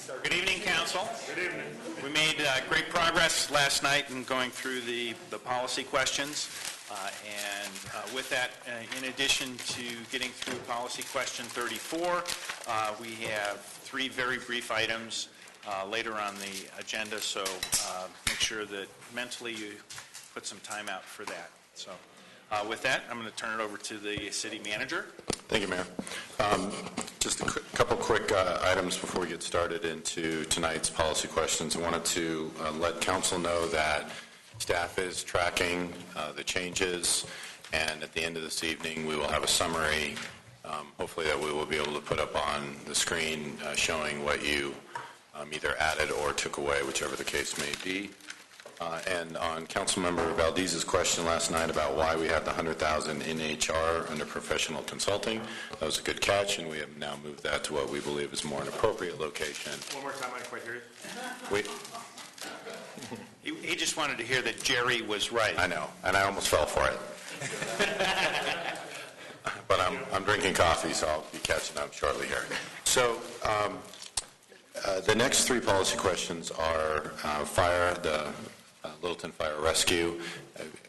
Good evening, Council. Good evening. We made great progress last night in going through the policy questions. With that, in addition to getting through policy question 34, we have 3 very brief items later on the agenda, so make sure that mentally you put some time out for that. So with that, I'm going to turn it over to the City Manager. Thank you, Mayor. Just a couple quick items before we get started into tonight's policy questions. I wanted to let Council know that staff is tracking the changes, and at the end of this evening we will have a summary, hopefully that we will be able to put up on the screen showing what you either added or took away, whichever the case may be. And on Councilmember Valdez's question last night about why we have the $100,000 in HR under professional consulting, that was a good catch, and we have now moved that to what we believe is more an appropriate location. One more time, I didn't quite hear you. He just wanted to hear that Jerry was right. I know, and I almost fell for it. But I'm drinking coffee, so I'll be catching up shortly here. So the next 3 policy questions are the Littleton Fire Rescue.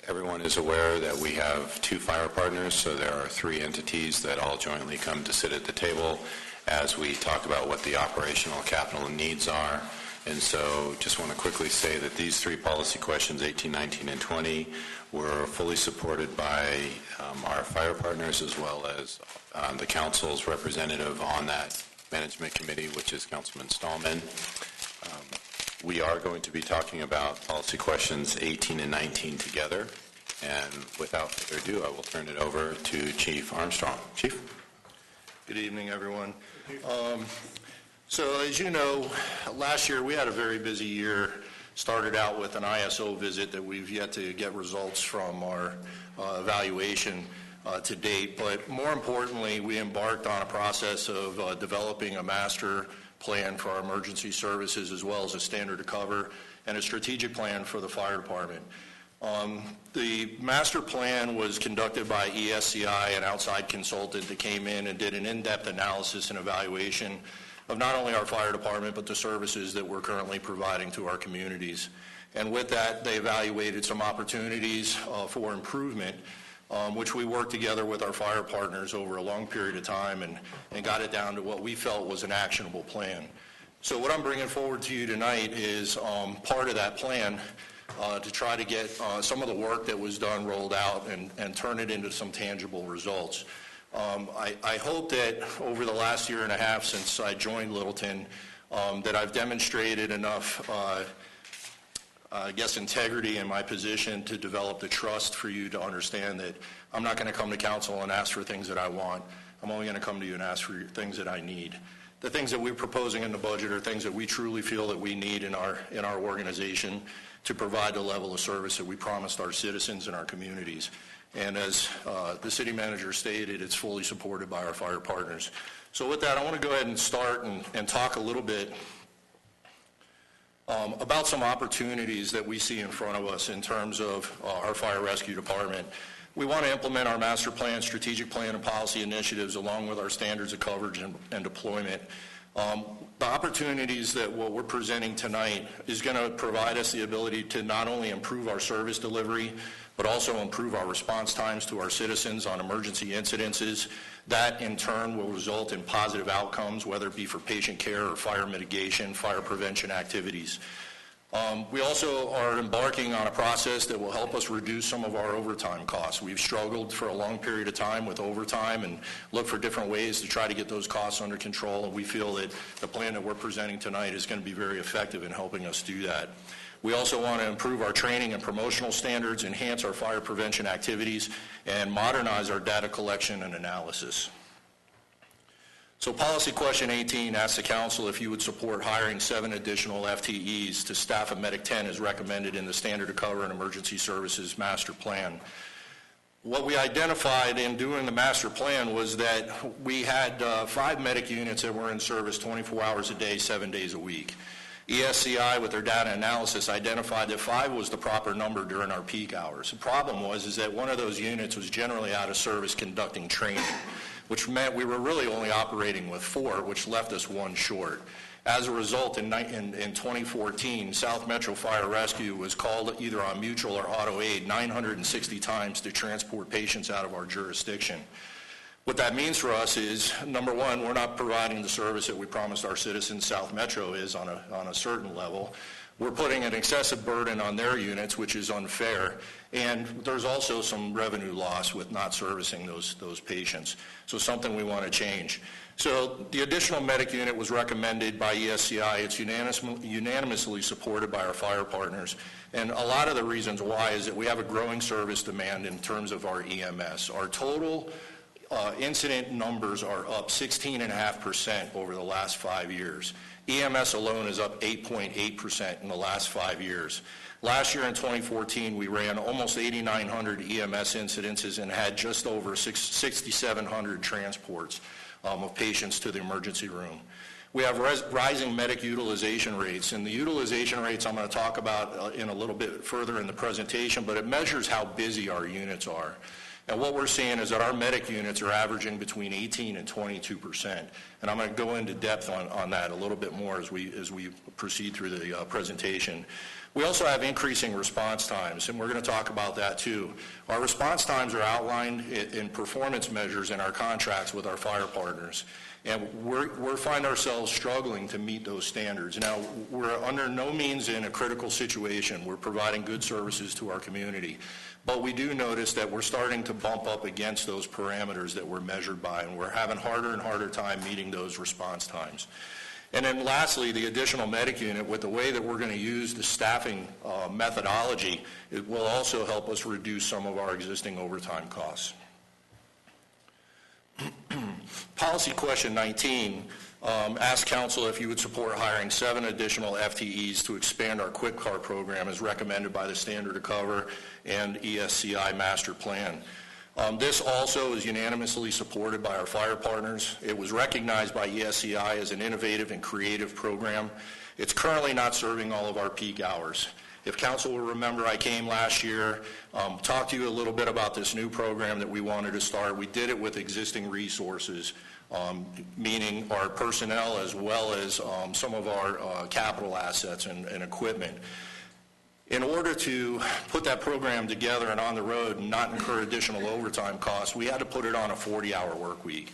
Everyone is aware that we have 2 fire partners, so there are 3 entities that all jointly come to sit at the table as we talk about what the operational capital needs are. And so just want to quickly say that these 3 policy questions, 18, 19, and 20, were fully supported by our fire partners as well as the council's representative on that management committee, which is Councilman Stallman. We are going to be talking about policy questions 18 and 19 together. And without further ado, I will turn it over to Chief Armstrong. Chief? Good evening, everyone. So as you know, last year we had a very busy year. Started out with an ISO visit that we've yet to get results from our evaluation to date. But more importantly, we embarked on a process of developing a master plan for our emergency services as well as a standard of cover and a strategic plan for the fire department. The master plan was conducted by ESCI, an outside consultant that came in and did an in-depth analysis and evaluation of not only our fire department but the services that we're currently providing to our communities. And with that, they evaluated some opportunities for improvement, which we worked together with our fire partners over a long period of time and got it down to what we felt was an actionable plan. So what I'm bringing forward to you tonight is part of that plan to try to get some of the work that was done rolled out and turn it into some tangible results. I hope that over the last year and a half since I joined Littleton that I've demonstrated enough integrity in my position to develop the trust for you to understand that I'm not going to come to council and ask for things that I want. I'm only going to come to you and ask for things that I need. The things that we're proposing in the budget are things that we truly feel that we need in our organization to provide the level of service that we promised our citizens and our communities. And as the city manager stated, it's fully supported by our fire partners. So with that, I want to go ahead and start and talk a little bit about some opportunities that we see in front of us in terms of our fire rescue department. We want to implement our master plan, strategic plan, and policy initiatives along with our standards of coverage and deployment. The opportunities that what we're presenting tonight is going to provide us the ability to not only improve our service delivery, but also improve our response times to our citizens on emergency incidences. That in turn will result in positive outcomes, whether it be for patient care or fire mitigation, fire prevention activities. We also are embarking on a process that will help us reduce some of our overtime costs. We've struggled for a long period of time with overtime and look for different ways to try to get those costs under control, and we feel that the plan that we're presenting tonight is going to be very effective in helping us do that. We also want to improve our training and promotional standards, enhance our fire prevention activities, and modernize our data collection and analysis. So policy question 18 asks the council if you would support hiring 7 additional FTEs to staff a Medic 10 as recommended in the Standard of Cover and Emergency Services Master Plan. What we identified in doing the master plan was that we had 5 medic units that were in service 24 hours a day, 7 days a week. ESCI, with their data analysis, identified that 5 was the proper number during our peak hours. The problem was that one of those units was generally out of service conducting training. which meant we were really only operating with 4, which left us 1 short. As a result, in 2014, South Metro Fire Rescue was called either on mutual or auto aid 960 times to transport patients out of our jurisdiction. What that means for us is, number one, we're not providing the service that we promised our citizens. South Metro is on a certain level. We're putting an excessive burden on their units, which is unfair, and there's also some revenue loss with not servicing those patients. So something we want to change. So the additional medic unit was recommended by ESCI. It's unanimously supported by our fire partners. And a lot of the reasons why is that we have a growing service demand in terms of our EMS. Our total incident numbers are up 16.5% over the last 5 years. EMS alone is up 8.8% in the last 5 years. Last year in 2014, we ran almost 8,900 EMS incidences and had just over 6,700 transports of patients to the emergency room. We have rising medic utilization rates, and the utilization rates I'm going to talk about in a little bit further in the presentation, but it measures how busy our units are. And what we're seeing is that our medic units are averaging between 18 and 22%. And I'm going to go into depth on that a little bit more as we proceed through the presentation. We also have increasing response times, and we're going to talk about that too. Our response times are outlined in performance measures in our contracts with our fire partners. And we're find ourselves struggling to meet those standards. Now, we're under no means in a critical situation. We're providing good services to our community. But we do notice that we're starting to bump up against those parameters that we're measured by, and we're having harder and harder time meeting those response times. And then lastly, the additional medic unit, with the way that we're going to use the staffing methodology, it will also help us reduce some of our existing overtime costs. Policy question 19 asked Council if you would support hiring 7 additional FTEs to expand our Quick Car program as recommended by the Standard of Cover and ESCI Master Plan. This also is unanimously supported by our fire partners. It was recognized by ESCI as an innovative and creative program. It's currently not serving all of our peak hours. If Council will remember, I came last year, talked to you a little bit about this new program that we wanted to start. We did it with existing resources, meaning our personnel as well as some of our capital assets and equipment. In order to put that program together and on the road and not incur additional overtime costs, we had to put it on a 40-hour work week.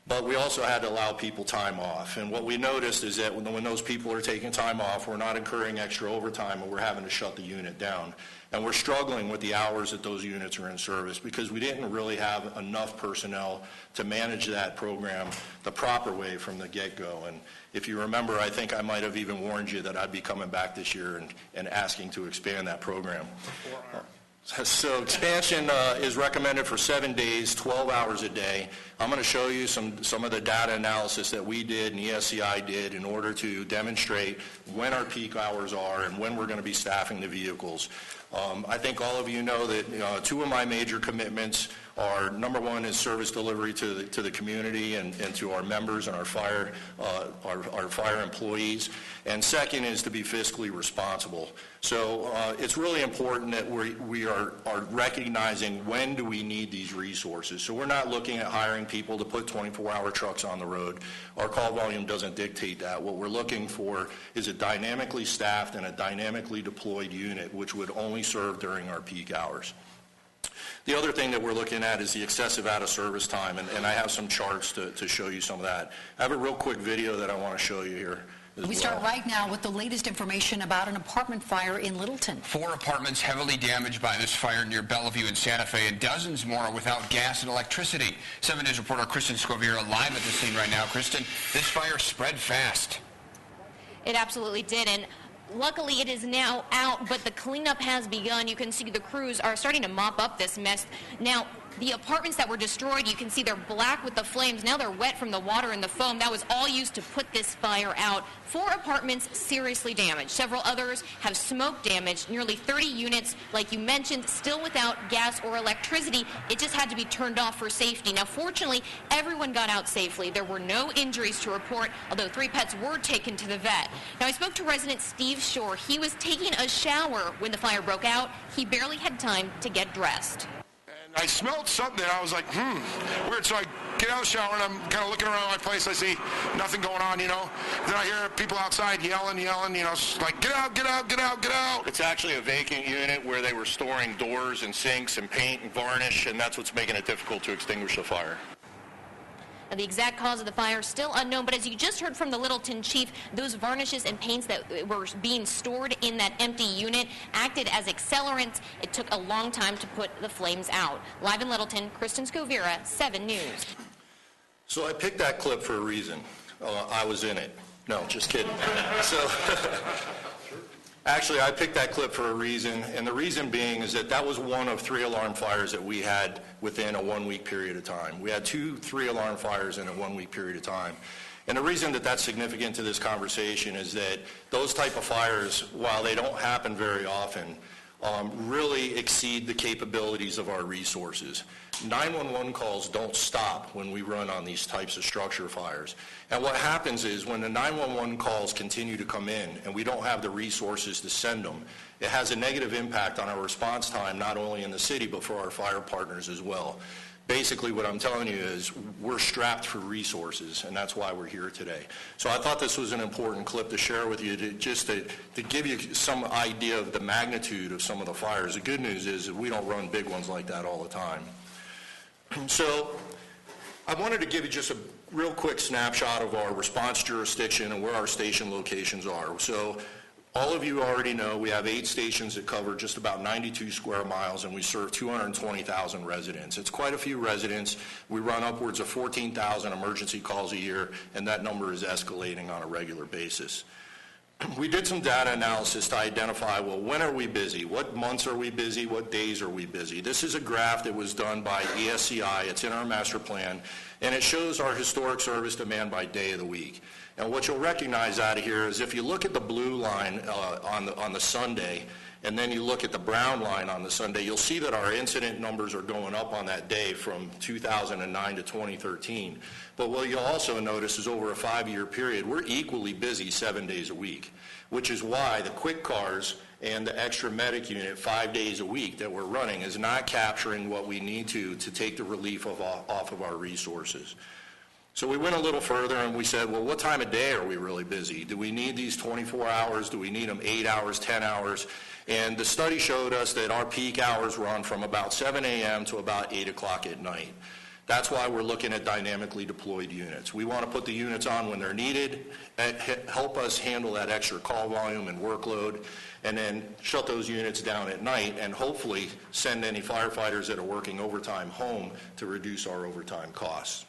But we also had to allow people time off. And what we noticed is that when those people are taking time off, we're not incurring extra overtime and we're having to shut the unit down. And we're struggling with the hours that those units are in service because we didn't really have enough personnel to manage that program the proper way from the get-go. And if you remember, I think I might have even warned you that I'd be coming back this year and asking to expand that program. So expansion is recommended for 7 days, 12 hours a day. I'm going to show you some of the data analysis that we did and ESCI did in order to demonstrate when our peak hours are and when we're going to be staffing the vehicles. I think all of you know that 2 of my major commitments are, number one is service delivery to the community and to our members and our fire employees, and second is to be fiscally responsible. So it's really important that we are recognizing when do we need these resources. So we're not looking at hiring people to put 24-hour trucks on the road. Our call volume doesn't dictate that. What we're looking for is a dynamically staffed and a dynamically deployed unit which would only serve during our peak hours. The other thing that we're looking at is the excessive out-of-service time, and I have some charts to show you some of that. I have a real quick video that I want to show you here. We start right now with the latest information about an apartment fire in Littleton. 4 apartments heavily damaged by this fire near Bellevue and Santa Fe, and dozens more without gas and electricity. 7 News reporter Kristen Scoviera live at the scene right now. Kristen, this fire spread fast. It absolutely did, and luckily it is now out, but the cleanup has begun. You can see the crews are starting to mop up this mess. Now, the apartments that were destroyed, you can see they're black with the flames. Now they're wet from the water and the foam. That was all used to put this fire out. 4 apartments seriously damaged. Several others have smoke damage. Nearly 30 units, like you mentioned, still without gas or electricity. It just had to be turned off for safety. Now, fortunately, everyone got out safely. There were no injuries to report, although 3 pets were taken to the vet. Now, I spoke to resident Steve Shore. He was taking a shower when the fire broke out. He barely had time to get dressed. And I smelled something, and I was like, weird. So I get out of the shower, and I'm kind of looking around my place. I see nothing going on, Then I hear people outside yelling, like, get out, get out, get out, get out. It's actually a vacant unit where they were storing doors and sinks and paint and varnish, and that's what's making it difficult to extinguish the fire. The exact cause of the fire is still unknown, but as you just heard from the Littleton chief, those varnishes and paints that were being stored in that empty unit acted as accelerants. It took a long time to put the flames out. Live in Littleton, Kristen Scovira, 7 News. So I picked that clip for a reason. I was in it. No, just kidding. Actually, I picked that clip for a reason, and the reason being is that was one of 3 alarm fires that we had within a 1-week period of time. We had 2 3-alarm fires in a 1-week period of time. And the reason that that's significant to this conversation is that those type of fires, while they don't happen very often, really exceed the capabilities of our resources. 911 calls don't stop when we run on these types of structure fires. And what happens is when the 911 calls continue to come in and we don't have the resources to send them, it has a negative impact on our response time, not only in the city, but for our fire partners as well. Basically, what I'm telling you is we're strapped for resources, and that's why we're here today. So I thought this was an important clip to share with you, to give you some idea of the magnitude of some of the fires. The good news is that we don't run big ones like that all the time. So I wanted to give you just a real quick snapshot of our response jurisdiction and where our station locations are. So all of you already know we have 8 stations that cover just about 92 square miles, and we serve 220,000 residents. It's quite a few residents. We run upwards of 14,000 emergency calls a year, and that number is escalating on a regular basis. We did some data analysis to identify, well, when are we busy? What months are we busy? What days are we busy? This is a graph that was done by ESCI. It's in our master plan, and it shows our historic service demand by day of the week. And what you'll recognize out of here is if you look at the blue line on the Sunday, and then you look at the brown line on the Sunday, you'll see that our incident numbers are going up on that day from 2009 to 2013. But what you'll also notice is over a 5-year period, we're equally busy 7 days a week, which is why the quick cars and the extra medic unit 5 days a week that we're running is not capturing what we need to take the relief off of our resources. So we went a little further and we said, well, what time of day are we really busy? Do we need these 24 hours? Do we need them 8 hours, 10 hours? And the study showed us that our peak hours run from about 7 a.m. to about 8 o'clock at night. That's why we're looking at dynamically deployed units. We want to put the units on when they're needed, and help us handle that extra call volume and workload, and then shut those units down at night and hopefully send any firefighters that are working overtime home to reduce our overtime costs.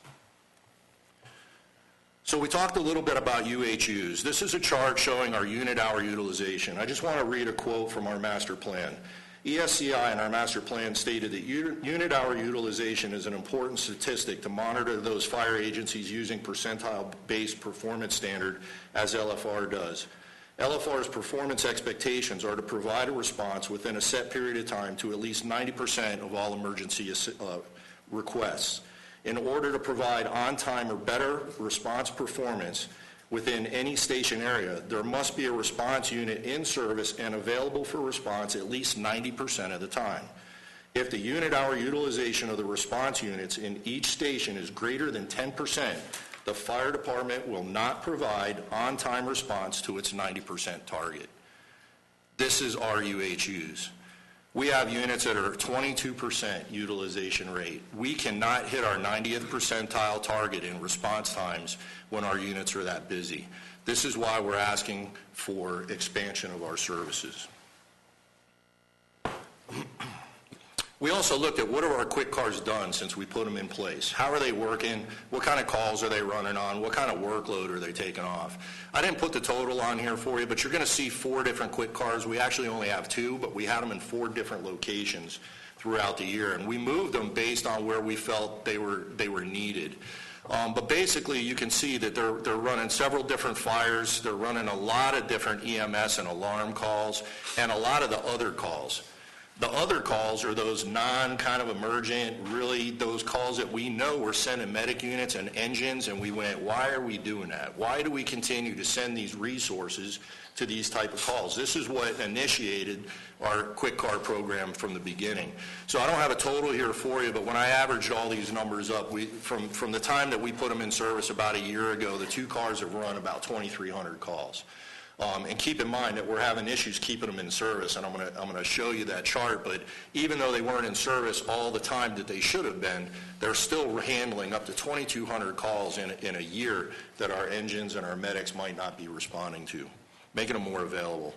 So we talked a little bit about UHUs. This is a chart showing our unit hour utilization. I just want to read a quote from our master plan. ESCI in our master plan stated that unit hour utilization is an important statistic to monitor those fire agencies using percentile-based performance standard as LFR does. LFR's performance expectations are to provide a response within a set period of time to at least 90% of all emergency requests. In order to provide on-time or better response performance within any station area, there must be a response unit in service and available for response at least 90% of the time. If the unit hour utilization of the response units in each station is greater than 10%, the fire department will not provide on-time response to its 90% target. This is our UHUs. We have units that are 22% utilization rate. We cannot hit our 90th percentile target in response times when our units are that busy. This is why we're asking for expansion of our services. We also looked at what have our quick cars done since we put them in place. How are they working? What kind of calls are they running on? What kind of workload are they taking off? I didn't put the total on here for you, but you're going to see 4 different quick cars. We actually only have 2, but we had them in 4 different locations throughout the year, and we moved them based on where we felt they were needed. But basically, you can see that they're running several different fires. They're running a lot of different EMS and alarm calls and a lot of the other calls. The other calls are those kind of emergent, really those calls that we know we're sending medic units and engines, and we went, why are we doing that? Why do we continue to send these resources to these type of calls? This is what initiated our quick car program from the beginning. So I don't have a total here for you, but when I averaged all these numbers up, from the time that we put them in service about a year ago, the 2 cars have run about 2,300 calls. And keep in mind that we're having issues keeping them in service, and I'm going to show you that chart, but even though they weren't in service all the time that they should have been, they're still handling up to 2,200 calls in a year that our engines and our medics might not be responding to, making them more available.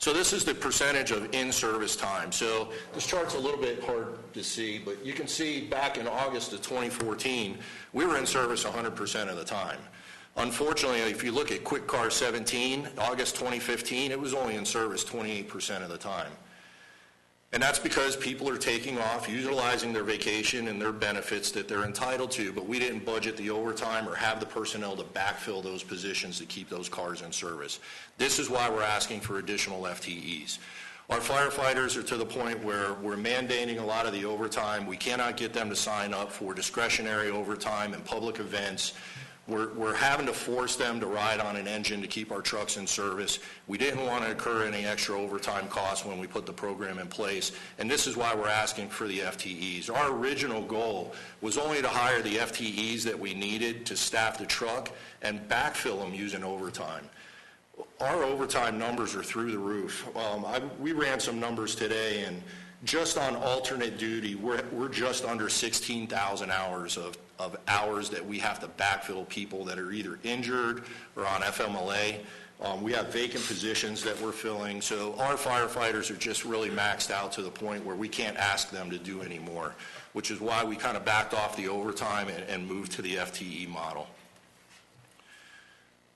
So this is the percentage of in-service time. So this chart's a little bit hard to see, but you can see back in August of 2014, we were in service 100% of the time. Unfortunately, if you look at Quick Car 17, August 2015, it was only in service 28% of the time. And that's because people are taking off, utilizing their vacation and their benefits that they're entitled to, but we didn't budget the overtime or have the personnel to backfill those positions to keep those cars in service. This is why we're asking for additional FTEs. Our firefighters are to the point where we're mandating a lot of the overtime. We cannot get them to sign up for discretionary overtime and public events. We're having to force them to ride on an engine to keep our trucks in service. We didn't want to incur any extra overtime costs when we put the program in place, and this is why we're asking for the FTEs. Our original goal was only to hire the FTEs that we needed to staff the truck and backfill them using overtime. Our overtime numbers are through the roof. We ran some numbers today, and just on alternate duty, we're just under 16,000 hours of hours that we have to backfill people that are either injured or on FMLA. We have vacant positions that we're filling, so our firefighters are just really maxed out to the point where we can't ask them to do any more, which is why we kind of backed off the overtime and moved to the FTE model.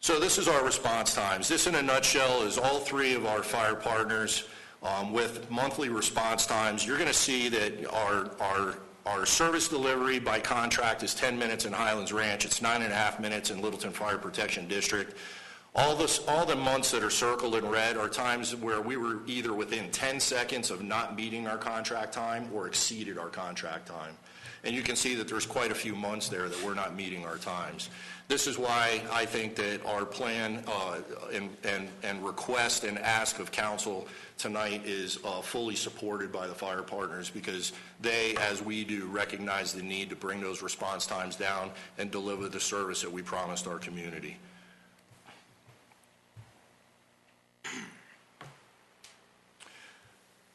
So this is our response times. This in a nutshell is all 3 of our fire partners with monthly response times. You're going to see that our service delivery by contract is 10 minutes in Highlands Ranch. It's 9.5 minutes in Littleton Fire Protection District. All the months that are circled in red are times where we were either within 10 seconds of not meeting our contract time or exceeded our contract time. And you can see that there's quite a few months there that we're not meeting our times. This is why I think that our plan and request and ask of council tonight is fully supported by the fire partners, because they, as we do, recognize the need to bring those response times down and deliver the service that we promised our community.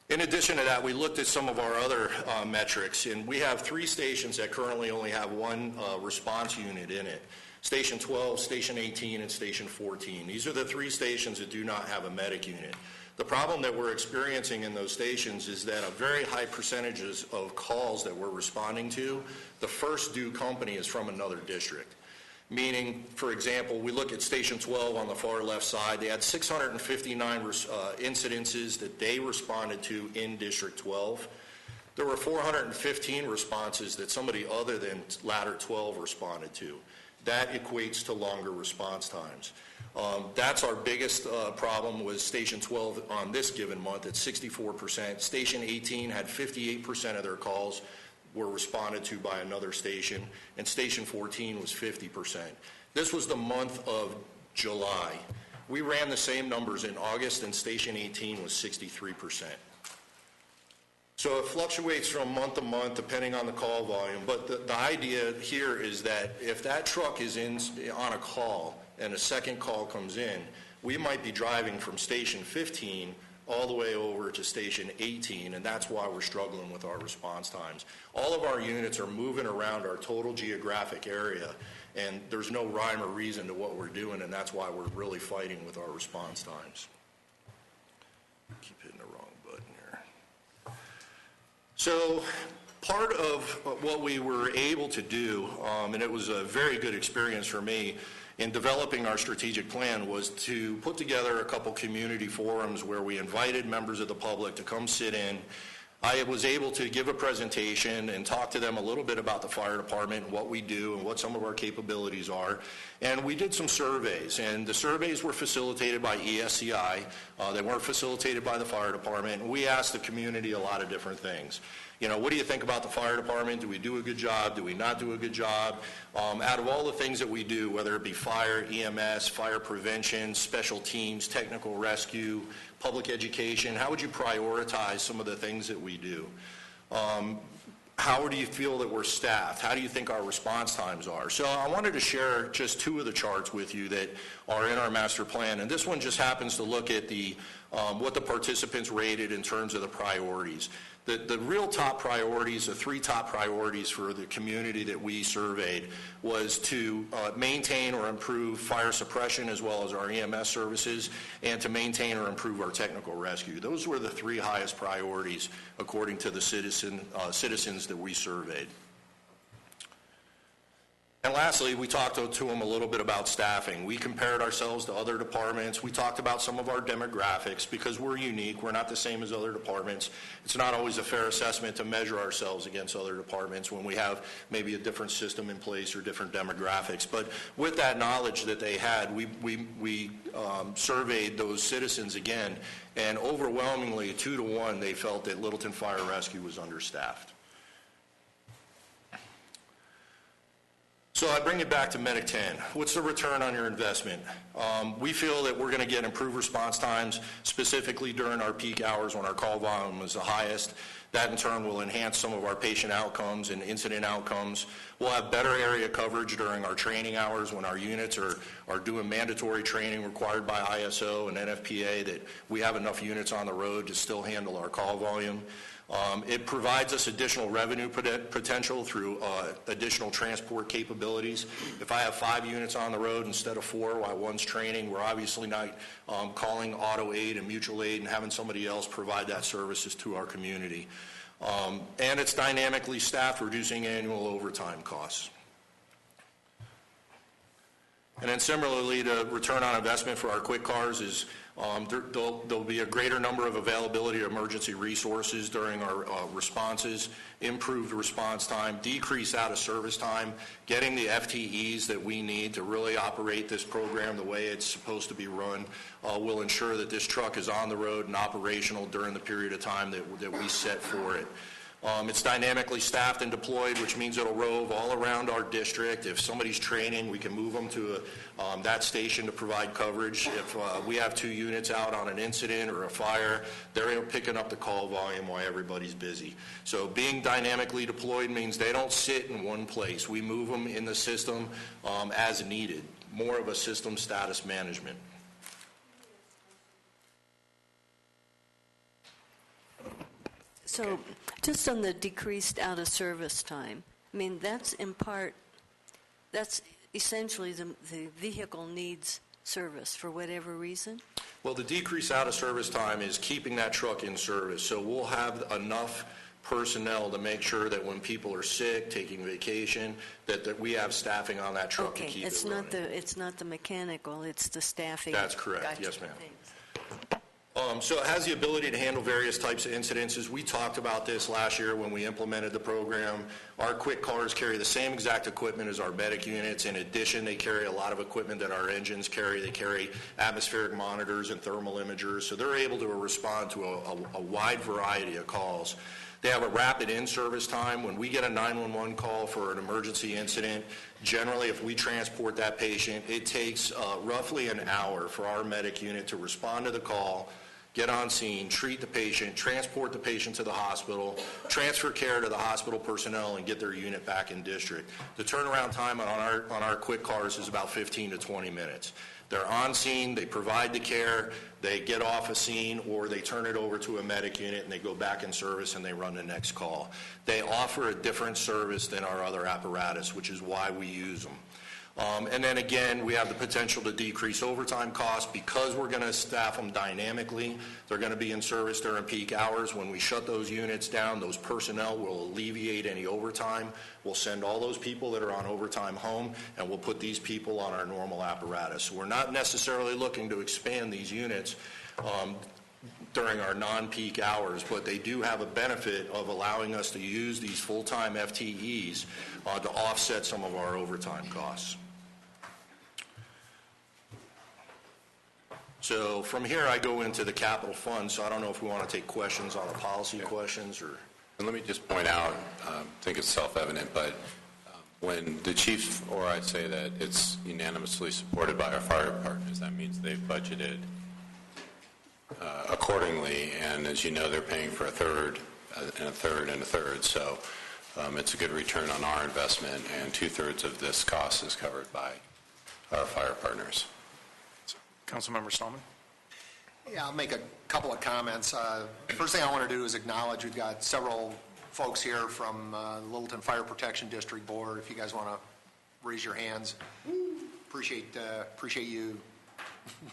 In addition to that, we looked at some of our other metrics, and we have 3 stations that currently only have 1 response unit in it. Station 12, Station 18, and Station 14. These are the 3 stations that do not have a medic unit. The problem that we're experiencing in those stations is that a very high percentages of calls that we're responding to, the first due company is from another district. Meaning, for example, we look at Station 12 on the far left side. They had 659 incidences that they responded to in District 12. There were 415 responses that somebody other than Ladder 12 responded to. That equates to longer response times. That's our biggest problem was Station 12 on this given month at 64%. Station 18 had 58% of their calls were responded to by another station, and Station 14 was 50%. This was the month of July. We ran the same numbers in August, and Station 18 was 63%. So it fluctuates from month to month depending on the call volume, but the idea here is that if that truck is on a call and a second call comes in, we might be driving from Station 15 all the way over to Station 18, and that's why we're struggling with our response times. All of our units are moving around our total geographic area, and there's no rhyme or reason to what we're doing, and that's why we're really fighting with our response times. Keep hitting the wrong button here. So part of what we were able to do, and it was a very good experience for me, in developing our strategic plan was to put together a couple community forums where we invited members of the public to come sit in, I was able to give a presentation and talk to them a little bit about the fire department, what we do, and what some of our capabilities are. And we did some surveys, and the surveys were facilitated by ESCI. They weren't facilitated by the fire department. And we asked the community a lot of different things. You know, what do you think about the fire department? Do we do a good job? Do we not do a good job? Out of all the things that we do, whether it be fire, EMS, fire prevention, special teams, technical rescue, public education, how would you prioritize some of the things that we do? How do you feel that we're staffed? How do you think our response times are? So I wanted to share just two of the charts with you that are in our master plan. And this one just happens to look at the what the participants rated in terms of the priorities. The real top priorities, the three top priorities for the community that we surveyed was to maintain or improve fire suppression as well as our EMS services, and to maintain or improve our technical rescue. Those were the three highest priorities according to the citizens that we surveyed. And lastly, we talked to them a little bit about staffing. We compared ourselves to other departments. We talked about some of our demographics because we're unique. We're not the same as other departments. It's not always a fair assessment to measure ourselves against other departments when we have maybe a different system in place or different demographics. But with that knowledge that they had, we surveyed those citizens again, and overwhelmingly, 2-to-1, they felt that Littleton Fire Rescue was understaffed. So I bring it back to Medic 10. What's the return on your investment? We feel that we're going to get improved response times, specifically during our peak hours when our call volume is the highest. That in turn will enhance some of our patient outcomes and incident outcomes. We'll have better area coverage during our training hours when our units are doing mandatory training required by ISO and NFPA, that we have enough units on the road to still handle our call volume. It provides us additional revenue potential through additional transport capabilities. If I have 5 units on the road instead of 4 while one's training, we're obviously not calling auto aid and mutual aid and having somebody else provide that services to our community. And it's dynamically staffed, reducing annual overtime costs. And then similarly, the return on investment for our quick cars is there'll be a greater number of availability of emergency resources during our responses, improved response time, decreased out of service time, getting the FTEs that we need to really operate this program the way it's supposed to be run will ensure that this truck is on the road and operational during the period of time that we set for it. It's dynamically staffed and deployed, which means it'll rove all around our district. If somebody's training, we can move them to that station to provide coverage. If we have 2 units out on an incident or a fire, they're picking up the call volume while everybody's busy. So being dynamically deployed means they don't sit in one place. We move them in the system as needed, more of a system status management. So just on the decreased out-of-service time, I mean, that's in part, that's essentially the vehicle needs service for whatever reason? Well, the decreased out-of-service time is keeping that truck in service. So we'll have enough personnel to make sure that when people are sick, taking vacation, that we have staffing on that truck to keep it running. It's not the mechanical, it's the staffing. That's correct. Gotcha. Yes, ma'am. So it has the ability to handle various types of incidences. We talked about this last year when we implemented the program. Our quick cars carry the same exact equipment as our medic units. In addition, they carry a lot of equipment that our engines carry. They carry atmospheric monitors and thermal imagers, so they're able to respond to a wide variety of calls. They have a rapid in-service time. When we get a 911 call for an emergency incident, generally if we transport that patient, it takes roughly an hour for our medic unit to respond to the call, get on scene, treat the patient, transport the patient to the hospital, transfer care to the hospital personnel, and get their unit back in district. The turnaround time on our quick cars is about 15 to 20 minutes. They're on scene, they provide the care, they get off a scene, or they turn it over to a medic unit and they go back in service and they run the next call. They offer a different service than our other apparatus, which is why we use them. And then again, we have the potential to decrease overtime costs because we're going to staff them dynamically. They're going to be in service during peak hours. When we shut those units down, those personnel will alleviate any overtime. We'll send all those people that are on overtime home, and we'll put these people on our normal apparatus. So we're not necessarily looking to expand these units. during our non-peak hours, but they do have a benefit of allowing us to use these full-time FTEs to offset some of our overtime costs. So from here, I go into the capital fund, so I don't know if we want to take questions on the policy questions or... And let me just point out, I think it's self-evident, but when the chief, or I say that it's unanimously supported by our fire partners, that means they've budgeted accordingly, and as you know, they're paying for a third, and a third, and a third, so it's a good return on our investment, and 2/3 of this cost is covered by our fire partners. Councilmember Stallman? Yeah, I'll make a couple of comments. First thing I want to do is acknowledge we've got several folks here from the Littleton Fire Protection District Board. If you guys want to raise your hands, appreciate you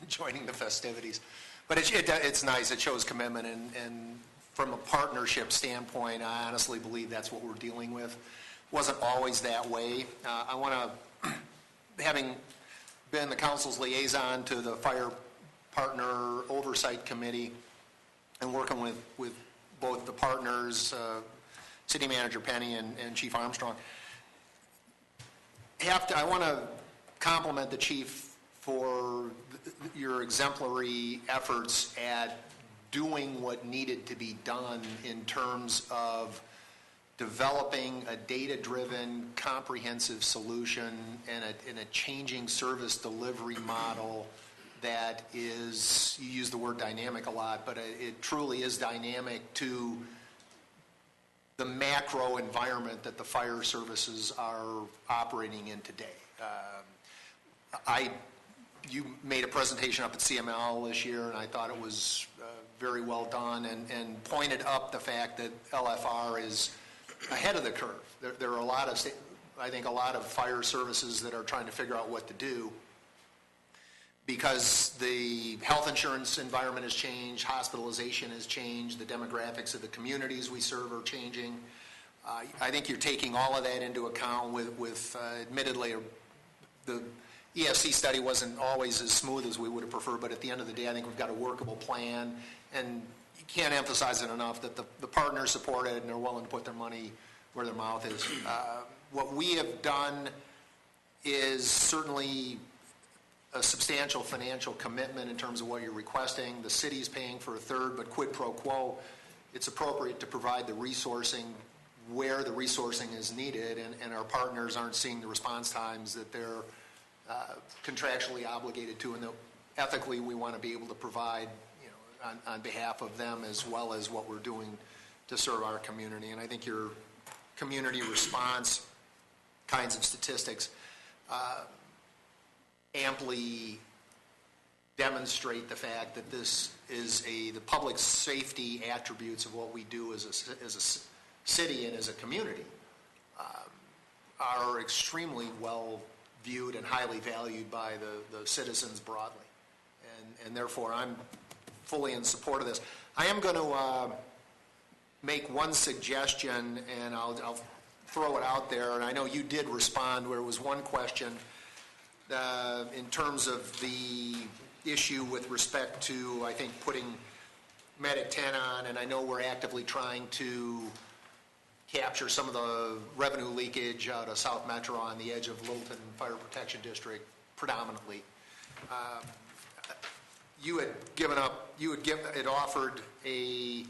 joining the festivities. But it's nice. It shows commitment, and from a partnership standpoint, I honestly believe that's what we're dealing with. It wasn't always that way. I want to, having been the council's liaison to the Fire Partner Oversight Committee and working with both the partners, City Manager Penny and Chief Armstrong, I want to compliment the chief for your exemplary efforts at doing what needed to be done in terms of developing a data-driven, comprehensive solution and a changing service delivery model that is, you use the word dynamic a lot, but it truly is dynamic to the macro environment that the fire services are operating in today. You made a presentation up at CML this year, and I thought it was very well done, and pointed up the fact that LFR is ahead of the curve. There are a lot of, I think, a lot of fire services that are trying to figure out what to do because the health insurance environment has changed, hospitalization has changed, the demographics of the communities we serve are changing. I think you're taking all of that into account with admittedly, the EFC study wasn't always as smooth as we would have preferred, but at the end of the day, I think we've got a workable plan, and you can't emphasize it enough that the partners support it and they're willing to put their money where their mouth is. What we have done is certainly a substantial financial commitment in terms of what you're requesting. The city's paying for a third, but quid pro quo, it's appropriate to provide the resourcing where the resourcing is needed, and our partners aren't seeing the response times that they're contractually obligated to, and that ethically we want to be able to provide, on behalf of them as well as what we're doing to serve our community. And I think your community response kinds of statistics amply demonstrate the fact that this is the public safety attributes of what we do as a city and as a community are extremely well viewed and highly valued by the citizens broadly. And therefore, I'm fully in support of this. I am going to make one suggestion, and I'll throw it out there, and I know you did respond where it was one question in terms of the issue with respect to, I think, putting Medic 10 on, and I know we're actively trying to capture some of the revenue leakage out of South Metro on the edge of Littleton Fire Protection District predominantly. You had offered a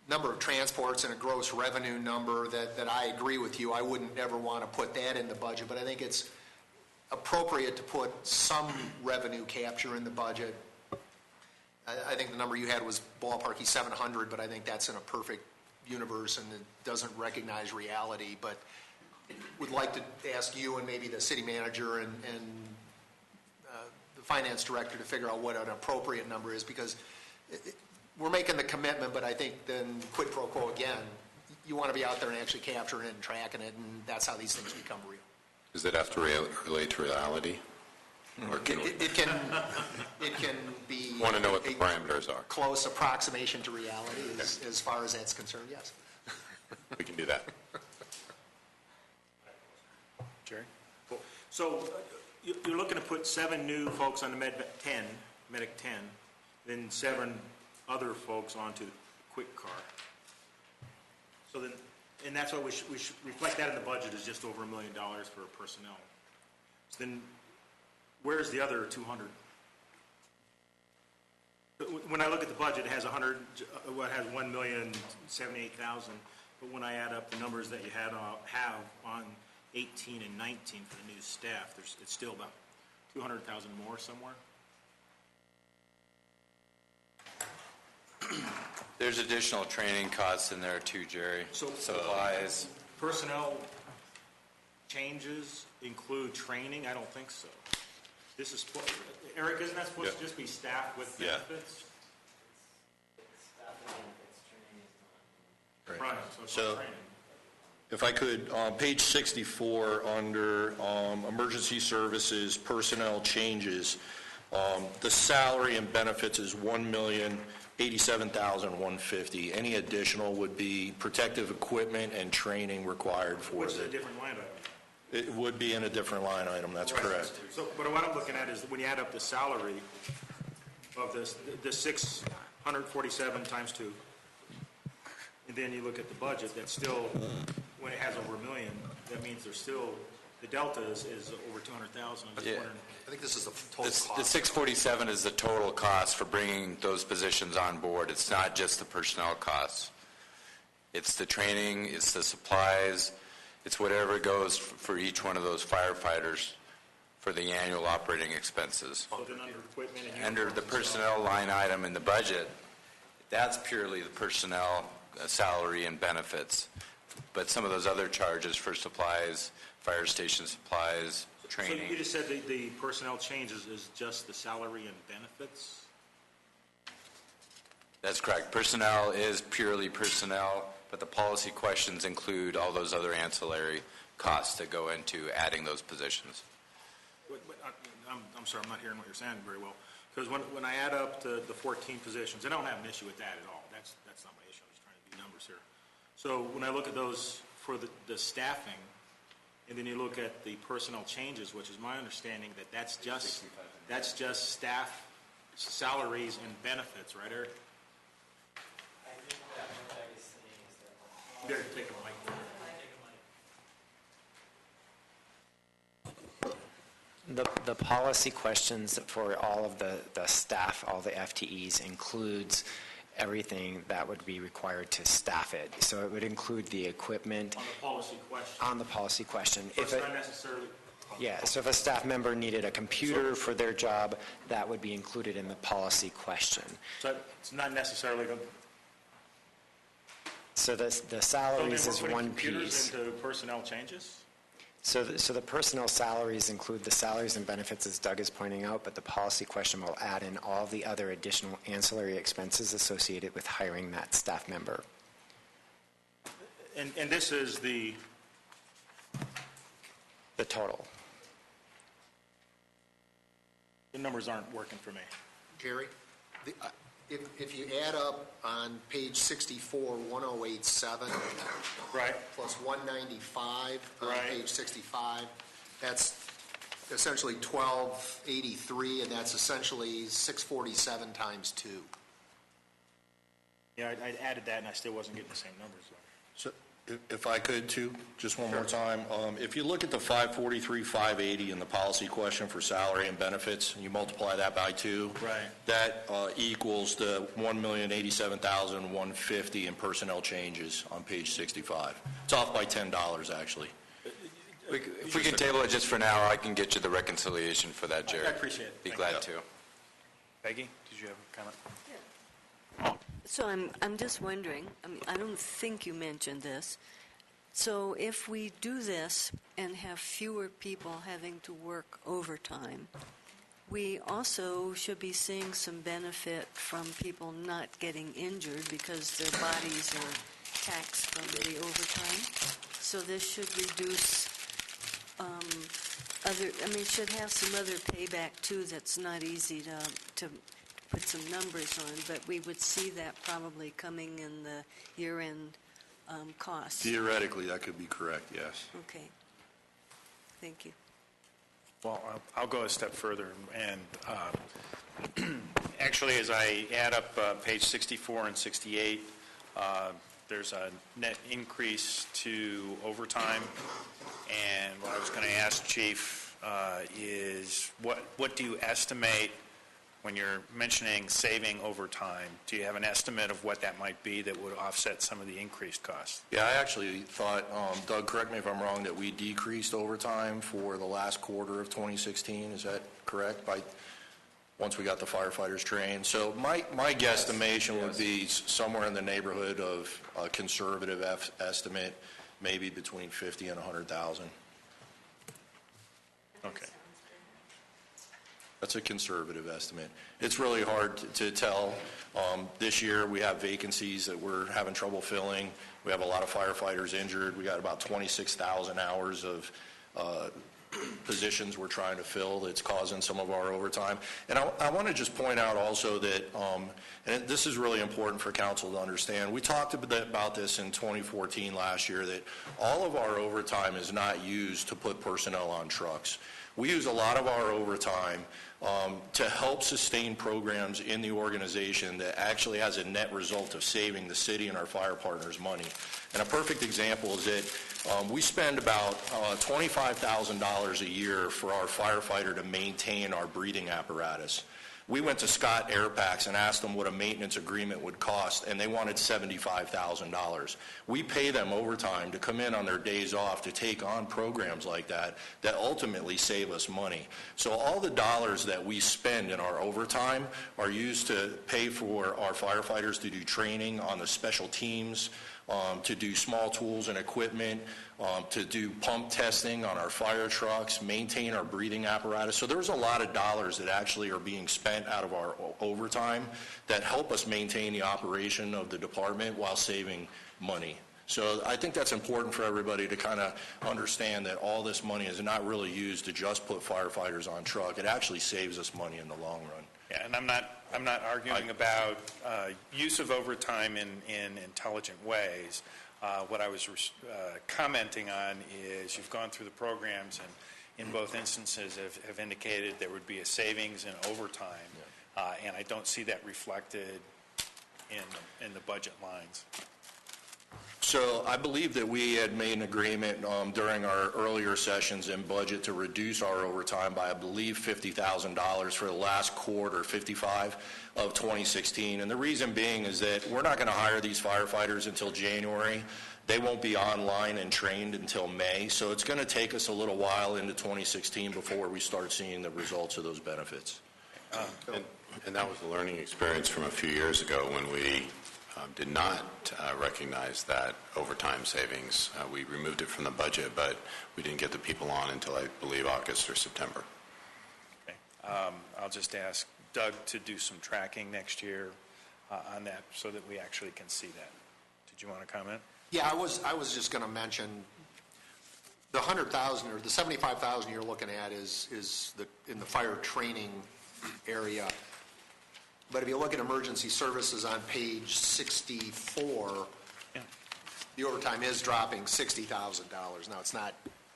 number of transports and a gross revenue number that I agree with you. I wouldn't ever want to put that in the budget, but I think it's appropriate to put some revenue capture in the budget. I think the number you had was ballparky 700, but I think that's in a perfect universe and it doesn't recognize reality. But would like to ask you and maybe the city manager and the finance director to figure out what an appropriate number is, because we're making the commitment, but I think then quid pro quo again, you want to be out there and actually capturing it and tracking it, and that's how these things become real. Does it have to relate to reality? Or can it can be want to know what the parameters are. Close approximation to reality as far as that's concerned, yes. We can do that. Jerry? Cool. So you're looking to put 7 new folks on the Medic 10, then 7 other folks onto the quick car. So then, and that's why we should reflect that in the budget is just over $1 million for personnel. So then, where's the other 200? When I look at the budget, it has has 1,078,000. But when I add up the numbers that you have on 18 and 19 for the new staff, it's still about 200,000 more somewhere. There's additional training costs in there too, Jerry. So supplies. Personnel changes include training? I don't think so. This is, Eric, isn't that supposed to just be staff with benefits? Right. So training. If I could, on page 64, under emergency services, personnel changes, the salary and benefits is $1,087,150. Any additional would be protective equipment and training required for What's it. a different line item? It would be in a different line item, that's correct. So, but what I'm looking at is when you add up the salary of this, the 647 times 2, and then you look at the budget, that's still, when it has over $1 million, that means there's still, the delta is over 200,000. I'm just wondering. I think this is the total cost. The 647 is the total cost for bringing those positions on board. It's not just the personnel costs. It's the training, it's the supplies, it's whatever goes for each one of those firefighters for the annual operating expenses. So then under equipment and Under the personnel line item in the budget, that's purely the personnel salary and benefits. But some of those other charges for supplies, fire station supplies, training. So you just said the personnel changes is just the salary and benefits? That's correct. Personnel is purely personnel, but the policy questions include all those other ancillary costs that go into adding those positions. I'm sorry, I'm not hearing what you're saying very well. Because when I add up the 14 positions, I don't have an issue with that at all. That's not my issue. I'm just trying to do numbers here. So when I look at those for the staffing, and then you look at the personnel changes, which is my understanding that that's just staff salaries and benefits, right, Eric? I think that what I was saying is that You better take a mic. the policy questions for all of the staff, all the FTEs, includes everything that would be required to staff it. So it would include the equipment. On the policy question. On the policy question. So it's not necessarily. Yeah, so if a staff member needed a computer for their job, that would be included in the policy question. So it's not necessarily. So the salaries is one computers piece. Into personnel changes? So the personnel salaries include the salaries and benefits, as Doug is pointing out, but the policy question will add in all the other additional ancillary expenses associated with hiring that staff member. And this is the total. The numbers aren't working for me. Jerry, if you add up on page 64, 1087, right, plus 195 on right. page 65, that's essentially 1283, and that's essentially 647 times 2. Yeah, I added that, and I still wasn't getting the same numbers. So if I could, too, just one more time. If you look at the 543,580 in the policy question for salary and benefits, and you multiply that by 2, Right. that equals the $1,087,150 in personnel changes on page 65. It's off by $10, actually. If we can table it just for now, I can get you the reconciliation for that, Jerry. I appreciate it. Be Thank glad you. to. Peggy, did you have a comment? So I'm just wondering, I don't think you mentioned this. So if we do this and have fewer people having to work overtime, we also should be seeing some benefit from people not getting injured because their bodies are taxed from the overtime. So this should reduce it should have some other payback too that's not easy to put some numbers on, but we would see that probably coming in the year-end costs. Theoretically, that could be correct, yes. Okay. Thank you. Well, I'll go a step further, and Actually, as I add up page 64 and 68, there's a net increase to overtime. And what I was going to ask Chief is what do you estimate when you're mentioning saving overtime? Do you have an estimate of what that might be that would offset some of the increased costs? Yeah, I actually thought, Doug, correct me if I'm wrong, that we decreased overtime for the last quarter of 2016. Is that correct? Once we got the firefighters trained. So my guesstimation would be somewhere in the neighborhood of a conservative estimate, maybe between 50 and 100,000. Okay. That's a conservative estimate. It's really hard to tell. This year we have vacancies that we're having trouble filling. We have a lot of firefighters injured. We got about 26,000 hours of positions we're trying to fill that's causing some of our overtime. And I want to just point out also that, and this is really important for council to understand, we talked about this in 2014 last year, that all of our overtime is not used to put personnel on trucks. We use a lot of our overtime to help sustain programs in the organization that actually has a net result of saving the city and our fire partners money. And a perfect example is that we spend about $25,000 a year for our firefighter to maintain our breathing apparatus. We went to Scott Airpacks and asked them what a maintenance agreement would cost, and they wanted $75,000. We pay them overtime to come in on their days off to take on programs like that ultimately save us money. So all the dollars that we spend in our overtime are used to pay for our firefighters to do training on the special teams, to do small tools and equipment, to do pump testing on our fire trucks, maintain our breathing apparatus. So there's a lot of dollars that actually are being spent out of our overtime that help us maintain the operation of the department while saving money. So I think that's important for everybody to kind of understand that all this money is not really used to just put firefighters on truck. It actually saves us money in the long run. Yeah, and I'm not arguing about use of overtime in intelligent ways. What I was commenting on is you've gone through the programs and in both instances have indicated there would be a savings in overtime, and I don't see that reflected in the budget lines. So I believe that we had made an agreement during our earlier sessions in budget to reduce our overtime by, I believe, $50,000 for the last quarter, 55 of 2016. And the reason being is that we're not going to hire these firefighters until January. They won't be online and trained until May. So it's going to take us a little while into 2016 before we start seeing the results of those benefits. And that was a learning experience from a few years ago when we did not recognize that overtime savings. We removed it from the budget, but we didn't get the people on until, I believe, August or September. Okay. I'll just ask Doug to do some tracking next year on that so that we actually can see that. Did you want to comment? Yeah, I was just going to mention the 100,000 or the 75,000 you're looking at is in the fire training area. But if you look at emergency services on page 64, the overtime is dropping $60,000. Now, it's not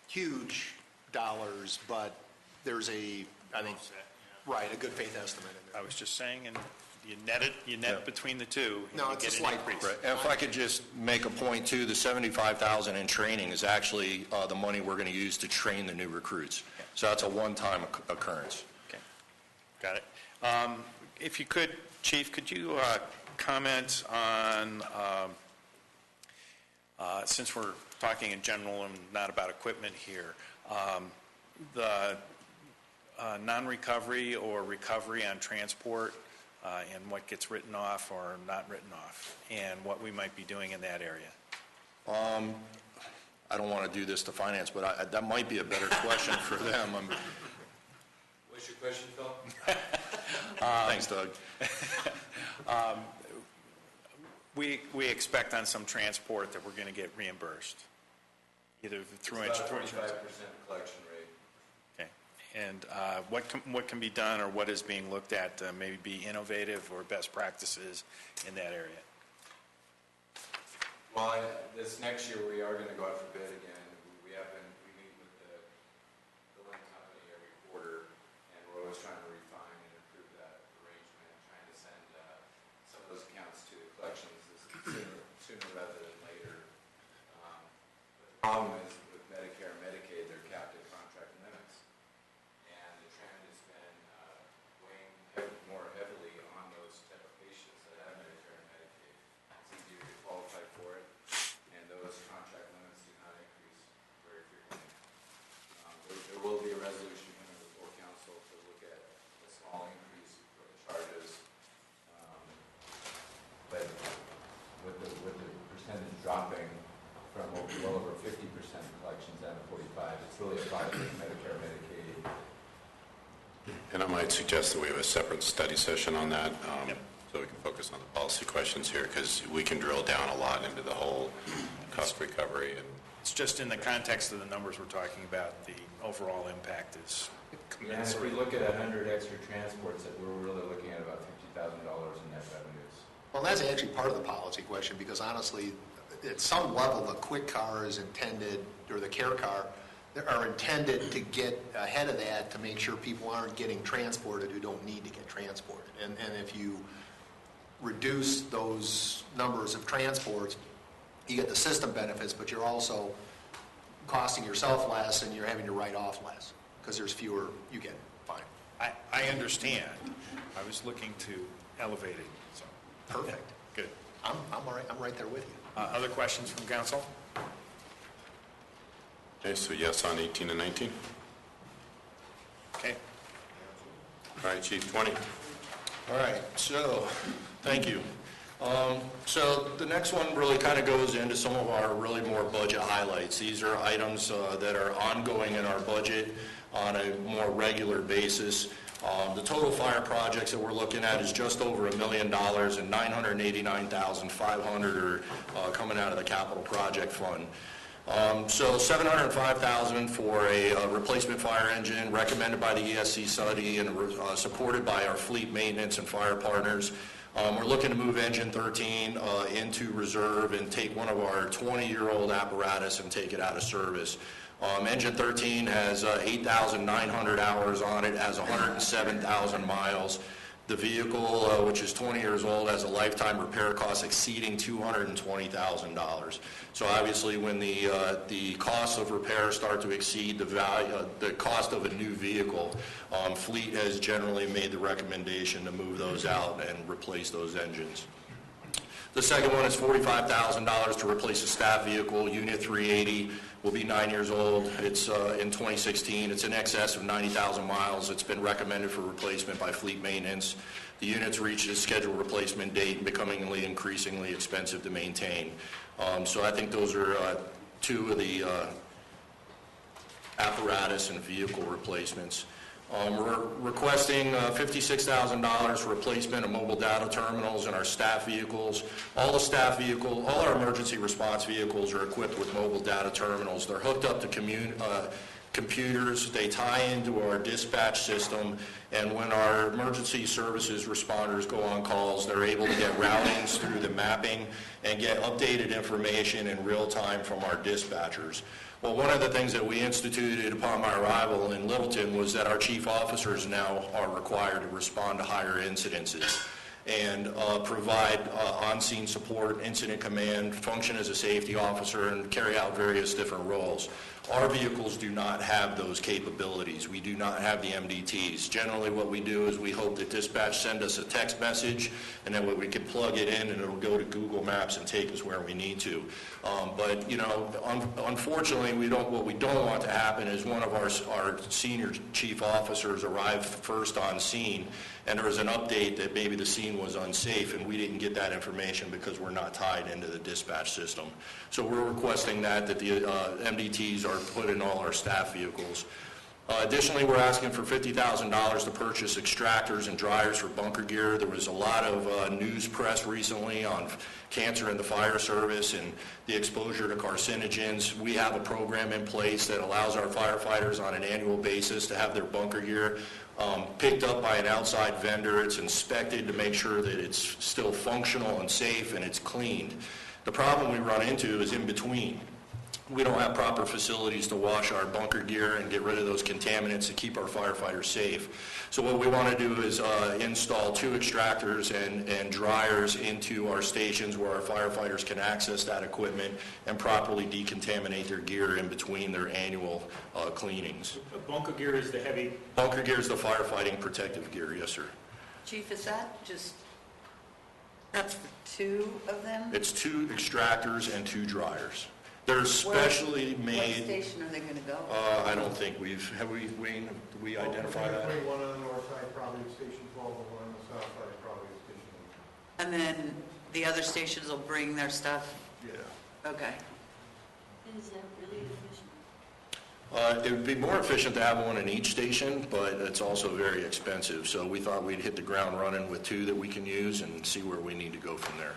huge dollars, but there's a good faith estimate in there. I was just saying, and you net between the two. No, it's a slight increase. Right. And if I could just make a point, too, the $75,000 in training is actually the money we're going to use to train the new recruits. Okay. So that's a one-time occurrence. Okay. Got it. If you could, Chief, could you comment on, since we're talking in general and not about equipment here, the non-recovery or recovery on transport and what gets written off or not written off, and what we might be doing in that area? I don't want to do this to finance, but that might be a better question for them. What's your question, Phil? Thanks, Doug. We expect on some transport that we're going to get reimbursed, either through it's about insurance. 45% collection rate. Okay. And what can be done, or what is being looked at to maybe be innovative or best practices in that area? Well, this next year we are going to go out for bid again. We meet with the billing company every quarter, and we're always trying to refine and improve that might suggest that we have a separate study session on that, Yep. so we can focus on the policy questions here, because we can drill down a lot into the whole cost recovery. And It's just in the context of the numbers we're talking about, the overall impact is And if we look at 100 extra transports, that we're really looking at about $50,000 in net revenues. Well, that's actually part of the policy question, because honestly, at some level, the quick car is intended, or the care car, they are intended to get ahead of that to make sure people aren't getting transported who don't need to get transported. And if you reduce those numbers of transports, you get the system benefits, but you're also costing yourself less and you're having to write off less, because there's fewer, you get fine. I understand. I was looking to elevate it, so. Perfect. Good. I'm all right, I'm right there with you. Other questions from council? okay, so yes on 18 and 19. Okay. All right, Chief, 20. All right, so, thank you. So the next one really kind of goes into some of our really more budget highlights. These are items that are ongoing in our budget on a more regular basis. The total fire projects that we're looking at is just over $1 million, and $989,500 are coming out of the capital project fund. So $705,000 for a replacement fire engine recommended by the ESC study and supported by our fleet maintenance and fire partners. We're looking to move engine 13 into reserve and take one of our 20-year-old apparatus and take it out of service. Engine 13 has 8,900 hours on it, has 107,000 miles. The vehicle, which is 20 years old, has a lifetime repair cost exceeding $220,000. So obviously, when the costs of repair start to exceed the cost of a new vehicle, fleet has generally made the recommendation to move those out and replace those engines. The second one is $45,000 to replace a staff vehicle. Unit 380 will be 9 years old. It's in 2016. It's in excess of 90,000 miles. It's been recommended for replacement by fleet maintenance. The unit's reached its scheduled replacement date and becoming increasingly expensive to maintain. So I think those are two of the apparatus and vehicle replacements. We're requesting $56,000 for replacement of mobile data terminals in our staff vehicles. All our emergency response vehicles are equipped with mobile data terminals. They're hooked up to computers. They tie into our dispatch system, and when our emergency services responders go on calls, they're able to get routings through the mapping and get updated information in real time from our dispatchers. Well, one of the things that we instituted upon my arrival in Littleton was that our chief officers now are required to respond to higher incidences and provide on-scene support, incident command, function as a safety officer, and carry out various different roles. Our vehicles do not have those capabilities. We do not have the MDTs. Generally, what we do is we hope that dispatch send us a text message, and then we can plug it in, and it'll go to Google Maps and take us where we need to. But, you know, unfortunately, what we don't want to happen is one of our senior chief officers arrived first on scene, and there was an update that maybe the scene was unsafe, and we didn't get that information because we're not tied into the dispatch system. So we're requesting that the MDTs are put in all our staff vehicles. Additionally, we're asking for $50,000 to purchase extractors and dryers for bunker gear. There was a lot of news press recently on cancer in the fire service and the exposure to carcinogens. We have a program in place that allows our firefighters on an annual basis to have their bunker gear picked up by an outside vendor. It's inspected to make sure that it's still functional and safe and it's cleaned. The problem we run into is in between. We don't have proper facilities to wash our bunker gear and get rid of those contaminants to keep our firefighters safe. So what we want to do is install 2 extractors and dryers into our stations where our firefighters can access that equipment and properly decontaminate their gear in between their annual cleanings. Bunker gear is the heavy... Bunker gear is the firefighting protective gear, yes, sir. Chief, is that just, that's for 2 of them? It's 2 extractors and 2 dryers. They're specially made. What station are they going to go? I don't think have we, Wayne, do we identify that? One on the north side, probably Station 12, and one on the south side, probably Station 8. And then the other stations will bring their stuff? Yeah. Okay. Is that really efficient? It would be more efficient to have one in each station, but it's also very expensive. So we thought we'd hit the ground running with 2 that we can use and see where we need to go from there.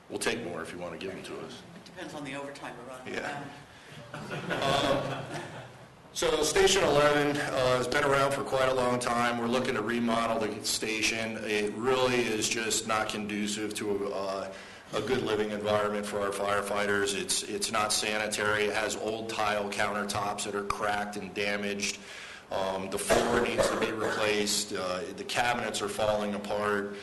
We'll take more if you want to give them to us. It depends on the overtime we're running. Yeah. So Station 11 has been around for quite a long time. We're looking to remodel the station. It really is just not conducive to a good living environment for our firefighters. It's not sanitary. It has old tile countertops that are cracked and damaged. The floor needs to be replaced. The cabinets are falling apart.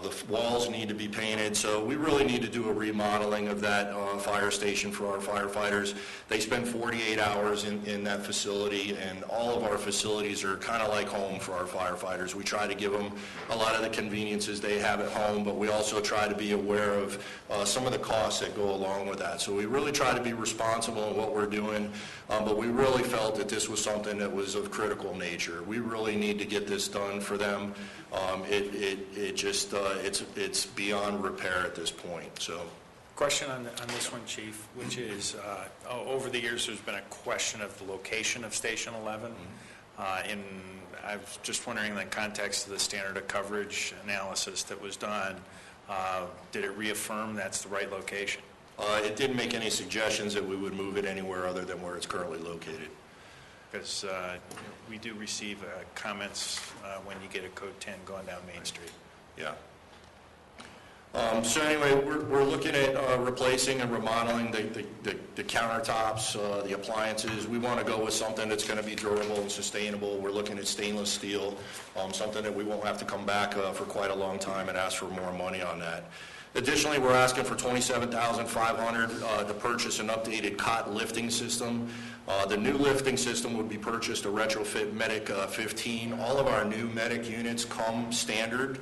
The walls need to be painted, so we really need to do a remodeling of that fire station for our firefighters. They spend 48 hours in that facility, and all of our facilities are kind of like home for our firefighters. We try to give them a lot of the conveniences they have at home, but we also try to be aware of some of the costs that go along with that. So we really try to be responsible in what we're doing, but we really felt that this was something that was of critical nature. We really need to get this done for them. It's beyond repair at this point. So, Question on this one, Chief, which is, over the years there's been a question of the location of Station 11. And I was just wondering, in the context of the standard of coverage analysis that was done, did it reaffirm that's the right location? It didn't make any suggestions that we would move it anywhere other than where it's currently located. Because we do receive comments when you get a code 10 going down Main Street. Yeah. So anyway, we're looking at replacing and remodeling the countertops, the appliances. We want to go with something that's going to be durable and sustainable. We're looking at stainless steel, something that we won't have to come back for quite a long time and ask for more money on that. Additionally, we're asking for $27,500 to purchase an updated cot lifting system. The new lifting system would be purchased to retrofit Medic 15. All of our new Medic units come standard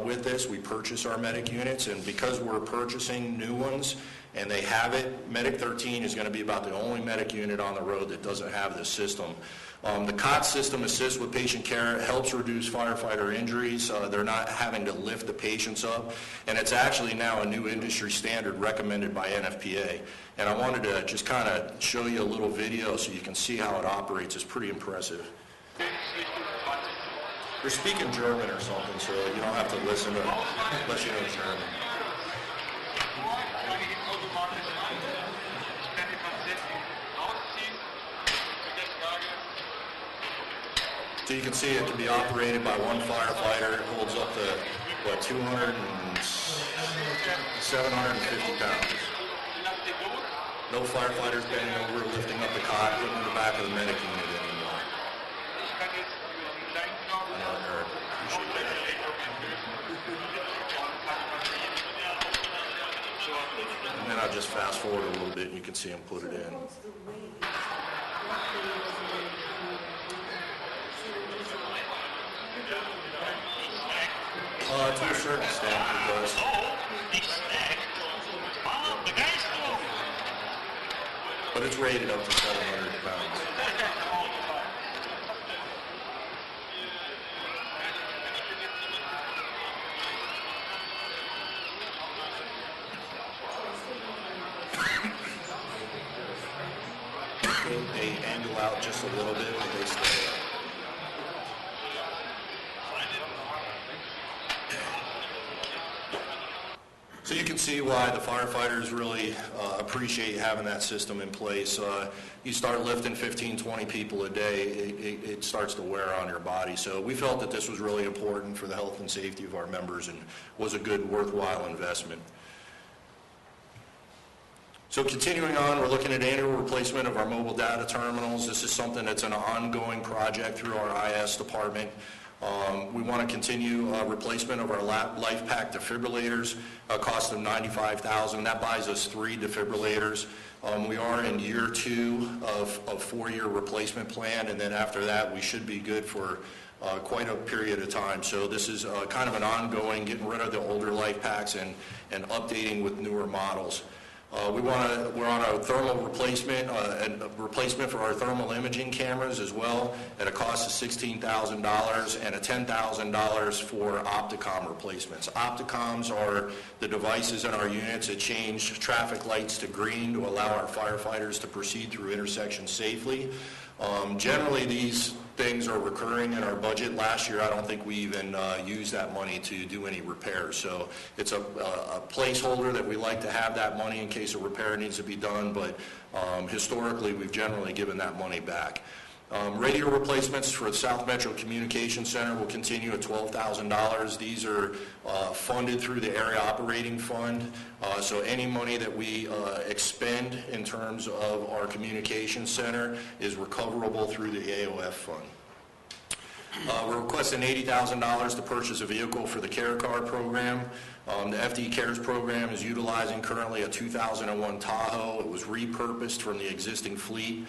with this. We purchase our Medic units, and because we're purchasing new ones and they have it, Medic 13 is going to be about the only Medic unit on the road that doesn't have this system. The COT system assists with patient care. It helps reduce firefighter injuries. They're not having to lift the patients up. And it's actually now a new industry standard recommended by NFPA. And I wanted to just kind of show you a little video so you can see how it operates. It's pretty impressive. They're speaking German or something, so you don't have to listen to unless you know German. So you can see it can be operated by one firefighter. It holds up to, 750 pounds. No firefighters bending over, lifting up the cot, putting it in the back of the medic unit anymore. And then I'll just fast forward a little bit and you can see him put it in. To a certain extent, it does. But it's rated up to 700 pounds. They angle out just a little bit, but they stay up. So you can see why the firefighters really appreciate having that system in place. You start lifting 15, 20 people a day, it starts to wear on your body. So we felt that this was really important for the health and safety of our members and was a good, worthwhile investment. So continuing on, we're looking at annual replacement of our mobile data terminals. This is something that's an ongoing project through our IS department. We want to continue replacement of our LifePak defibrillators, a cost of $95,000. That buys us 3 defibrillators. We are in year 2 of a 4-year replacement plan, and then after that we should be good for quite a period of time. So this is kind of an ongoing, getting rid of the older LifePaks and updating with newer models. We're on a thermal replacement, a replacement for our thermal imaging cameras as well at a cost of $16,000 and a $10,000 for Opticom replacements. Opticoms are the devices in our units that change traffic lights to green to allow our firefighters to proceed through intersections safely. Generally, these things are recurring in our budget. Last year, I don't think we even used that money to do any repairs. So it's a placeholder that we like to have that money in case a repair needs to be done, but historically, we've generally given that money back. Radio replacements for the South Metro Communication Center will continue at $12,000. These are funded through the Area Operating Fund. So any money that we expend in terms of our communication center is recoverable through the AOF fund. We're requesting $80,000 to purchase a vehicle for the Care Car program. The FD Cares program is utilizing currently a 2001 Tahoe. It was repurposed from the existing fleet.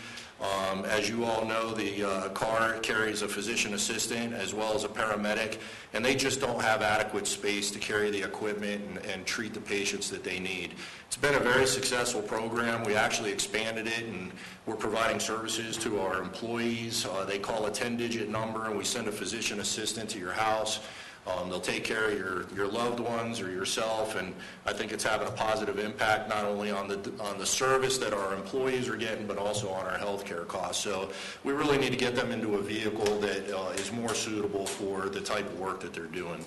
As you all know, the car carries a physician assistant as well as a paramedic, and they just don't have adequate space to carry the equipment and treat the patients that they need. It's been a very successful program. We actually expanded it, and we're providing services to our employees. They call a 10-digit number, and we send a physician assistant to your house. They'll take care of your loved ones or yourself, and I think it's having a positive impact not only on the service that our employees are getting, but also on our health care costs. So we really need to get them into a vehicle that is more suitable for the type of work that they're doing.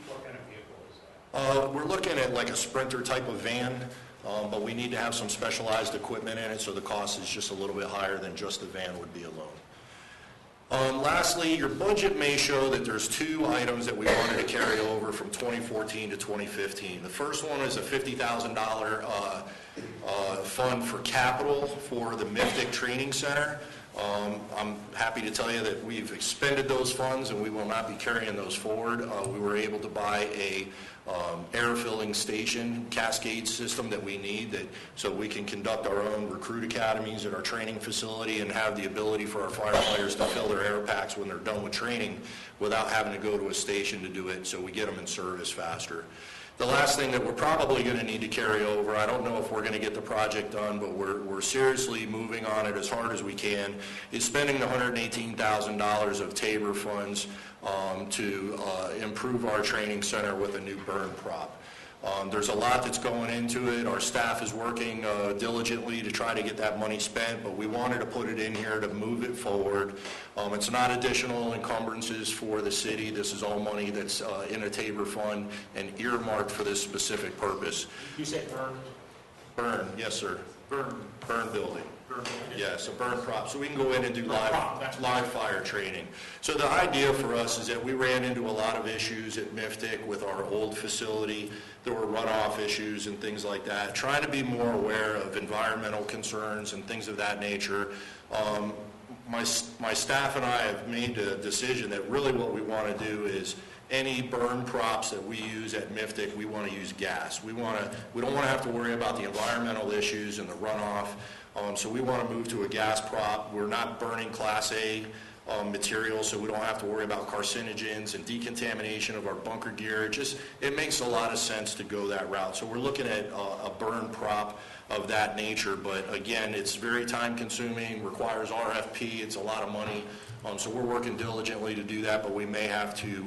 What kind of vehicle is that? We're looking at like a Sprinter type of van, but we need to have some specialized equipment in it, so the cost is just a little bit higher than just the van would be alone. Lastly, your budget may show that there's two items that we wanted to carry over from 2014 to 2015. The first one is a $50,000 fund for capital for the MIFTIC Training Center. I'm happy to tell you that we've expended those funds and we will not be carrying those forward. We were able to buy a air filling station cascade system that we need so we can conduct our own recruit academies at our training facility and have the ability for our firefighters to fill their air packs when they're done with training without having to go to a station to do it, so we get them in service faster. The last thing that we're probably going to need to carry over, I don't know if we're going to get the project done, but we're seriously moving on it as hard as we can, is spending the $118,000 of TABOR funds to improve our training center with a new burn prop. There's a lot that's going into it. Our staff is working diligently to try to get that money spent, but we wanted to put it in here to move it forward. It's not additional encumbrances for the city. This is all money that's in a TABOR fund and earmarked for this specific purpose. You said burn? Burn, yes, sir. Burn building. Burn building. Yes, a burn prop, so we can go in and do live fire training. So the idea for us is that we ran into a lot of issues at MIFTIC with our old facility. There were runoff issues and things like that. Trying to be more aware of environmental concerns and things of that nature. My staff and I have made a decision that really what we want to do is any burn props that we use at MIFTIC, we want to use gas. We don't want to have to worry about the environmental issues and the runoff. So we want to move to a gas prop. We're not burning Class A materials, so we don't have to worry about carcinogens and decontamination of our bunker gear. It makes a lot of sense to go that route. So we're looking at a burn prop of that nature, but again, it's very time consuming, requires RFP, it's a lot of money. So we're working diligently to do that, but we may have to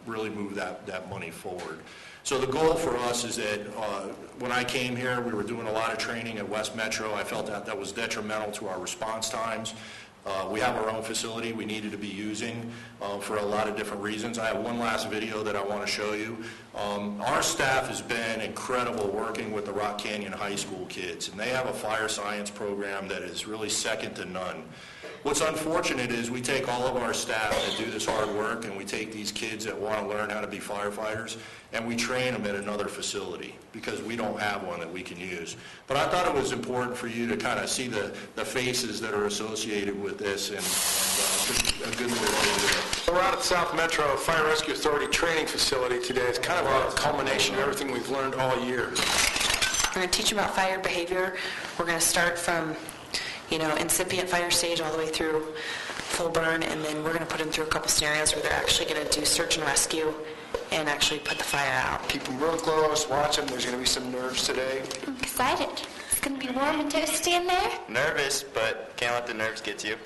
really move that money forward. So the goal for us is that when I came here, we were doing a lot of training at West Metro. I felt that was detrimental to our response times. We have our own facility we needed to be using for a lot of different reasons. I have one last video that I want to show you. Our staff has been incredible working with the Rock Canyon High School kids, and they have a fire science program that is really second to none. What's unfortunate is we take all of our staff that do this hard work and we take these kids that want to learn how to be firefighters and we train them at another facility because we don't have one that we can use. But I thought it was important for you to kind of see the faces that are associated with this and a good little video. We're out at South Metro Fire Rescue Authority training facility today. It's kind of a culmination of everything we've learned all year. We're going to teach them about fire behavior. We're going to start from incipient fire stage all the way through full burn, and then we're going to put them through a couple scenarios where they're actually going to do search and rescue and actually put the fire out. Keep them real close, watch them. There's going to be some nerves today. I'm excited. It's going to be warm and toasty in there. Nervous, but can't let the nerves get to you.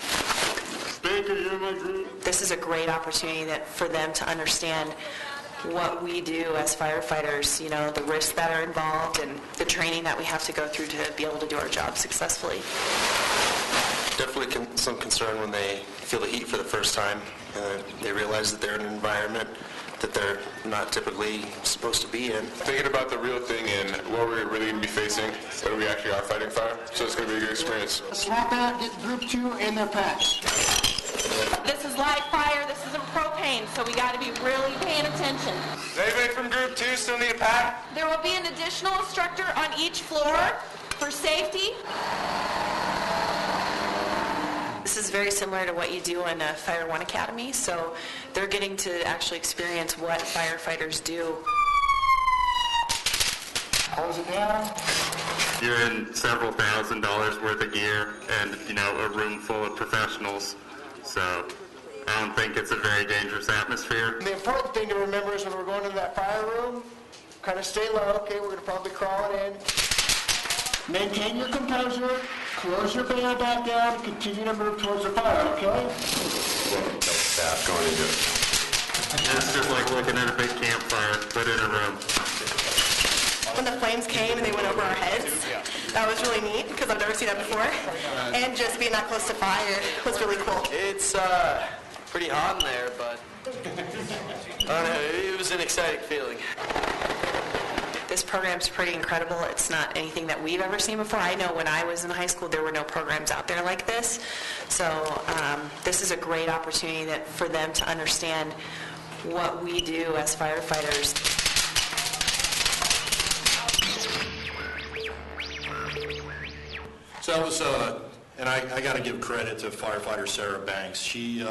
This is a great opportunity for them to understand what we do as firefighters, you know, the risks that are involved and the training that we have to go through to be able to do our job successfully. Definitely some concern when they feel the heat for the first time. They realize that they're in an environment that they're not typically supposed to be in. Thinking about the real thing and what we're really going to be facing when we actually are fighting fire. So it's going to be a good experience. Swap out, get group 2 and their packs. This is live fire, this isn't propane, so we got to be really paying attention. Is anybody from Group 2 still need a pack? There will be an additional instructor on each floor for safety. This is very similar to what you do in a Fire One Academy, so they're getting to actually experience what firefighters do. Close it down. You're in several $1,000s worth of gear and, you know, a room full of professionals. So I don't think it's a very dangerous atmosphere. The important thing to remember is when we're going into that fire room, kind of stay low. Okay, we're going to probably crawl it in. Maintain your composure, close your veil back down, and continue to move towards the fire, okay? Staff going into it. It's just like looking at a big campfire, but in a room. When the flames came and they went over our heads, that was really neat because I've never seen that before. And just being that close to fire was really cool. It's pretty hot in there, but I don't know, it was an exciting feeling. This program's pretty incredible. It's not anything that we've ever seen before. I know when I was in high school, there were no programs out there like this. So this is a great opportunity for them to understand what we do as firefighters. So that was, and I got to give credit to firefighter Sarah Banks. She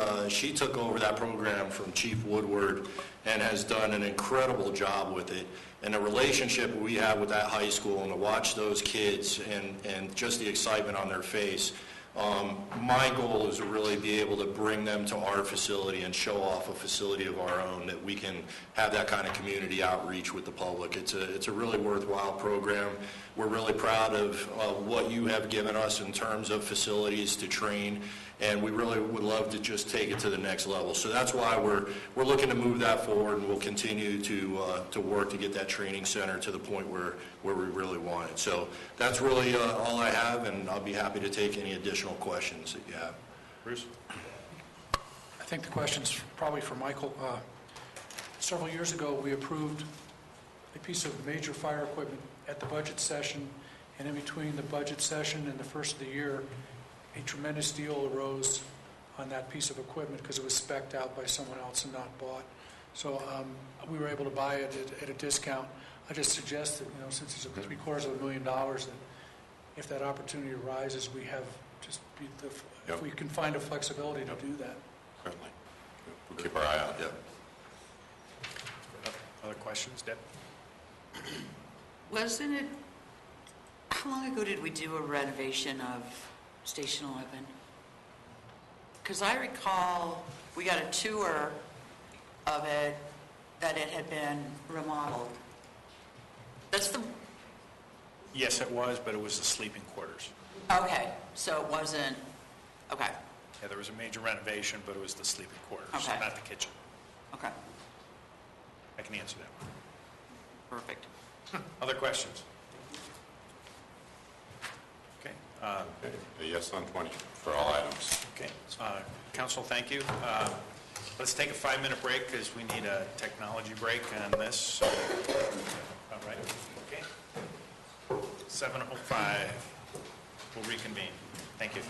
took over that program from Chief Woodward and has done an incredible job with it. And the relationship we have with that high school and to watch those kids and just the excitement on their face, my goal is to really be able to bring them to our facility and show off a facility of our own that we can have that kind of community outreach with the public. It's a really worthwhile program. We're really proud of what you have given us in terms of facilities to train, and we really would love to just take it to the next level. So that's why we're looking to move that forward, and we'll continue to work to get that training center to the point where we really want it. So that's really all I have, and I'll be happy to take any additional questions that you have. Bruce? I think the question's probably for Michael. Several years ago, we approved a piece of major fire equipment at the budget session, and in between the budget session and the first of the year, a tremendous deal arose on that piece of equipment because it was spec'd out by someone else and not bought. So we were able to buy it at a discount. I just suggest that, you know, since it's $750,000, that if that opportunity arises, we have just if we can find a flexibility to do that. Certainly. We'll keep our eye out. Yep. Other questions, Deb? Wasn't it, how long ago did we do a renovation of Station 11? Because I recall we got a tour of it, that it had been remodeled. That's the... Yes, it was, but it was the sleeping quarters. Okay, so it wasn't... Okay. Yeah, there was a major renovation, but it was the sleeping quarters, Okay. not the kitchen. Okay. I can answer that one. Perfect. Other questions? Okay. A yes on 20 for all items. Okay. Council, thank you. Let's take a 5-minute break because we need a technology break on this. All right. Okay. 7:05. We'll reconvene. Thank you.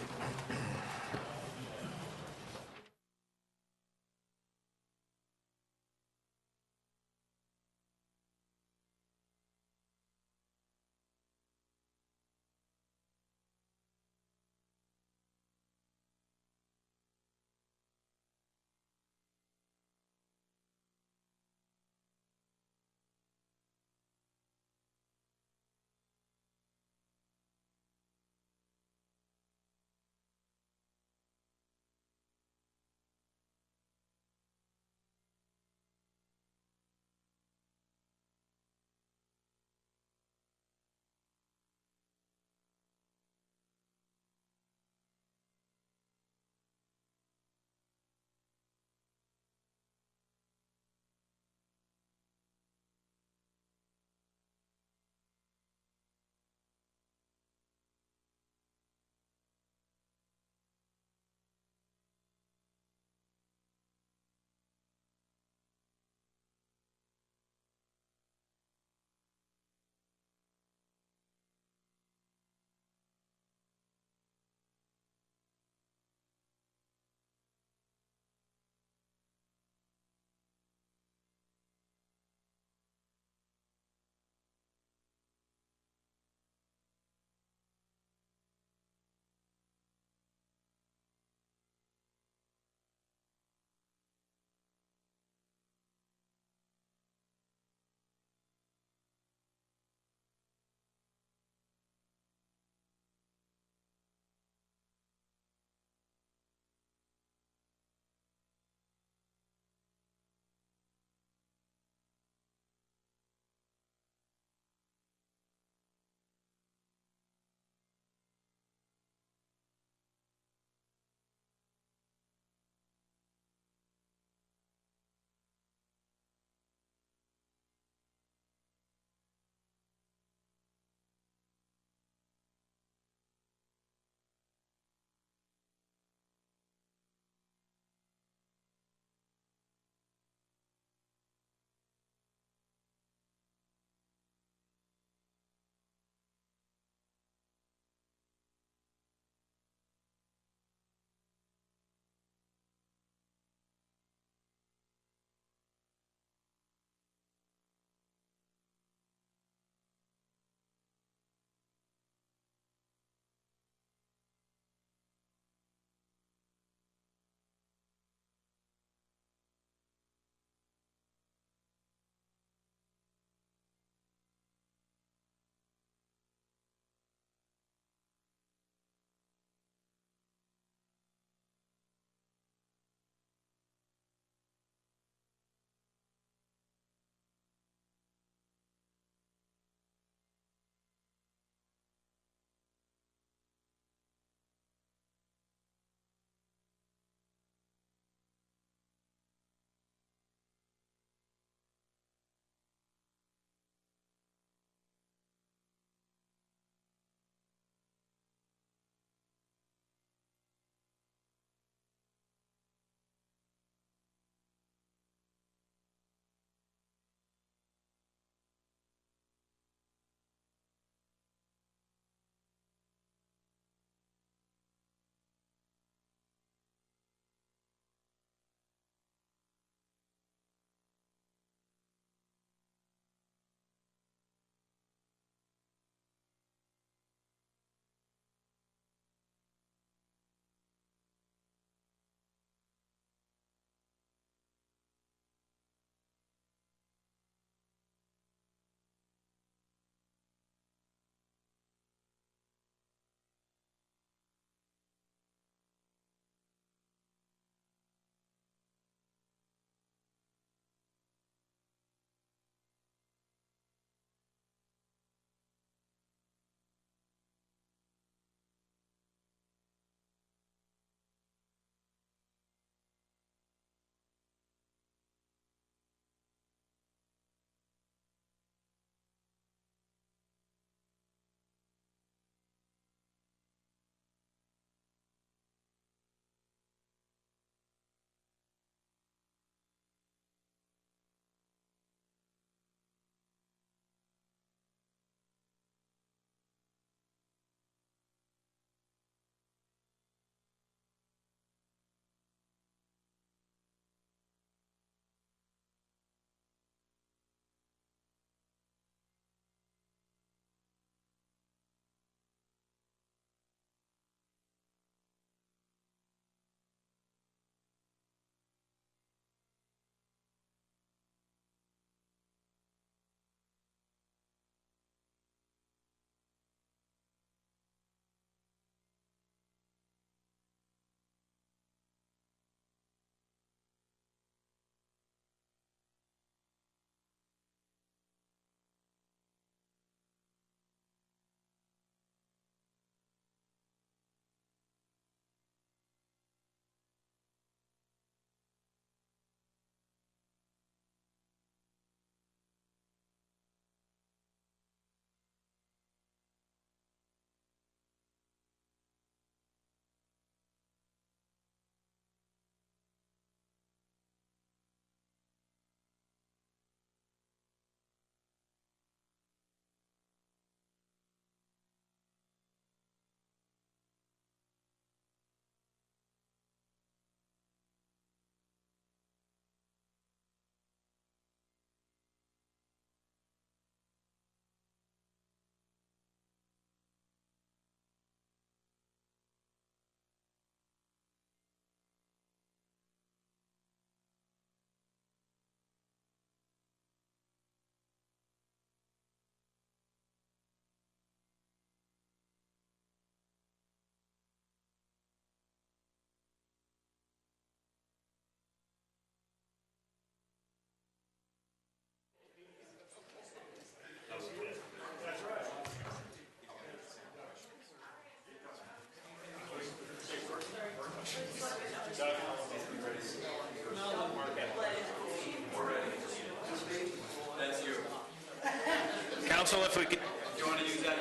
Council, if we could... Do you want to use that?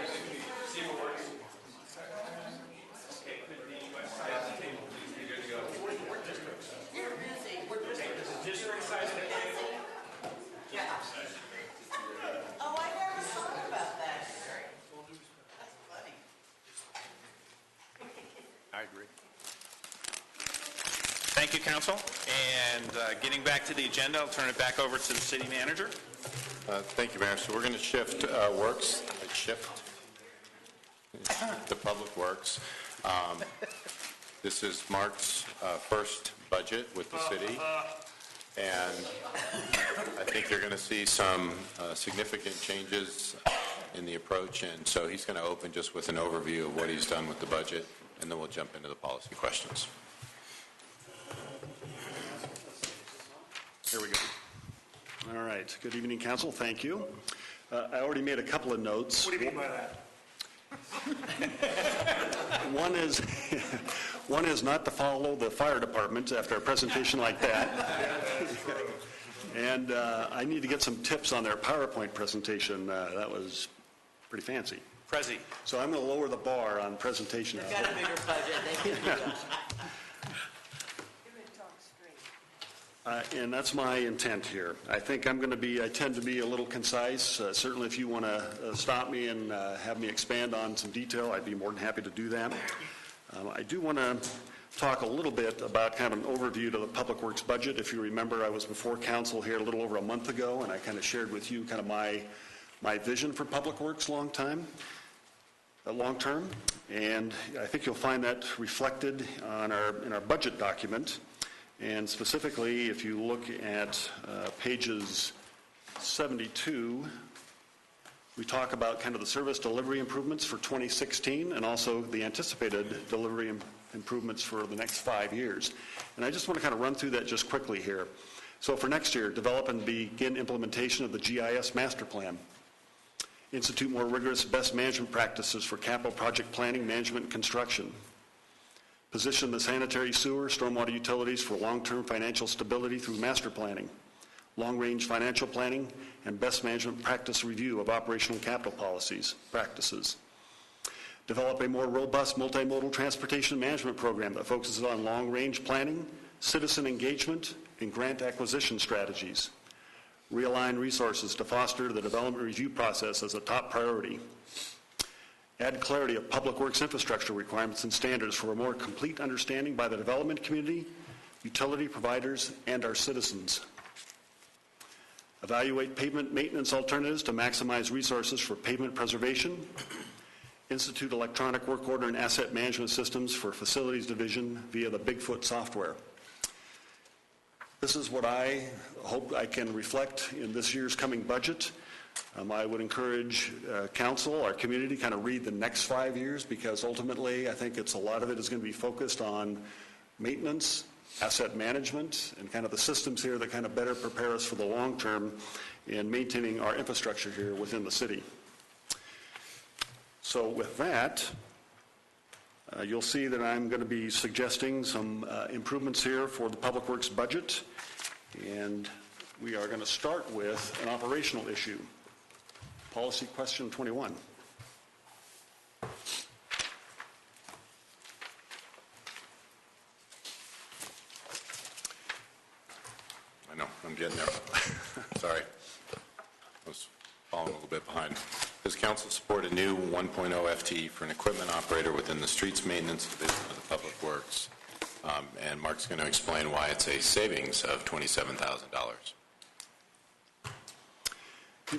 See what works. I agree. Thank you, Council. And getting back to the agenda, I'll turn it back over to the city manager. Thank you, Mayor. So we're going to shift works, to Public Works. This is Mark's first budget with the city, and I think you're going to see some significant changes in the approach, and so he's going to open just with an overview of what he's done with the budget, and then we'll jump into the policy questions. Here we go. All right. Good evening, Council. Thank you. I already made a couple of notes. What do you mean by that? One is not to follow the fire department after a presentation like that. And I need to get some tips on their PowerPoint presentation. That was pretty fancy. Prezi. So I'm going to lower the bar on presentation. They've got a bigger budget. They can do that. And that's my intent here. I think I tend to be a little concise. Certainly if you want to stop me and have me expand on some detail, I'd be more than happy to do that. I do want to talk a little bit about kind of an overview to the Public Works budget. If you remember, I was before council here a little over a month ago, and I kind of shared with you kind of my vision for Public Works long term. And I think you'll find that reflected in our budget document. And specifically, if you look at pages 72, we talk about kind of the service delivery improvements for 2016 and also the anticipated delivery improvements for the next 5 years. And I just want to kind of run through that just quickly here. So for next year, develop and begin implementation of the GIS master plan. Institute more rigorous best management practices for capital project planning, management, and construction. Position the sanitary sewer, stormwater utilities for long-term financial stability through master planning, long-range financial planning, and best management practice review of operational capital practices. Develop a more robust multimodal transportation management program that focuses on long-range planning, citizen engagement, and grant acquisition strategies. Realign resources to foster the development review process as a top priority. Add clarity of Public Works infrastructure requirements and standards for a more complete understanding by the development community, utility providers, and our citizens. Evaluate pavement maintenance alternatives to maximize resources for pavement preservation. Institute electronic work order and asset management systems for facilities division via the Bigfoot software. This is what I hope I can reflect in this year's coming budget. I would encourage council, our community, to kind of read the next 5 years, because ultimately I think a lot of it is going to be focused on maintenance, asset management, and kind of the systems here that kind of better prepare us for the long term in maintaining our infrastructure here within the city. So with that, you'll see that I'm going to be suggesting some improvements here for the Public Works budget, and we are going to start with an operational issue. Policy question 21. I know, I'm getting there. Sorry. I was falling a little bit behind. Does council support a new 1.0 FTE for an equipment operator within the streets maintenance division of the Public Works? And Mark's going to explain why it's a savings of $27,000.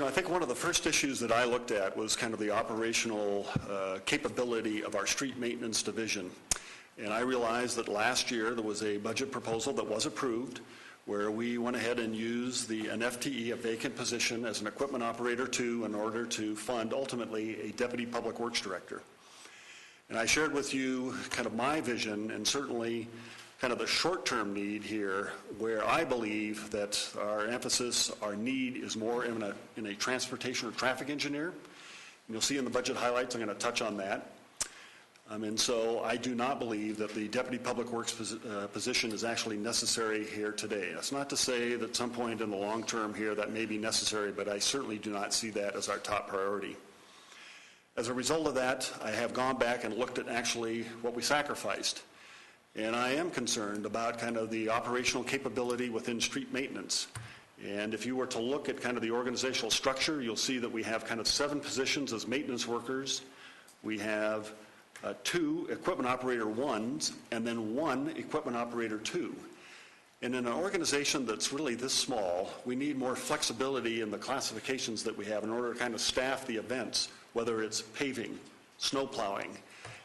I think one of the first issues that I looked at was kind of the operational capability of our street maintenance division. And I realized that last year there was a budget proposal that was approved where we went ahead and used an FTE, a vacant position, as an equipment operator in order to fund ultimately a deputy public works director. And I shared with you kind of my vision and certainly kind of the short-term need here, where I believe that our emphasis, our need is more in a transportation or traffic engineer. And you'll see in the budget highlights, I'm going to touch on that. And so I do not believe that the Deputy Public Works position is actually necessary here today. That's not to say that at some point in the long term here that may be necessary, but I certainly do not see that as our top priority. As a result of that, I have gone back and looked at actually what we sacrificed. And I am concerned about kind of the operational capability within street maintenance. And if you were to look at kind of the organizational structure, you'll see that we have kind of 7 positions as maintenance workers. We have 2 equipment operator 1s, and then 1 equipment operator 2. And in an organization that's really this small, we need more flexibility in the classifications that we have in order to kind of staff the events, whether it's paving, snow plowing.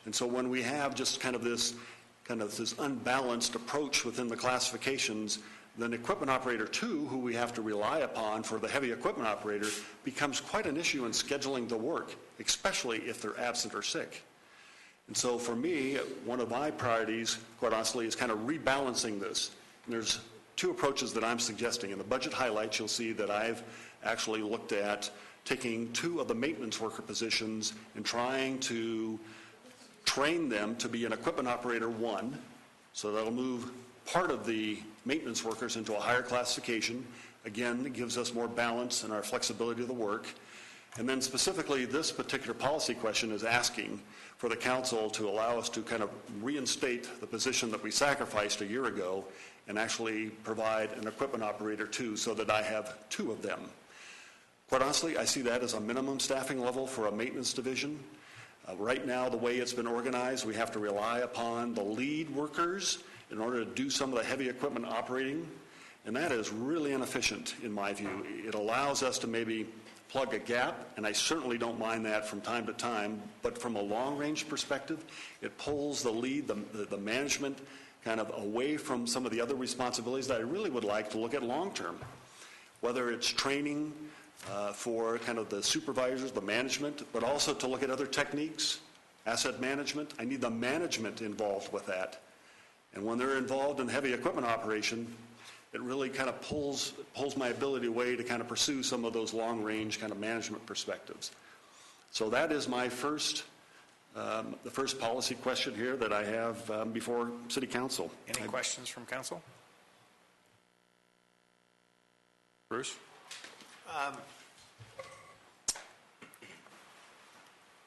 And so when we have just kind of this unbalanced approach within the classifications, then equipment operator 2, who we have to rely upon for the heavy equipment operator, becomes quite an issue in scheduling the work, especially if they're absent or sick. And so for me, one of my priorities, quite honestly, is kind of rebalancing this. And there's 2 approaches that I'm suggesting. In the budget highlights, you'll see that I've actually looked at taking 2 of the maintenance worker positions and trying to train them to be an equipment operator 1. So that'll move part of the maintenance workers into a higher classification. Again, it gives us more balance in our flexibility of the work. And then specifically, this particular policy question is asking for the council to allow us to kind of reinstate the position that we sacrificed a year ago and actually provide an equipment operator 2 so that I have 2 of them. Quite honestly, I see that as a minimum staffing level for a maintenance division. Right now, the way it's been organized, we have to rely upon the lead workers in order to do some of the heavy equipment operating, and that is really inefficient in my view. It allows us to maybe plug a gap, and I certainly don't mind that from time to time, but from a long-range perspective, it pulls the lead, the management, kind of away from some of the other responsibilities that I really would like to look at long-term, whether it's training for kind of the supervisors, the management, but also to look at other techniques, asset management. I need the management involved with that. And when they're involved in heavy equipment operation, it really kind of pulls my ability away to kind of pursue some of those long-range kind of management perspectives. So that is my first, the first policy question here that I have before City Council. Any questions from council? Bruce?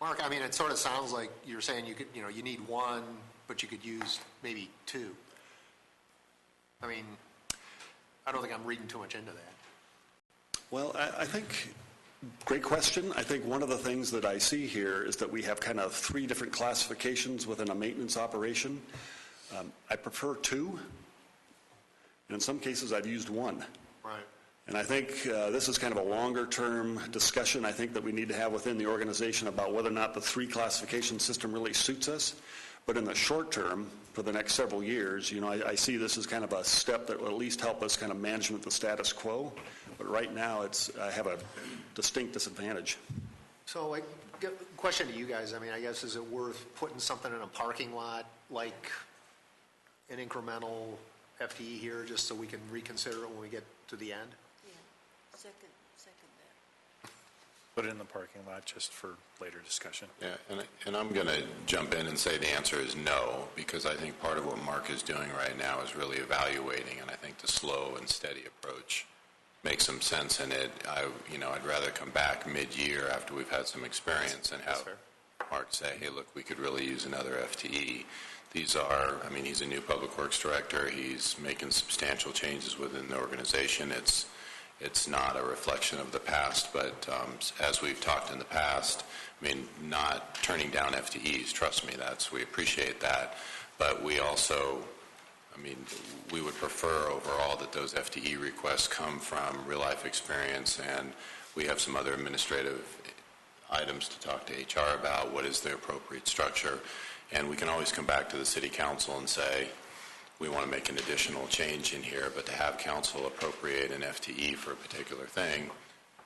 Mark, I mean, it sort of sounds like you're saying you need 1, but you could use maybe 2. I mean, I don't think I'm reading too much into that. Well, I think, great question. I think one of the things that I see here is that we have kind of 3 different classifications within a maintenance operation. I prefer 2. And in some cases, I've used 1. Right. And I think this is kind of a longer-term discussion, I think, that we need to have within the organization about whether or not the 3 classification system really suits us. But in the short term, for the next several years, I see this as kind of a step that will at least help us kind of manage the status quo. But right now, I have a distinct disadvantage. So, question to you guys. I mean, I guess, is it worth putting something in a parking lot, like an incremental FTE here, just so we can reconsider it when we get to the end? Yeah, second that. Put it in the parking lot just for later discussion. Yeah, and I'm going to jump in and say the answer is no, because I think part of what Mark is doing right now is really evaluating, and I think the slow and steady approach makes some sense in it. I'd rather come back mid-year after we've had some experience and have Mark say, hey, look, we could really use another FTE. He's a new public works director. He's making substantial changes within the organization. It's not a reflection of the past, but as we've talked in the past, not turning down FTEs, trust me, we appreciate that. But we also, we would prefer overall that those FTE requests come from real-life experience, and we have some other administrative items to talk to HR about. What is the appropriate structure? And we can always come back to the City Council and say, we want to make an additional change in here, but to have council appropriate an FTE for a particular thing,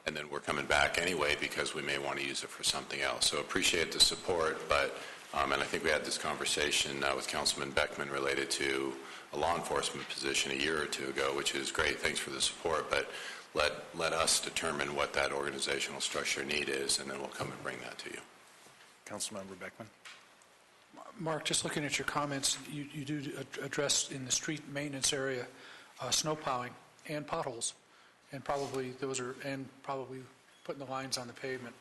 and then we're coming back anyway because we may want to use it for something else. So appreciate the support, but, and I think we had this conversation with Councilman Beckman related to a law enforcement position a year or 2 ago, which is great. Thanks for the support, but let us determine what that organizational structure need is, and then we'll come and bring that to you. Councilmember Beckman? Mark, just looking at your comments, you do address in the street maintenance area snow plowing and potholes, and probably probably putting the lines on the pavement.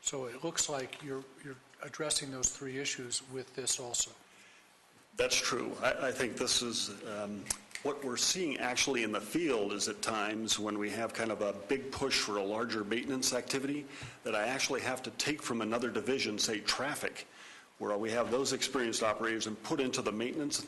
So it looks like you're addressing those three issues with this also. That's true. I think this is what we're seeing actually in the field is at times when we have kind of a big push for a larger maintenance activity that I actually have to take from another division, say traffic, where we have those experienced operators and put into the maintenance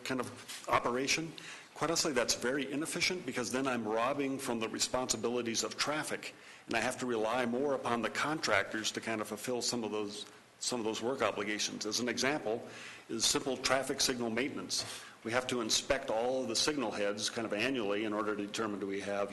kind of operation. Quite honestly, that's very inefficient because then I'm robbing from the responsibilities of traffic, and I have to rely more upon the contractors to kind of fulfill some of those work obligations. As an example is simple traffic signal maintenance. We have to inspect all of the signal heads kind of annually in order to determine do we have,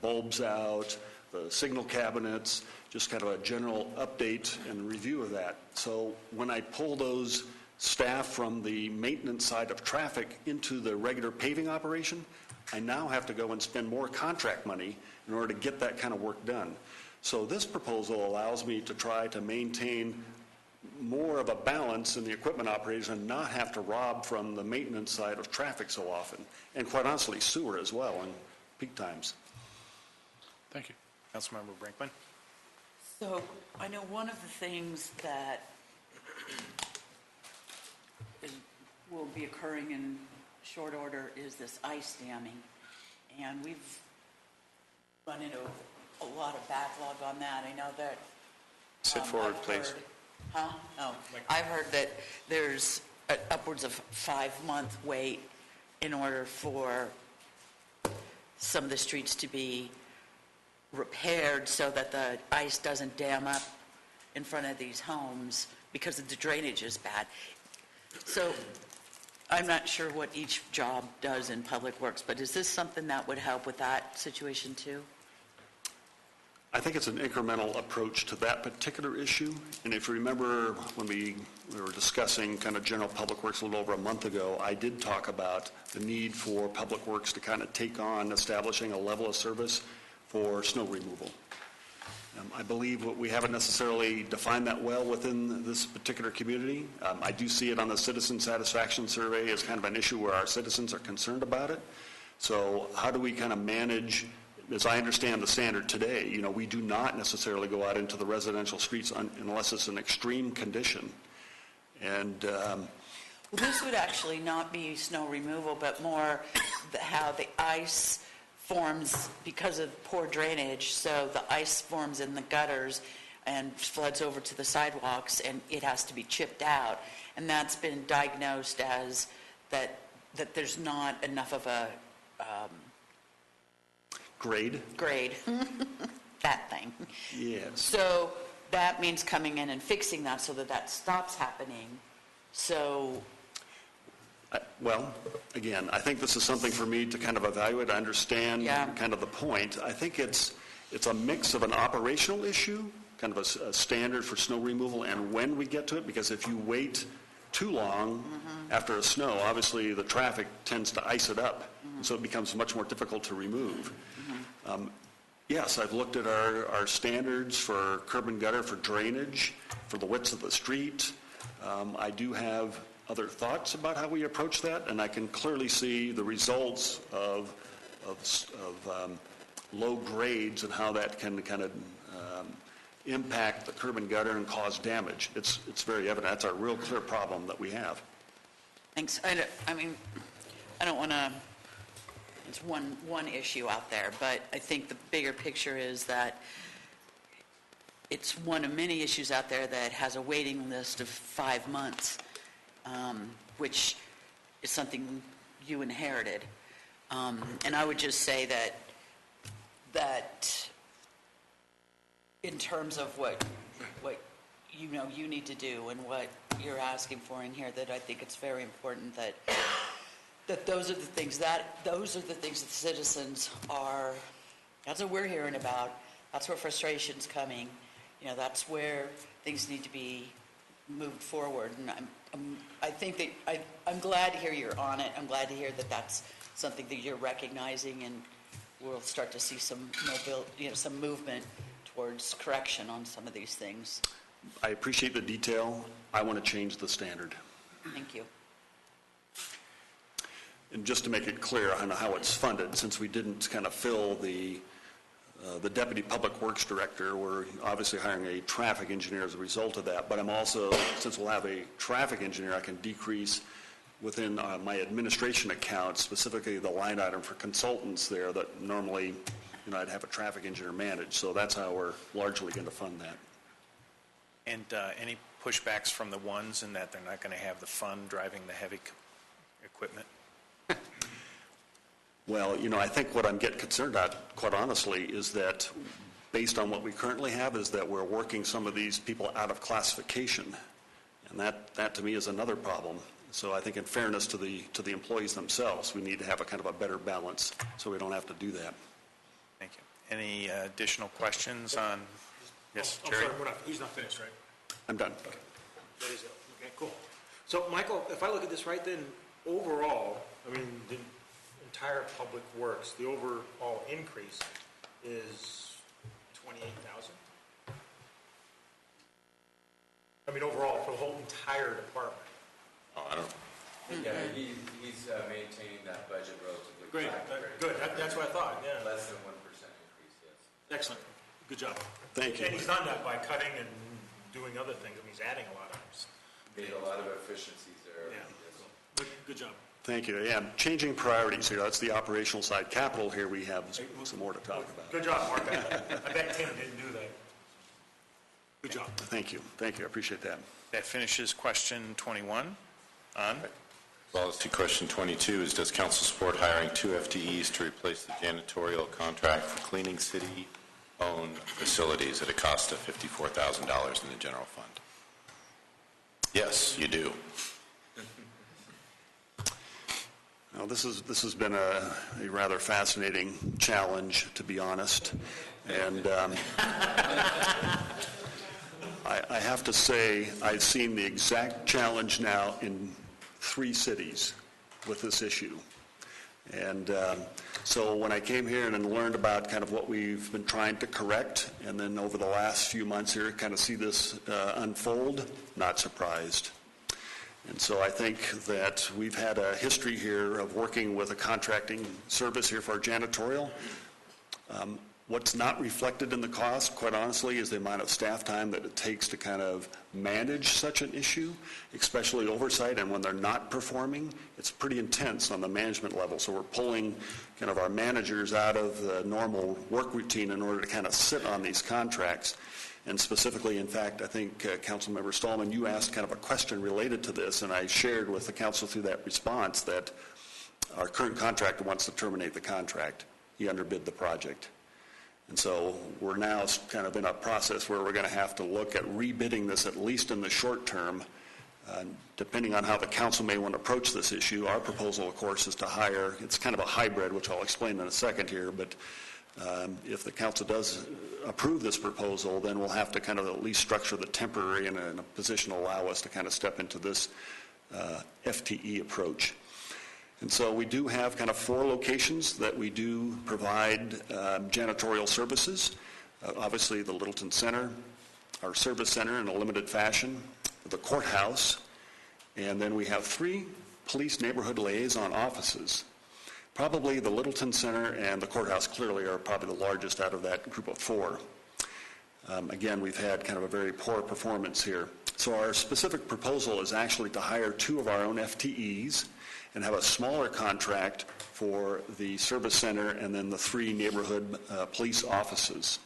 bulbs out, the signal cabinets, just kind of a general update and review of that. So when I pull those staff from the maintenance side of traffic into the regular paving operation, I now have to go and spend more contract money in order to get that kind of work done. So this proposal allows me to try to maintain more of a balance in the equipment operation and not have to rob from the maintenance side of traffic so often, and quite honestly, sewer as well in peak times. Thank you. Councilmember Brinkman. So I know one of the things that will be occurring in short order is this ice damming. And we've run into a lot of backlog on that. I know that... Sit forward, please. Huh? Oh, I've heard that there's upwards of 5-month wait in order for some of the streets to be repaired so that the ice doesn't dam up in front of these homes because the drainage is bad. So I'm not sure what each job does in Public Works, but is this something that would help with that situation too? I think it's an incremental approach to that particular issue. And if you remember when we were discussing kind of general Public Works a little over a month ago, I did talk about the need for Public Works to kind of take on establishing a level of service for snow removal. I believe we haven't necessarily defined that well within this particular community. I do see it on the citizen satisfaction survey as kind of an issue where our citizens are concerned about it. So how do we kind of manage, as I understand the standard today, we do not necessarily go out into the residential streets unless it's an extreme condition. And well, this would actually not be snow removal, but more how the ice forms because of poor drainage. So the ice forms in the gutters and floods over to the sidewalks, and it has to be chipped out. And that's been diagnosed as that there's not enough of a grade. That thing. Yes. So that means coming in and fixing that so that stops happening. So well, again, I think this is something for me to kind of evaluate, understand kind of the point. I think it's a mix of an operational issue, kind of a standard for snow removal, and when we get to it, because if you wait too long after a snow, obviously the traffic tends to ice it up, and so it becomes much more difficult to remove. Yes, I've looked at our standards for curb and gutter, for drainage, for the widths of the street. I do have other thoughts about how we approach that, and I can clearly see the results of low grades and how that can kind of impact the curb and gutter and cause damage. It's very evident. That's a real clear problem that we have. Thanks. I mean, I don't want to, it's one issue out there, but I think the bigger picture is that it's one of many issues out there that has a waiting list of 5 months. Which is something you inherited. And I would just say that in terms of what you need to do and what you're asking for in here, that I think it's very important that those are the things that the citizens are, that's what we're hearing about. That's where frustration's coming. That's where things need to be moved forward. And I think that I'm glad to hear you're on it. I'm glad to hear that that's something that you're recognizing, and we'll start to see some movement towards correction on some of these things. I appreciate the detail. I want to change the standard. Thank you. And just to make it clear on how it's funded, since we didn't kind of fill the Deputy Public Works Director, we're obviously hiring a traffic engineer as a result of that. But I'm also, since we'll have a traffic engineer, I can decrease within my administration account, specifically the line item for consultants there that normally, I'd have a traffic engineer manage. So that's how we're largely going to fund that. And any pushbacks from the ones in that they're not going to have the fund driving the heavy equipment? Well, I think what I'm getting concerned about, quite honestly, is that based on what we currently have, is that we're working some of these people out of classification. And that to me is another problem. So I think in fairness to the employees themselves, we need to have a kind of a better balance so we don't have to do that. Thank you. Any additional questions on? Yes, I'm Jerry? sorry, he's not finished, right? I'm done. That is it. Okay, cool. So, Michael, if I look at this right, then overall, the entire public works, the overall increase is 28,000. Overall for the whole entire department. Oh, I don't. Yeah, he's maintaining that budget relatively Great. flat. Good. That's what I thought. Yeah. Less than 1% increase. Yes. Excellent. Good job. Thank you. And he's done that by cutting and doing other things. He's adding a lot of things. Made a lot of efficiencies there. Yeah. Good job. Thank you. Yeah, changing priorities here. That's the operational side. Capital here we have some more to talk about. Good job, Mark. I bet Tim didn't do that. Good job. Thank you. Thank you. I appreciate that. That finishes question 21. On? Policy question 22 is, does council support hiring 2 FTEs to replace the janitorial contract for cleaning city-owned facilities at a cost of $54,000 in the general fund? Yes, you do. Well, this has been a rather fascinating challenge, to be honest. And I have to say, I've seen the exact challenge now in 3 cities with this issue. And so when I came here and learned about kind of what we've been trying to correct, and then over the last few months here, kind of see this unfold, not surprised. And so I think that we've had a history here of working with a contracting service here for our janitorial. What's not reflected in the cost, quite honestly, is the amount of staff time that it takes to kind of manage such an issue, especially oversight, and when they're not performing, it's pretty intense on the management level. So we're pulling kind of our managers out of the normal work routine in order to kind of sit on these contracts. And specifically, in fact, I think Councilmember Stallman, you asked kind of a question related to this, and I shared with the council through that response that our current contractor wants to terminate the contract. He underbid the project. And so we're now kind of in a process where we're going to have to look at rebidding this, at least in the short term. Depending on how the council may want to approach this issue, our proposal, of course, is to hire, it's kind of a hybrid, which I'll explain in a second here, but if the council does approve this proposal, then we'll have to kind of at least structure the temporary in a position to allow us to kind of step into this FTE approach. And so we do have kind of 4 locations that we do provide janitorial services. Obviously, the Littleton Center, our service center in a limited fashion, the courthouse, and then we have 3 police neighborhood liaison offices. Probably the Littleton Center and the courthouse clearly are probably the largest out of that group of 4. Again, we've had kind of a very poor performance here. So our specific proposal is actually to hire 2 of our own FTEs and have a smaller contract for the service center and then the 3 neighborhood police offices.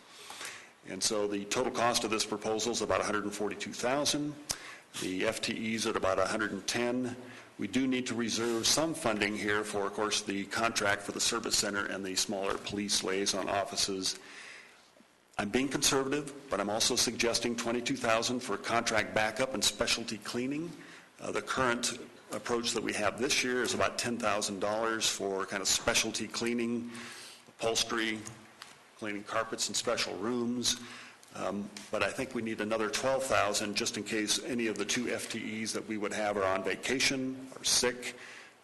And so the total cost of this proposal is about $142,000. The FTEs at about $110,000. We do need to reserve some funding here for, of course, the contract for the service center and the smaller police liaison offices. I'm being conservative, but I'm also suggesting $22,000 for contract backup and specialty cleaning. The current approach that we have this year is about $10,000 for kind of specialty cleaning, upholstery, cleaning carpets in special rooms. But I think we need another $12,000 just in case any of the 2 FTEs that we would have are on vacation or sick,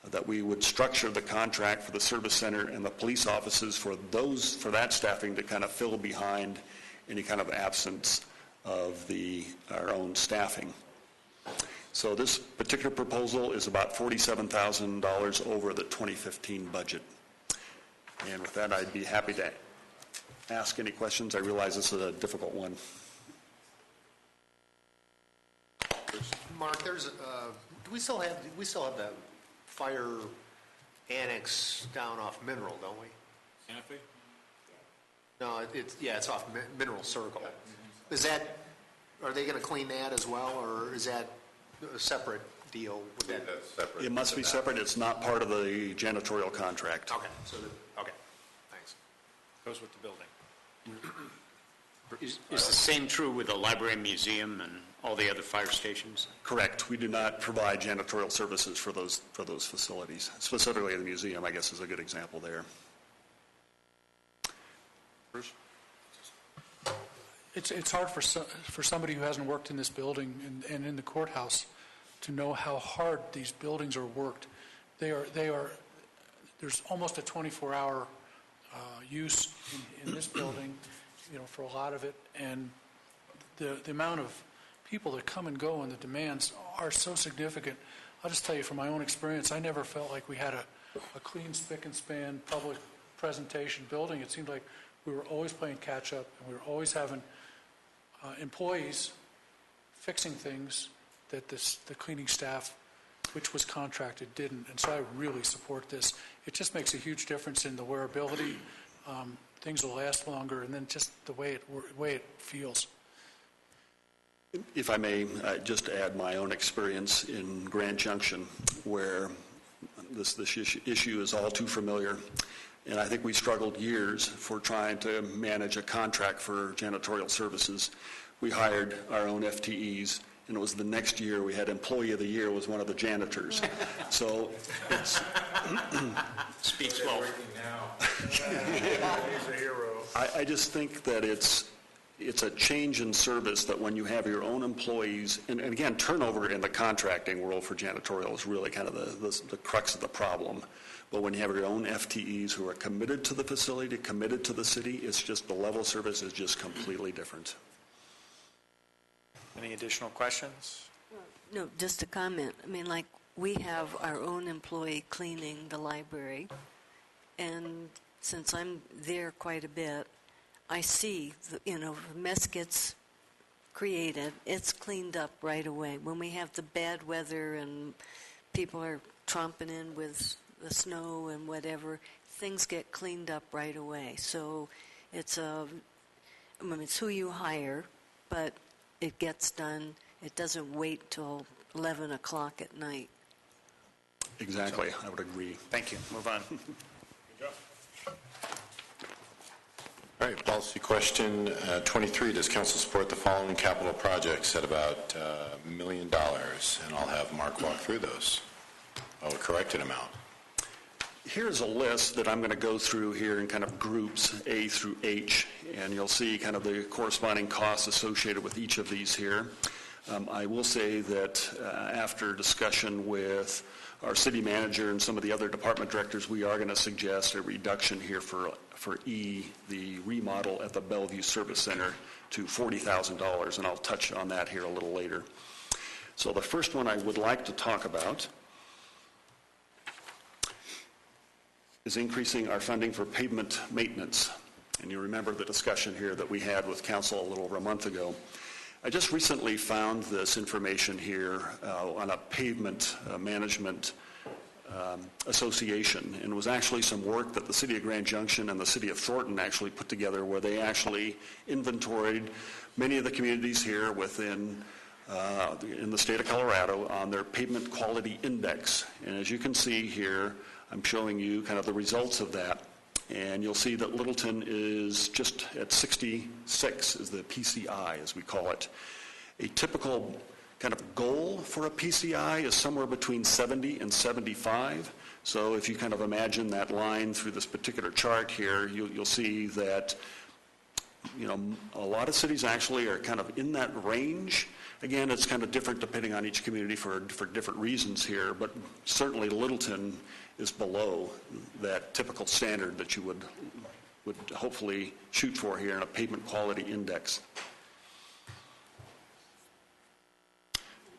that we would structure the contract for the service center and the police offices for that staffing to kind of fill behind any kind of absence of our own staffing. So this particular proposal is about $47,000 over the 2015 budget. And with that, I'd be happy to ask any questions. I realize this is a difficult one. Mark, there's, do we still have the fire annex down off Mineral, don't we? Santa Fe? No, it's off Mineral Circle. Is that, are they going to clean that as well, or is that a separate deal with that? Separate. It must be separate. It's not part of the janitorial contract. Okay, okay, thanks. Goes with the building. Is the same true with the library and museum and all the other fire stations? Correct. We do not provide janitorial services for those facilities. Specifically the museum, I guess, is a good example there. Bruce? It's hard for somebody who hasn't worked in this building and in the courthouse to know how hard these buildings are worked. There's almost a 24-hour use in this building, for a lot of it, and the amount of people that come and go and the demands are so significant. I'll just tell you from my own experience, I never felt like we had a clean, spick and span public presentation building. It seemed like we were always playing catch up, and we were always having employees fixing things that the cleaning staff, which was contracted, didn't. And so I really support this. It just makes a huge difference in the wearability. Things will last longer, and then just the way it feels. If I may just add my own experience in Grand Junction, where this issue is all too familiar. And I think we struggled years for trying to manage a contract for janitorial services. We hired our own FTEs, and it was the next year we had Employee of the Year was one of the janitors. So it's... Speaks well. He's a hero. I just think that it's a change in service that when you have your own employees, and again, turnover in the contracting world for janitorial is really kind of the crux of the problem. But when you have your own FTEs who are committed to the facility, committed to the city, it's just the level of service is just completely different. Any additional questions? No, just a comment. I mean, like, we have our own employee cleaning the library, and since I'm there quite a bit, I see, the mess gets created, it's cleaned up right away. When we have the bad weather and people are tromping in with the snow and whatever, things get cleaned up right away. So it's who you hire, but it gets done. It doesn't wait till 11 o'clock at night. Exactly. I would agree. Thank you. Move on. All right, policy question 23. Does council support the following capital projects at about $1 million? And I'll have Mark walk through those. A corrected amount. Here's a list that I'm going to go through here in kind of groups A through H, and you'll see kind of the corresponding costs associated with each of these here. I will say that after discussion with our city manager and some of the other department directors, we are going to suggest a reduction here for E, the remodel at the Bellevue Service Center, to $40,000, and I'll touch on that here a little later. So the first one I would like to talk about is increasing our funding for pavement maintenance. And you remember the discussion here that we had with council a little over a month ago. I just recently found this information here on a pavement management association, and it was actually some work that the city of Grand Junction and the city of Thornton actually put together, where they actually inventoried many of the communities here within in the state of Colorado on their pavement quality index. And as you can see here, I'm showing you kind of the results of that. And you'll see that Littleton is just at 66 is the PCI, as we call it. A typical kind of goal for a PCI is somewhere between 70 and 75. So if you kind of imagine that line through this particular chart here, you'll see that, a lot of cities actually are kind of in that range. Again, it's kind of different depending on each community for different reasons here, but certainly Littleton is below that typical standard that you would hopefully shoot for here in a pavement quality index.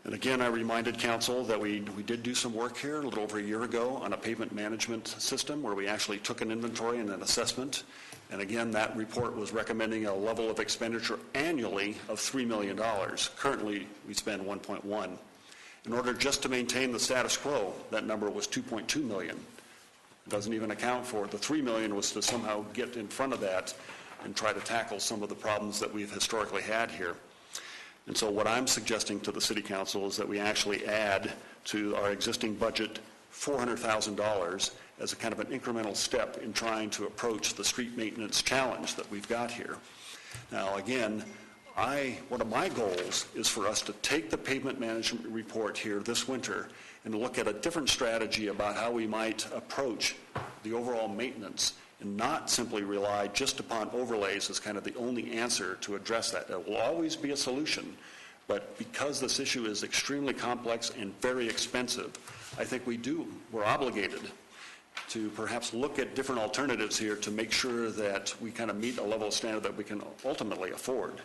And again, I reminded council that we did do some work here a little over a year ago on a pavement management system where we actually took an inventory and an assessment. And again, that report was recommending a level of expenditure annually of $3 million. Currently, we spend 1.1. In order just to maintain the status quo, that number was 2.2 million. It doesn't even account for it. The 3 million was to somehow get in front of that and try to tackle some of the problems that we've historically had here. And so what I'm suggesting to the City Council is that we actually add to our existing budget $400,000 as a kind of an incremental step in trying to approach the street maintenance challenge that we've got here. Now, again, one of my goals is for us to take the pavement management report here this winter and look at a different strategy about how we might approach the overall maintenance and not simply rely just upon overlays as kind of the only answer to address that. There will always be a solution, but because this issue is extremely complex and very expensive, I think we're obligated to perhaps look at different alternatives here to make sure that we kind of meet a level of standard that we can ultimately afford.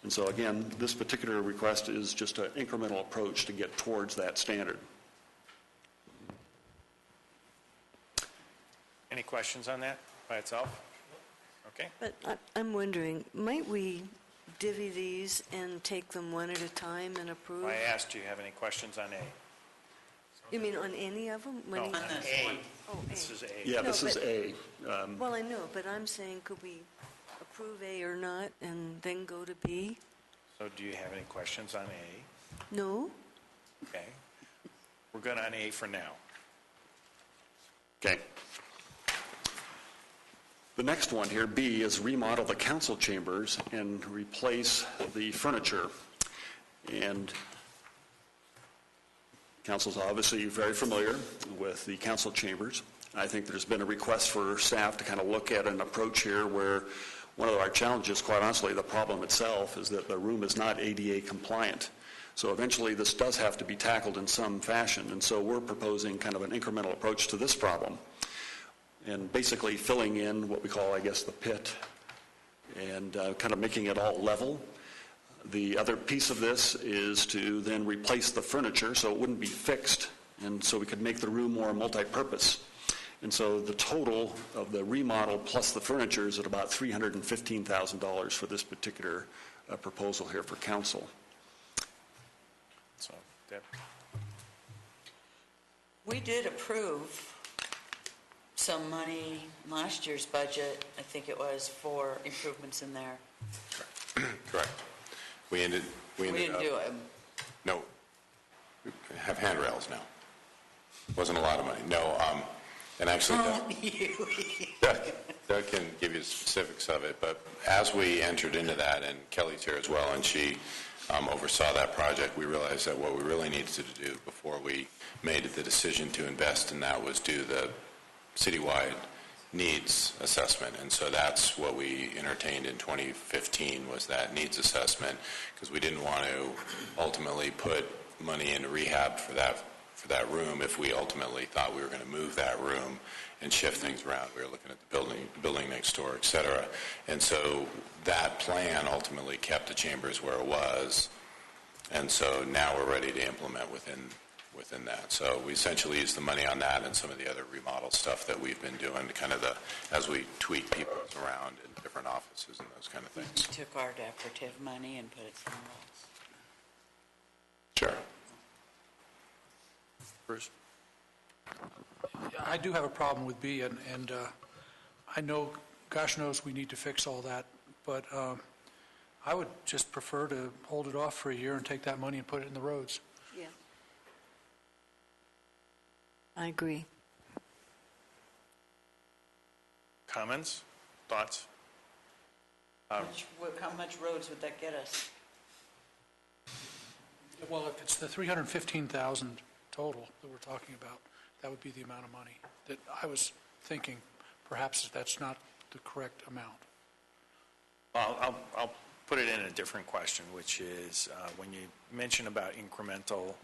And so again, this particular request is just an incremental approach to get towards that standard. Any questions on that by itself? Okay. But I'm wondering, might we divvy these and take them one at a time and approve? I asked, do you have any questions on A? You mean on any of them? No, on A. Oh, A. This is A. Yeah, this is A. Well, I know, but I'm saying, could we approve A or not and then go to B? So do you have any questions on A? No. Okay. We're good on A for now. Okay. The next one here, B, is remodel the council chambers and replace the furniture. And council's obviously very familiar with the council chambers. I think there's been a request for staff to kind of look at an approach here where one of our challenges, quite honestly, the problem itself is that the room is not ADA compliant. So eventually this does have to be tackled in some fashion. And so we're proposing kind of an incremental approach to this problem. And basically filling in what we call, I guess, the pit and kind of making it all level. The other piece of this is to then replace the furniture so it wouldn't be fixed, and so we could make the room more multi-purpose. And so the total of the remodel plus the furniture is at about $315,000 for this particular proposal here for council. So, Deb? We did approve some money in last year's budget, I think it was, for improvements in there. Correct. We ended didn't up, do it. No, we have handrails now. Wasn't a lot of money. No, and actually, Doug can give you the specifics of it, but as we entered into that, and Kelly's here as well, and she oversaw that project, we realized that what we really needed to do before we made the decision to invest in that was do the citywide needs assessment, and so that's what we entertained in 2015 was that needs assessment, because we didn't want to ultimately put money into rehab for that room if we ultimately thought we were going to move that room and shift things around. We were looking at the building next door, et cetera, and so that plan ultimately kept the chambers where it was, and so now we're ready to implement within that. So we essentially use the money on that and some of the other remodel stuff that we've been doing to kind of as we tweak people around in different offices and those kind of things. We took our decorative money and put it somewhere else. Sure. Bruce? I do have a problem with B, and I know, gosh knows we need to fix all that, but I would just prefer to hold it off for a year and take that money and put it in the roads. Yeah. I agree. Comments? Thoughts? How much roads would that get us? Well, if it's the $315,000 total that we're talking about, that would be the amount of money that I was thinking. Perhaps that's not the correct amount. I'll put it in a different question, which is when you mention about incremental,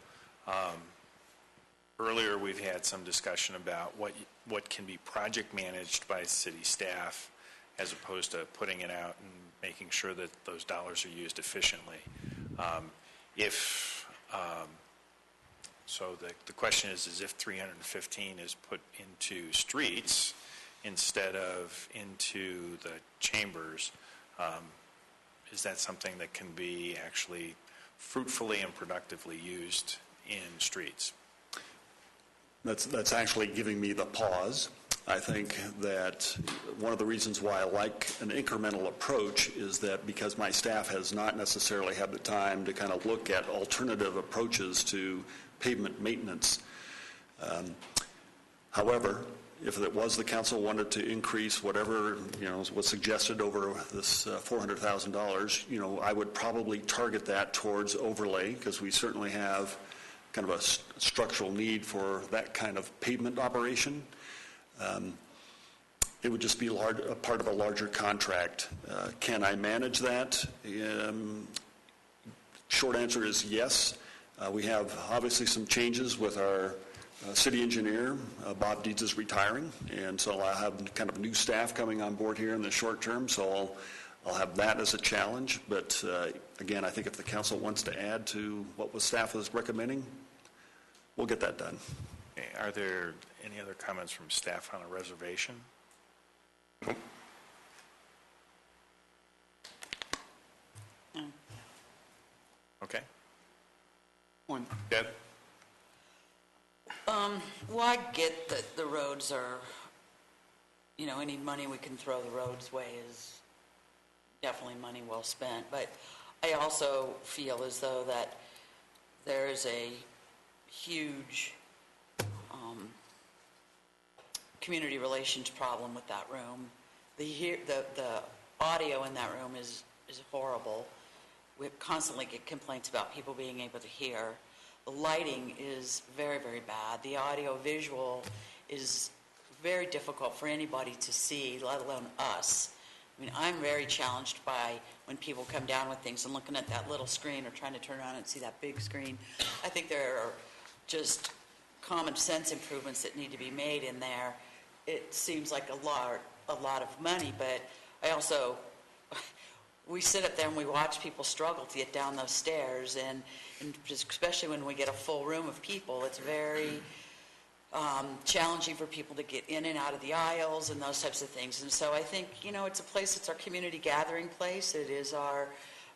earlier we've had some discussion about what can be project managed by city staff as opposed to putting it out and making sure that those dollars are used efficiently. If So the question is if 315 is put into streets instead of into the chambers, is that something that can be actually fruitfully and productively used in streets? That's actually giving me the pause. I think that one of the reasons why I like an incremental approach is that because my staff has not necessarily had the time to kind of look at alternative approaches to pavement maintenance. However, if it was the council wanted to increase whatever was suggested over this $400,000, I would probably target that towards overlay, because we certainly have kind of a structural need for that kind of pavement operation. It would just be a part of a larger contract. Can I manage that? Short answer is yes. We have obviously some changes with our city engineer. Bob Deeds is retiring, and so I'll have kind of new staff coming on board here in the short term, so I'll have that as a challenge. But again, I think if the council wants to add to what the staff was recommending, we'll get that done. Okay. Are there any other comments from staff on a reservation? Nope. Okay. One. Deb? Well, I get that the roads are, any money we can throw the roads way is definitely money well spent. But I also feel as though that there is a huge community relations problem with that room. The audio in that room is horrible. We constantly get complaints about people being able to hear. The lighting is very, very bad. The audio visual is very difficult for anybody to see, let alone us. I mean, I'm very challenged by when people come down with things and looking at that little screen or trying to turn around and see that big screen. I think there are just common sense improvements that need to be made in there. It seems like a lot of money, but I also, we sit up there and we watch people struggle to get down those stairs, and just especially when we get a full room of people, it's very challenging for people to get in and out of the aisles and those types of things. And so I think, it's a place, it's our community gathering place. It is our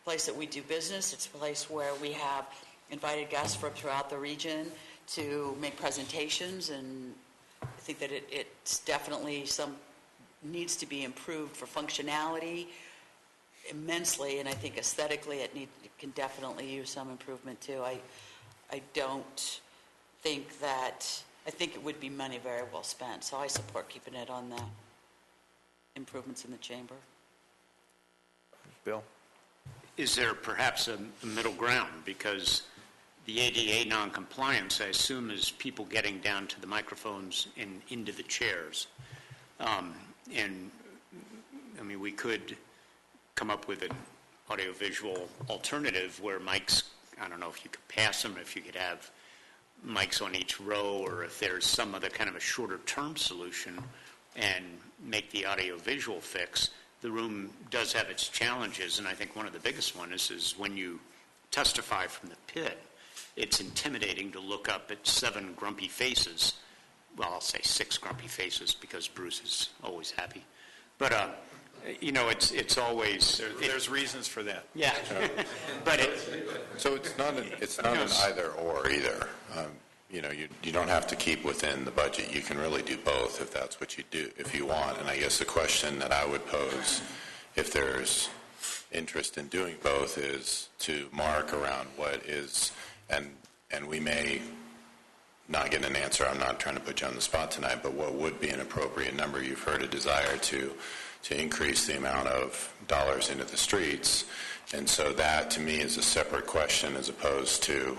place that we do business. It's a place where we have invited guests from throughout the region to make presentations, and I think that it's definitely needs to be improved for functionality immensely, and I think aesthetically it can definitely use some improvement too. I don't think that, I think it would be money very well spent, so I support keeping it on the improvements in the chamber. Bill? Is there perhaps a middle ground? Because the ADA non-compliance, I assume, is people getting down to the microphones and into the chairs. And, I mean, we could come up with an audiovisual alternative where mics, I don't know if you could pass them, if you could have mics on each row, or if there's some other kind of a shorter-term solution and make the audiovisual fix. The room does have its challenges, and I think one of the biggest ones is when you testify from the pit, it's intimidating to look up at 7 grumpy faces. Well, I'll say 6 grumpy faces because Bruce is always happy. But, it's always... There's reasons for that. Yeah. But So it's not an either or either. You don't have to keep within the budget. You can really do both if that's what you do, if you want. And I guess the question that I would pose, if there's interest in doing both, is to mark around what is, and we may not get an answer. I'm not trying to put you on the spot tonight, but what would be an appropriate number? You've heard a desire to increase the amount of dollars into the streets. And so that, to me, is a separate question as opposed to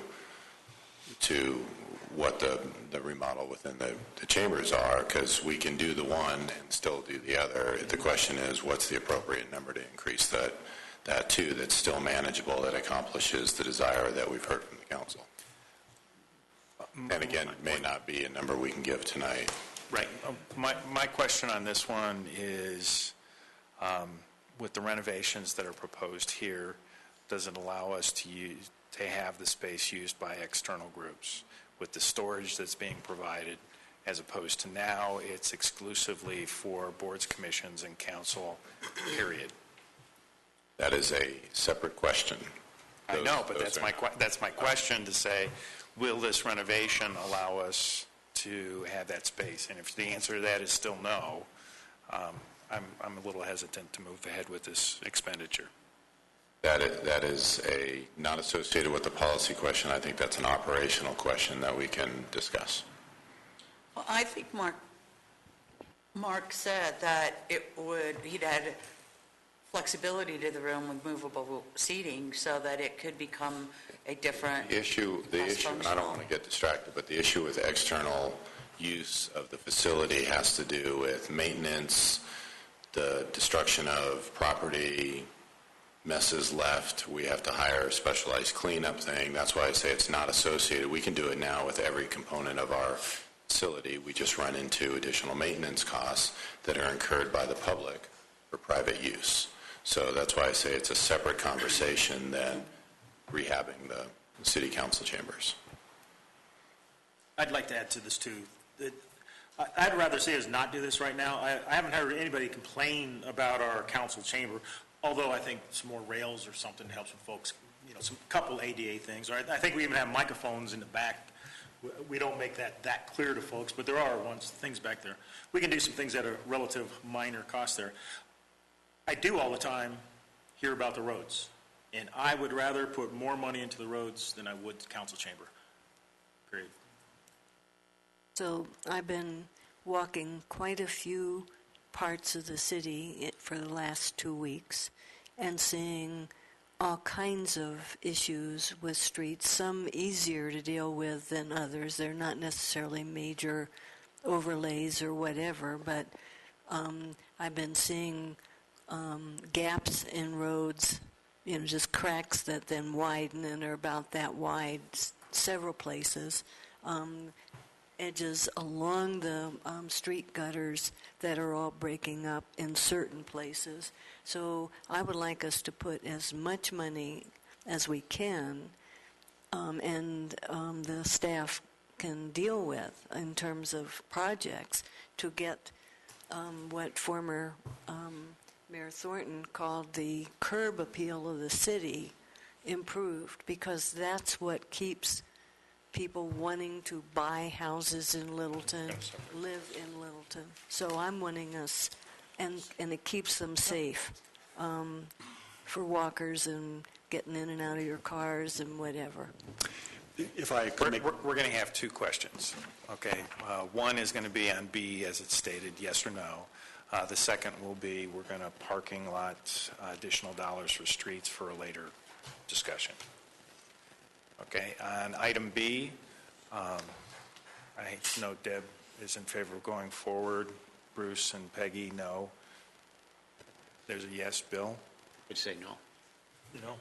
what the remodel within the chambers are, because we can do the one and still do the other. The question is, what's the appropriate number to increase that to that's still manageable, that accomplishes the desire that we've heard from the council? And again, it may not be a number we can give tonight. Right. My question on this one is, with the renovations that are proposed here, does it allow us to have the space used by external groups with the storage that's being provided, as opposed to now it's exclusively for boards, commissions, and council, period. That is a separate question. I know, but that's my question, to say, will this renovation allow us to have that space? And if the answer to that is still no, I'm a little hesitant to move ahead with this expenditure. That is not associated with the policy question. I think that's an operational question that we can discuss. Well, I think Mark said that he'd add flexibility to the room with movable seating so that it could become a different... The issue, and I don't want to get distracted, but the issue with external use of the facility has to do with maintenance, the destruction of property, messes left. We have to hire a specialized cleanup thing. That's why I say it's not associated. We can do it now with every component of our facility. We just run into additional maintenance costs that are incurred by the public for private use. So that's why I say it's a separate conversation than rehabbing the city council chambers. I'd like to add to this too. I'd rather see us not do this right now. I haven't heard anybody complain about our council chamber, although I think some more rails or something helps with folks, some couple ADA things. Or I think we even have microphones in the back. We don't make that clear to folks, but there are things back there. We can do some things at a relative minor cost there. I do all the time hear about the roads, and I would rather put more money into the roads than I would the council chamber, period. So I've been walking quite a few parts of the city for the last 2 weeks and seeing all kinds of issues with streets, some easier to deal with than others. They're not necessarily major overlays or whatever, but I've been seeing gaps in roads, just cracks that then widen and are about that wide, several places. Edges along the street gutters that are all breaking up in certain places. So I would like us to put as much money as we can and the staff can deal with in terms of projects to get what former Mayor Thornton called the curb appeal of the city improved, because that's what keeps people wanting to buy houses in Littleton, live in Littleton. So I'm wanting us, and it keeps them safe for walkers and getting in and out of your cars and whatever. If I could make... We're going to have two questions, okay? One is going to be on B, as it's stated, yes or no. The second will be, we're going to parking lot additional dollars for streets for a later discussion. Okay, on item B, I know Deb is in favor of going forward. Bruce and Peggy, no. There's a yes, Bill? I'd say no. No.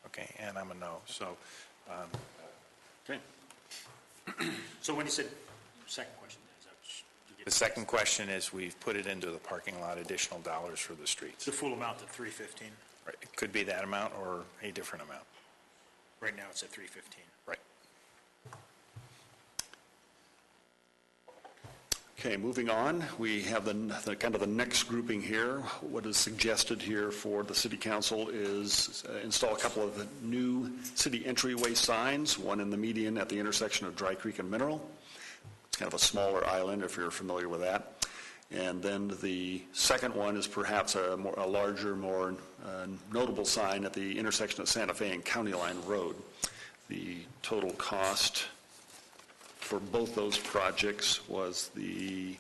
Okay, and I'm a no, so... Okay. So when you said second question, is that the second question is, we've put it into the parking lot, additional dollars for the streets. the full amount of $315? Right. It could be that amount or a different amount. Right now it's at $315. Right. Okay, moving on, we have the kind of the next grouping here. What is suggested here for the city council is install a couple of new city entryway signs, one in the median at the intersection of Dry Creek and Mineral. It's kind of a smaller island, if you're familiar with that. And then the second one is perhaps a larger, more notable sign at the intersection of Santa Fe and County Line Road. The total cost for both those projects was the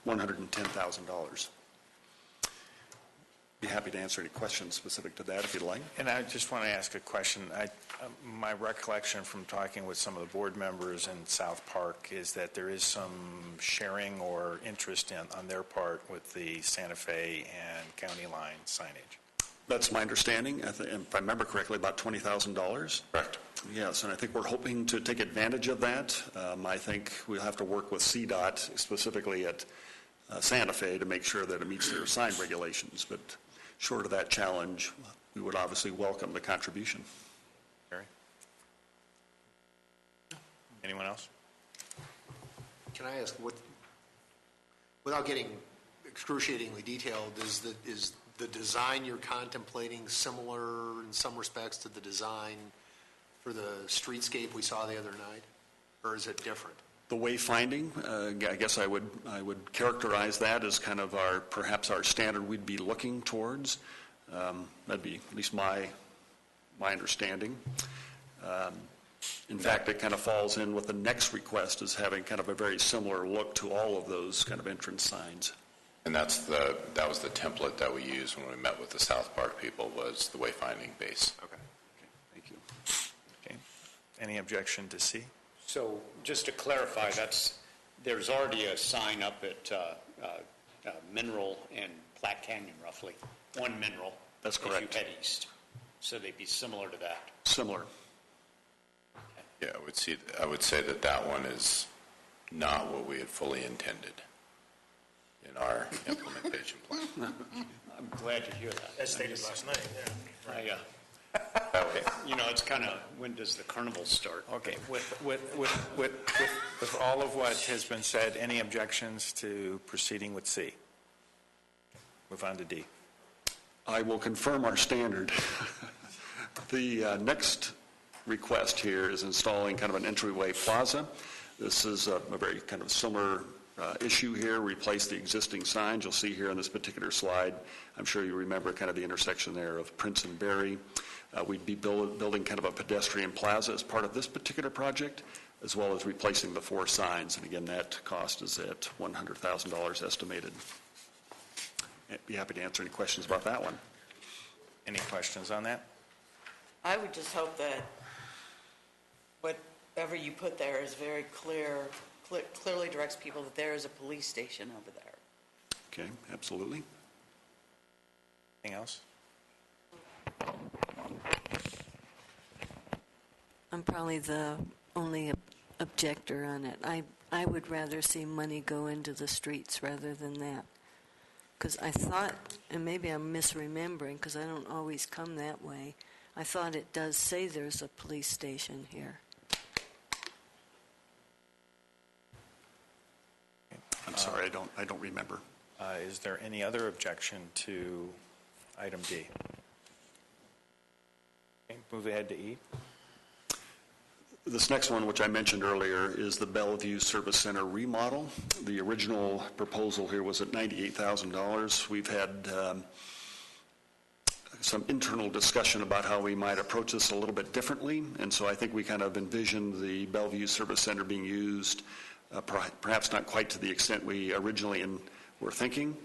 $110,000. Be happy to answer any questions specific to that if you'd like. And I just want to ask a question. My recollection from talking with some of the board members in South Park is that there is some sharing or interest on their part with the Santa Fe and County Line signage. That's my understanding. If I remember correctly, about $20,000. Correct. Yes, and I think we're hoping to take advantage of that. I think we'll have to work with CDOT, specifically at Santa Fe, to make sure that it meets their sign regulations. But short of that challenge, we would obviously welcome the contribution. Barry? Anyone else? Can I ask, without getting excruciatingly detailed, is the design you're contemplating similar in some respects to the design for the streetscape we saw the other night, or is it different? The wayfinding, I guess I would characterize that as kind of perhaps our standard we'd be looking towards. That'd be at least my understanding. In fact, it kind of falls in with the next request as having kind of a very similar look to all of those kind of entrance signs. And that was the template that we used when we met with the South Park people, was the wayfinding base. Okay. Thank you. Okay. Any objection to C? So just to clarify, there's already a sign up at Mineral and Platte Canyon, roughly. One Mineral. That's correct. If you head east. So they'd be similar to that. Similar. Yeah, I would say that one is not what we had fully intended in our implementation plan. I'm glad to hear that. As stated last night, yeah. It's kind of, when does the carnival start? Okay, with all of what has been said, any objections to proceeding with C? Move on to D. I will confirm our standard. The next request here is installing kind of an entryway plaza. This is a very kind of similar issue here. Replace the existing signs. You'll see here on this particular slide, I'm sure you remember kind of the intersection there of Prince and Berry. We'd be building kind of a pedestrian plaza as part of this particular project, as well as replacing the 4 signs. And again, that cost is at $100,000 estimated. I'd be happy to answer any questions about that one. Any questions on that? I would just hope that whatever you put there is very clearly directs people that there is a police station over there. Okay, absolutely. Anything else? I'm probably the only objector on it. I would rather see money go into the streets rather than that. Because I thought, and maybe I'm misremembering because I don't always come that way, I thought it does say there's a police station here. I'm sorry, I don't remember. Is there any other objection to item D? Okay, move ahead to E. This next one, which I mentioned earlier, is the Bellevue Service Center remodel. The original proposal here was at $98,000. We've had some internal discussion about how we might approach this a little bit differently, and so I think we kind of envisioned the Bellevue Service Center being used perhaps not quite to the extent we originally were thinking.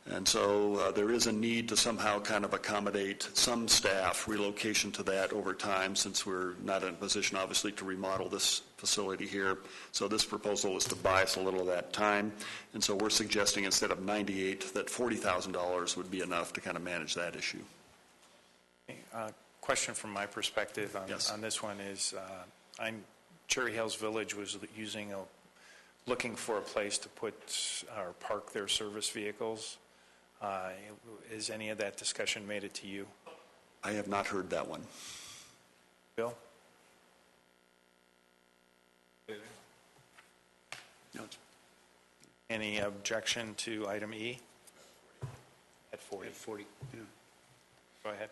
And so there is a need to somehow kind of accommodate some staff relocation to that over time, since we're not in a position, obviously, to remodel this facility here. So this proposal is to buy us a little of that time. And so we're suggesting instead of $98,000, that $40,000 would be enough to kind of manage that issue. Question from my perspective on this one is, Cherry Hills Village was looking for a place to put or park their service vehicles. Has any of that discussion made it to you? I have not heard that one. Bill? No. Any objection to item E? At 40. At 40. Yeah. Go ahead.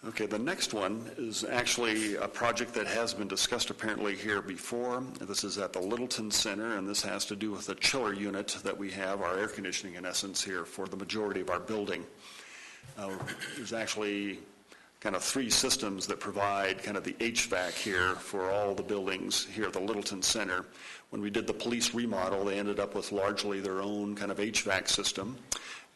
Okay, the next one is actually a project that has been discussed apparently here before. This is at the Littleton Center, and this has to do with the chiller unit that we have, our air conditioning in essence here, for the majority of our building. There's actually kind of 3 systems that provide kind of the HVAC here for all the buildings here at the Littleton Center. When we did the police remodel, they ended up with largely their own kind of HVAC system.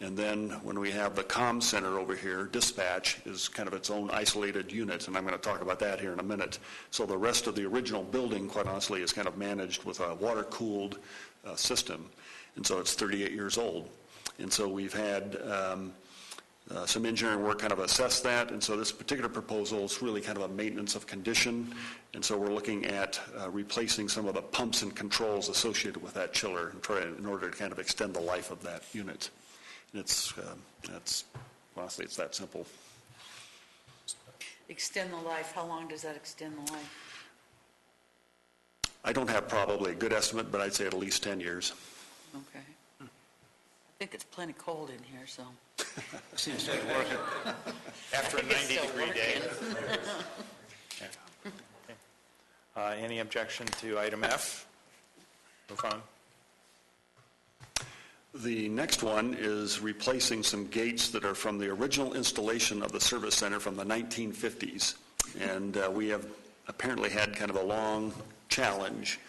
And then when we have the comm center over here, dispatch is kind of its own isolated unit, and I'm going to talk about that here in a minute. So the rest of the original building, quite honestly, is kind of managed with a water-cooled system, and so it's 38 years old. And so we've had some engineering work kind of assess that, and so this particular proposal is really kind of a maintenance of condition, and so we're looking at replacing some of the pumps and controls associated with that chiller in order to kind of extend the life of that unit. Honestly, it's that simple. Extend the life, how long does that extend the life? I don't have probably a good estimate, but I'd say at least 10 years. Okay. I think it's plenty cold in here, so. Seems to be working after a 90-degree day. Any objection to item F? Move on. The next one is replacing some gates that are from the original installation of the service center from the 1950s. And we have apparently had kind of a long challenge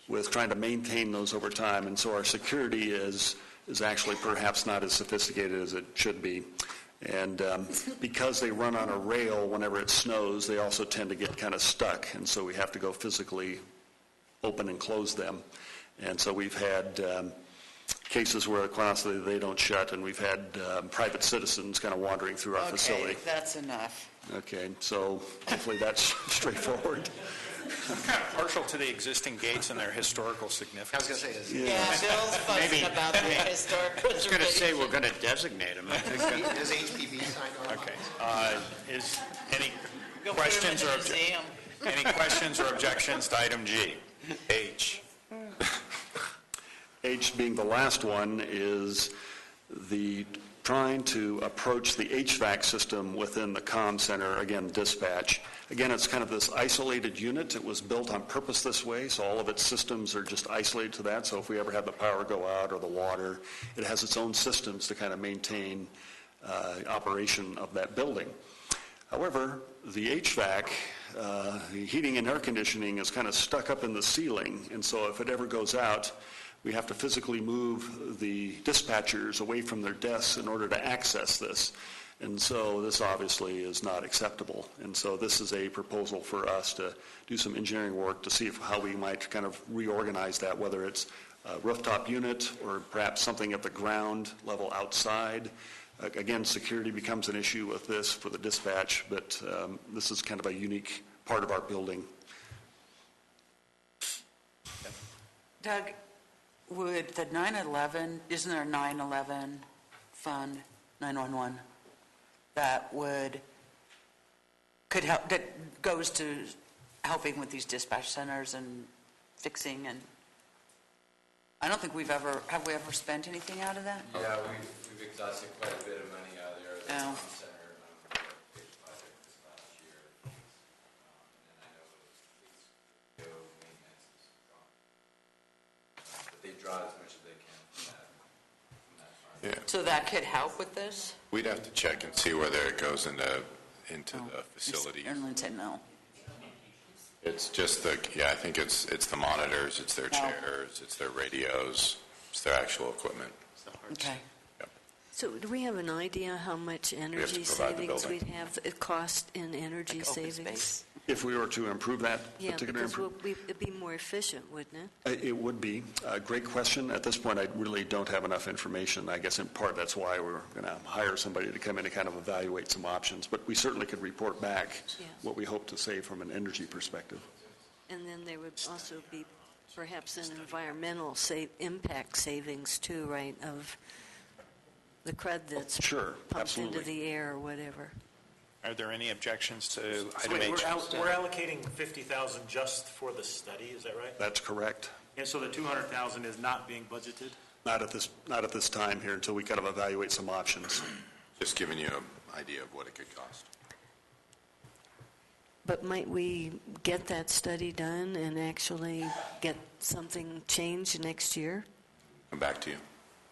with trying to maintain those over time. And so our security is actually perhaps not as sophisticated as it should be. And because they run on a rail whenever it snows, they also tend to get kind of stuck. And so we have to go physically open and close them. And so we've had cases where, quite honestly, they don't shut, and we've had private citizens kind of wandering through our facility. Okay, that's enough. Okay, so hopefully that's straightforward. I'm kind of partial to the existing gates and their historical significance. I was going to say, Yeah, Bill's fussing about the historic preservation. I was going to say we're going to designate them. does HPV sign on? Okay. Is any questions or any questions or objections to item G? H. H being the last one is the trying to approach the HVAC system within the comm center, again, dispatch. Again, it's kind of this isolated unit. It was built on purpose this way, so all of its systems are just isolated to that. So if we ever have the power go out or the water, it has its own systems to kind of maintain operation of that building. However, the HVAC, the heating and air conditioning, is kind of stuck up in the ceiling, and so if it ever goes out, we have to physically move the dispatchers away from their desks in order to access this. And so this obviously is not acceptable. And so this is a proposal for us to do some engineering work to see how we might kind of reorganize that, whether it's a rooftop unit or perhaps something at the ground level outside. Again, security becomes an issue with this for the dispatch, but this is kind of a unique part of our building. Doug, would the 9/11, isn't there a 9/11 fund, 911, that could help, that goes to helping with these dispatch centers and fixing, and I don't think have we ever spent anything out of that? Yeah, we've exhausted quite a bit of money out of there. The Oh. comm center big project this last year. And I know it's maintenance is gone. But they draw as much as they can from that fund. Yeah. So that could help with this? We'd have to check and see whether it goes into the facility. Aaron said no. It's just I think it's the monitors, it's their chairs, it's their radios, it's their actual equipment. Okay. Yep. So do we have an idea how much energy provide the savings building. we'd have, it cost in energy Like open savings? space. If we were to improve that Yeah, particular because it'd be more efficient, wouldn't it? It would be. Great question. At this point, I really don't have enough information. I guess in part that's why we're going to hire somebody to come in and kind of evaluate some options. But we certainly could report back what we hope to save from an energy perspective. And then there would also be perhaps an environmental impact savings too, right, of the crud that's Sure, pumped absolutely. into the air or whatever. Are there any objections to So item wait, H? we're allocating $50,000 just for the study, is that right? That's correct. And so the $200,000 is not being budgeted? Not at this time here until we kind of evaluate some options. Just giving you an idea of what it could cost. But might we get that study done and actually get something changed next year? Come back to you.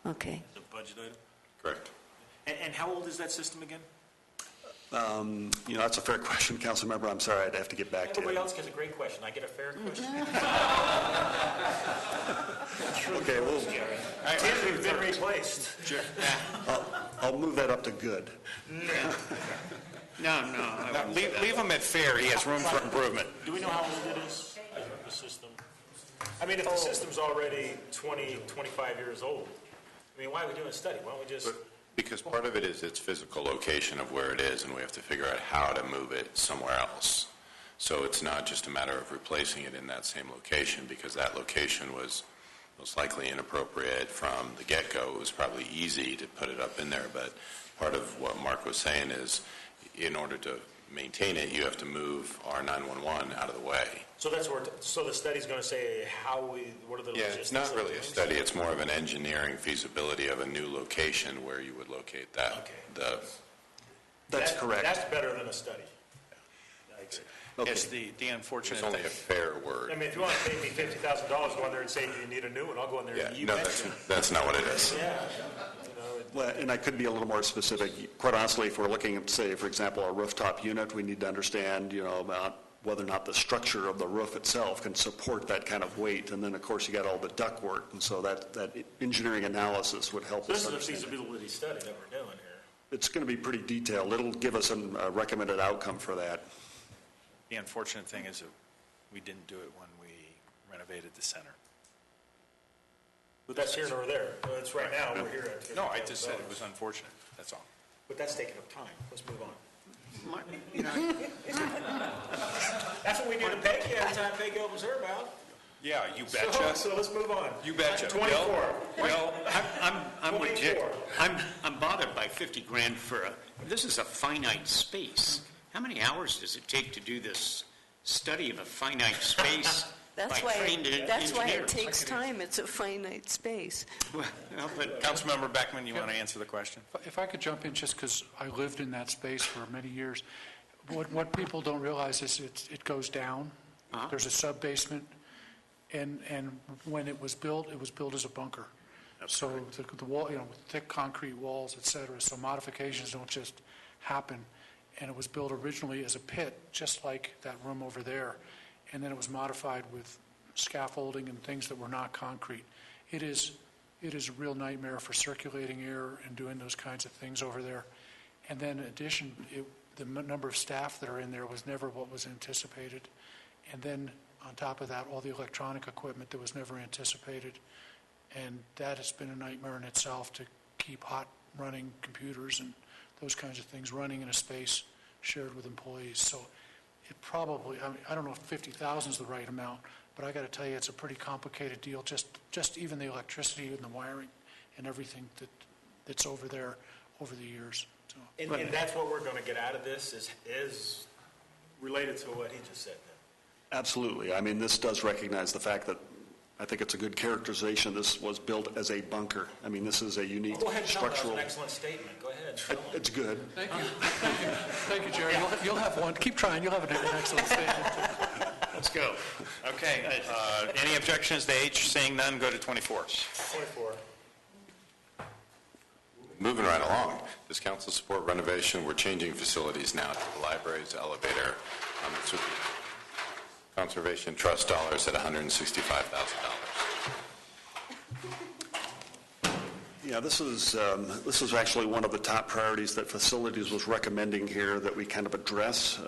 Okay. The budget item? Correct. And how old is that system again? That's a fair question, Council Member. I'm sorry, I'd have to get back to you. Everybody else gets a great question. I get a fair question. Okay, well, Tim's been replaced. I'll move that up to good. No. Leave him at fair. He has room for improvement. Do we know how old it is, the system? I mean, if the system's already 20, 25 years old, I mean, why are we doing a study? Why don't we just... Because part of it is its physical location of where it is, and we have to figure out how to move it somewhere else. So it's not just a matter of replacing it in that same location, because that location was most likely inappropriate from the get-go. It was probably easy to put it up in there, but part of what Mark was saying is in order to maintain it, you have to move our 911 out of the way. So that's where, so the study's going to say what are the logistics? It's not of really doing a study, it's more of an engineering feasibility of a new location where you would locate that. Okay. That's correct. That's better than a study. Okay. Yes, the unfortunate It's only a fair word. I mean, if you want to pay me $50,000, go in there and say, do you need a new one? I'll go in there and you No, betcha. that's not what it is. Yeah. Well, and I could be a little more specific. Quite honestly, if we're looking at, say, for example, a rooftop unit, we need to understand, about whether or not the structure of the roof itself can support that kind of weight. And then, of course, you got all the ductwork, and so that engineering analysis would help So us this is a understand. feasibility study that we're doing here. It's going to be pretty detailed. It'll give us a recommended outcome for that. The unfortunate thing is that we didn't do it when we renovated the center. But that's here nor there. It's right now, we're here at $50,000. No, I just said it was unfortunate, that's all. But that's taking up time. Let's move on. That's what we do to Peggy every time Peggy opens her mouth. Yeah, you betcha. So let's move on. You betcha. 24. Well, I'm with Dick. 24. I'm bothered by 50 grand this is a finite space. How many hours does it take to do this study of a finite space That's by why trained that's why it engineers? takes time. It's a finite space. Well, but Councilmember Beckman, you want to answer the question? If I could jump in, just because I lived in that space for many years, what people don't realize is it goes down. There's a sub-basement, and when it was built as a bunker. So the wall, thick concrete walls, et cetera, so modifications don't just happen. And it was built originally as a pit, just like that room over there. And then it was modified with scaffolding and things that were not concrete. It is a real nightmare for circulating air and doing those kinds of things over there. And then in addition, the number of staff that are in there was never what was anticipated. And then on top of that, all the electronic equipment that was never anticipated. And that has been a nightmare in itself to keep hot running computers and those kinds of things running in a space shared with employees. So it probably, I don't know if 50,000 is the right amount, but I got to tell you, it's a pretty complicated deal, just even the electricity and the wiring and everything that's over there over the years. So. And that's what we're going to get out of this is related to what he just said then. Absolutely. I mean, this does recognize the fact that I think it's a good characterization. This was built as a bunker. I mean, this is a unique Go ahead and structural. That was an excellent statement. Go ahead. It's good. Thank you. Thank you, Jerry. You'll have one. Keep trying. You'll have an excellent statement. Let's go. Okay. Any objections to H? Seeing none, go to 24. 24. Moving right along. Does council support renovation? We're changing facilities now to the library's elevator. This would be Conservation Trust dollars at $165,000. Yeah, this is actually one of the top priorities that facilities was recommending here that we kind of address.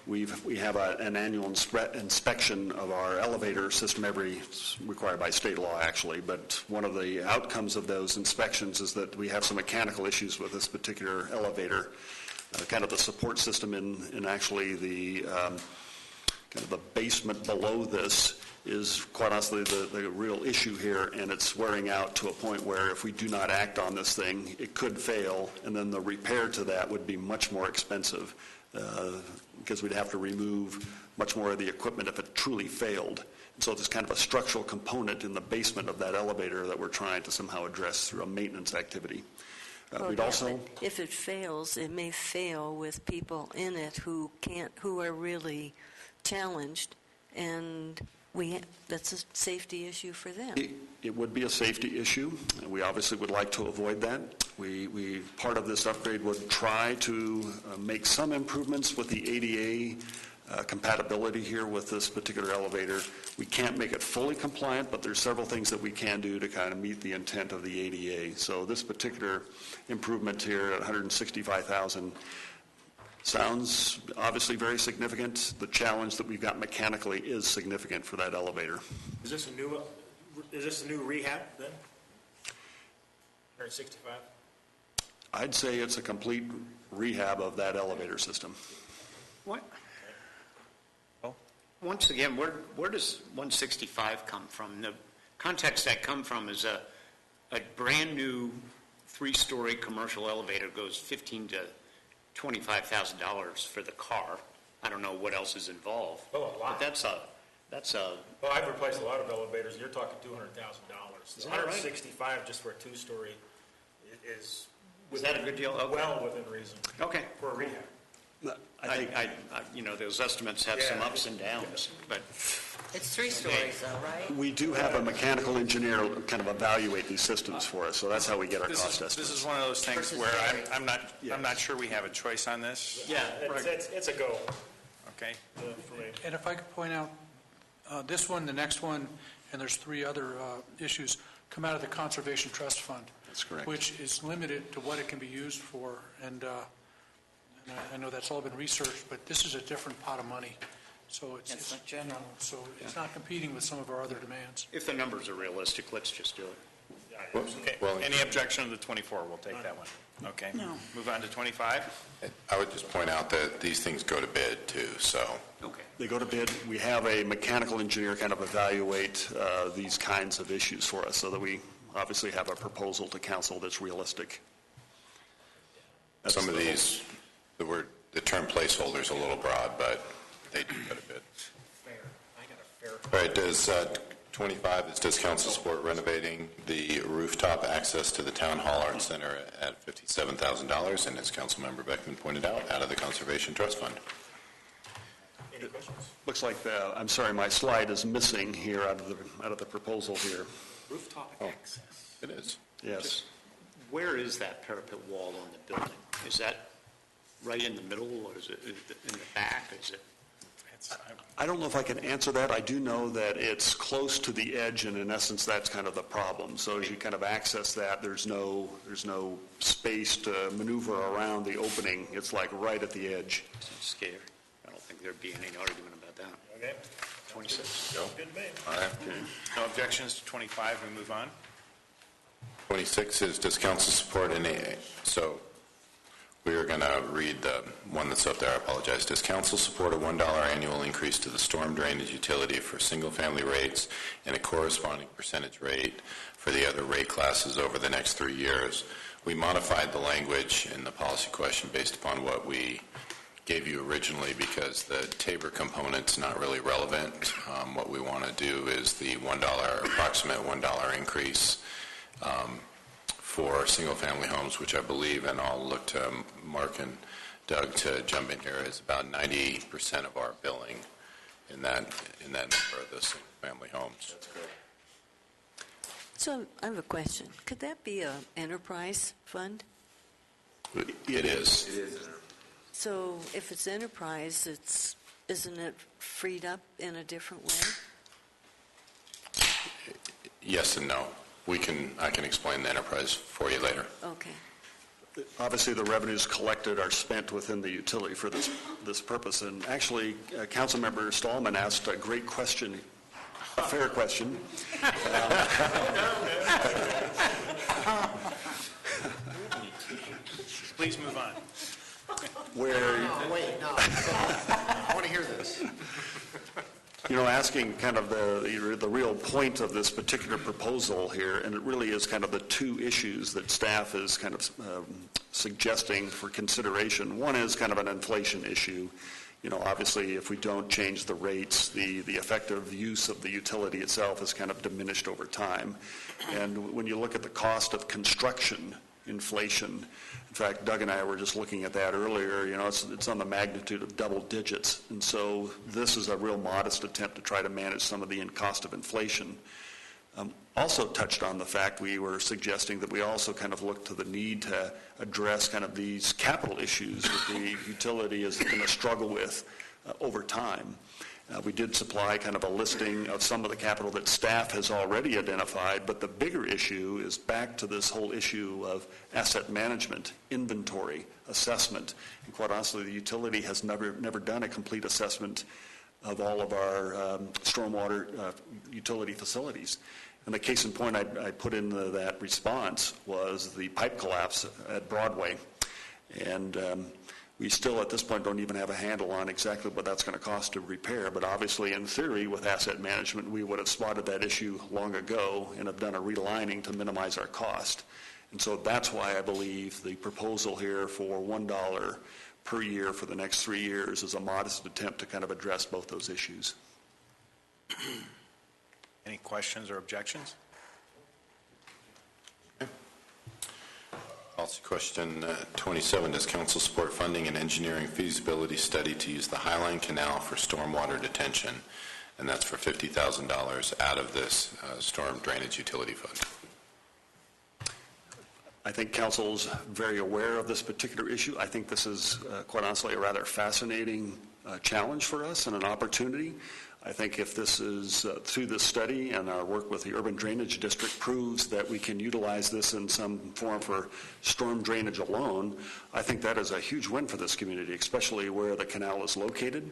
We have an annual inspection of our elevator system required by state law actually, but one of the outcomes of those inspections is that we have some mechanical issues with this particular elevator, kind of the support system in actually the kind of the basement below this is quite honestly the real issue here, and it's wearing out to a point where if we do not act on this thing, it could fail, and then the repair to that would be much more expensive because we'd have to remove much more of the equipment if it truly failed. And so there's kind of a structural component in the basement of that elevator that we're trying to somehow address through a maintenance activity. We'd also, if it fails, it may fail with people in it who are really challenged, and that's a safety issue for them. it would be a safety issue. We obviously would like to avoid that. Part of this upgrade would try to make some improvements with the ADA compatibility here with this particular elevator. We can't make it fully compliant, but there's several things that we can do to kind of meet the intent of the ADA. So this particular improvement here at $165,000 sounds obviously very significant. The challenge that we've got mechanically is significant for that elevator. Is this a new rehab then? 165? I'd say it's a complete rehab of that elevator system. What? Once again, where does 165 come from? The context I come from is a brand-new 3-story commercial elevator goes 15 to $25,000 for the car. I don't know what else is involved. Oh, a lot. But that's a, Well, I've replaced a lot of elevators, and you're talking $200,000. Is that right? 165 just for a two-story is. Was that a good deal? Okay. Well within reason. Okay. For a rehab. Those estimates have some ups and downs, but. It's 3 stories though, right? We do have a mechanical engineer kind of evaluate these systems for us, so that's how we get our cost estimates. This is one of those things where I'm not sure we have a choice on this. Yeah, it's a go. Okay. For me. And if I could point out, this one, the next one, and there's 3 other issues, come out of the Conservation Trust Fund. That's correct. Which is limited to what it can be used for, and I know that's all been researched, but this is a different pot of money. So it's not general. So it's not competing with some of our other demands. If the numbers are realistic, let's just do it. Okay. Any objection to the 24? We'll take that one. Okay. No. Move on to 25. I would just point out that these things go to bid too, so. Okay. They go to bid. We have a mechanical engineer kind of evaluate these kinds of issues for us so that we obviously have a proposal to council that's realistic. Some of these, the term placeholder is a little broad, but they do go to bid. Fair. I got a fair. All right, does 25, is does council support renovating the rooftop access to the Town Hall Art Center at $57,000, and as Councilmember Beckman pointed out, out of the Conservation Trust Fund? Any questions? Looks like I'm sorry, my slide is missing here out of the proposal here. Rooftop access. It is. Yes. Where is that parapet wall on the building? Is that right in the middle, or is it in the back? Is it? I don't know if I can answer that. I do know that it's close to the edge, and in essence, that's kind of the problem. So as you kind of access that, there's no space to maneuver around the opening. It's like right at the edge. I'm scared. I don't think there'd be any argument about that. Okay. 26. Go. Good to me. All right. No objections to 25. We move on. 26 is, does council support any, so we are going to read the one that's up there. I apologize. Does council support a $1 annual increase to the storm drainage utility for single-family rates and a corresponding percentage rate for the other rate classes over the next 3 years? We modified the language in the policy question based upon what we gave you originally because the Tabor component's not really relevant. What we want to do is the approximate $1 increase for single-family homes, which I believe, and I'll look to Mark and Doug to jump in here, is about 90% of our billing in that number of the single-family homes. That's correct. So I have a question. Could that be an enterprise fund? It is. It is. So if it's enterprise, isn't it freed up in a different way? Yes and no. I can explain the enterprise for you later. Okay. Obviously, the revenues collected are spent within the utility for this purpose. And actually, Councilmember Stallman asked a great question, a fair question. Please move on. Wait, no. I want to hear this. Asking kind of the real point of this particular proposal here, and it really is kind of the 2 issues that staff is kind of suggesting for consideration. One is kind of an inflation issue. Obviously, if we don't change the rates, the effective use of the utility itself is kind of diminished over time. And when you look at the cost of construction, inflation, in fact, Doug and I were just looking at that earlier, it's on the magnitude of double digits. And so this is a real modest attempt to try to manage some of the cost of inflation. Also touched on the fact we were suggesting that we also kind of look to the need to address kind of these capital issues that the utility is going to struggle with over time. We did supply kind of a listing of some of the capital that staff has already identified, but the bigger issue is back to this whole issue of asset management, inventory, assessment. And quite honestly, the utility has never done a complete assessment of all of our stormwater utility facilities. And the case in point I put into that response was the pipe collapse at Broadway. And we still, at this point, don't even have a handle on exactly what that's going to cost to repair. But obviously, in theory, with asset management, we would have spotted that issue long ago and have done a relining to minimize our cost. And so that's why I believe the proposal here for $1 per year for the next 3 years is a modest attempt to kind of address both those issues. Any questions or objections? Policy question 27, does council support funding an engineering feasibility study to use the Highline Canal for stormwater detention? And that's for $50,000 out of this storm drainage utility fund. I think council's very aware of this particular issue. I think this is, quite honestly, a rather fascinating challenge for us and an opportunity. I think if this is through this study and our work with the Urban Drainage District proves that we can utilize this in some form for storm drainage alone, I think that is a huge win for this community, especially where the canal is located.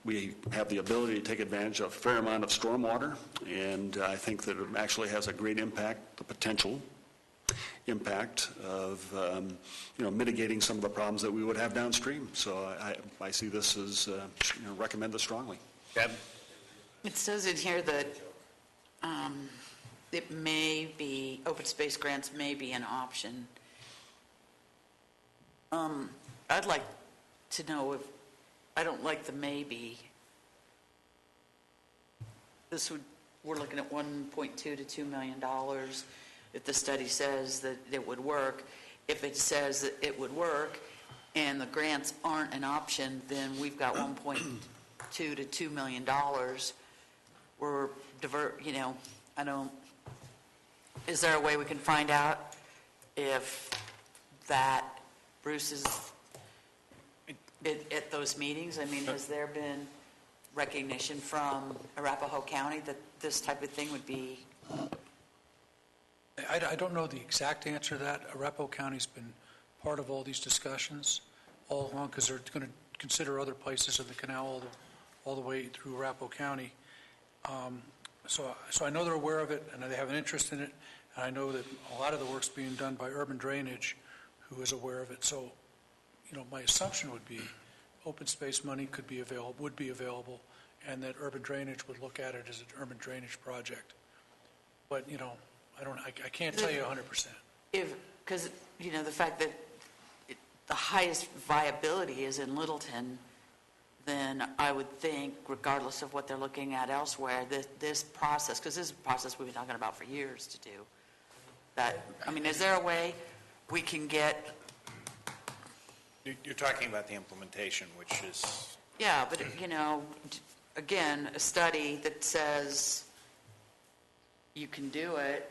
We have the ability to take advantage of a fair amount of stormwater, and I think that it actually has a great impact, the potential impact of mitigating some of the problems that we would have downstream. So I see this as recommend this strongly. Deb? It says in here that it may be, open space grants may be an option. I'd like to know if, I don't like the maybe. We're looking at $1.2 to $2 million. If the study says that it would work, if it says that it would work and the grants aren't an option, then we've got $1.2 to $2 million. We're is there a way we can find out if that, Bruce, is at those meetings? I mean, has there been recognition from Arapahoe County that this type of thing would be? I don't know the exact answer to that. Arapahoe County's been part of all these discussions all along because they're going to consider other places of the canal all the way through Arapahoe County. So I know they're aware of it and they have an interest in it. And I know that a lot of the work's being done by Urban Drainage, who is aware of it. So, my assumption would be open space money would be available, and that Urban Drainage would look at it as an urban drainage project. But, I can't tell you 100%. Because, the fact that the highest viability is in Littleton, then I would think, regardless of what they're looking at elsewhere, that this process, because this is a process we've been talking about for years to do, is there a way we can get... You're talking about the implementation, which is... Yeah, but, again, a study that says you can do it.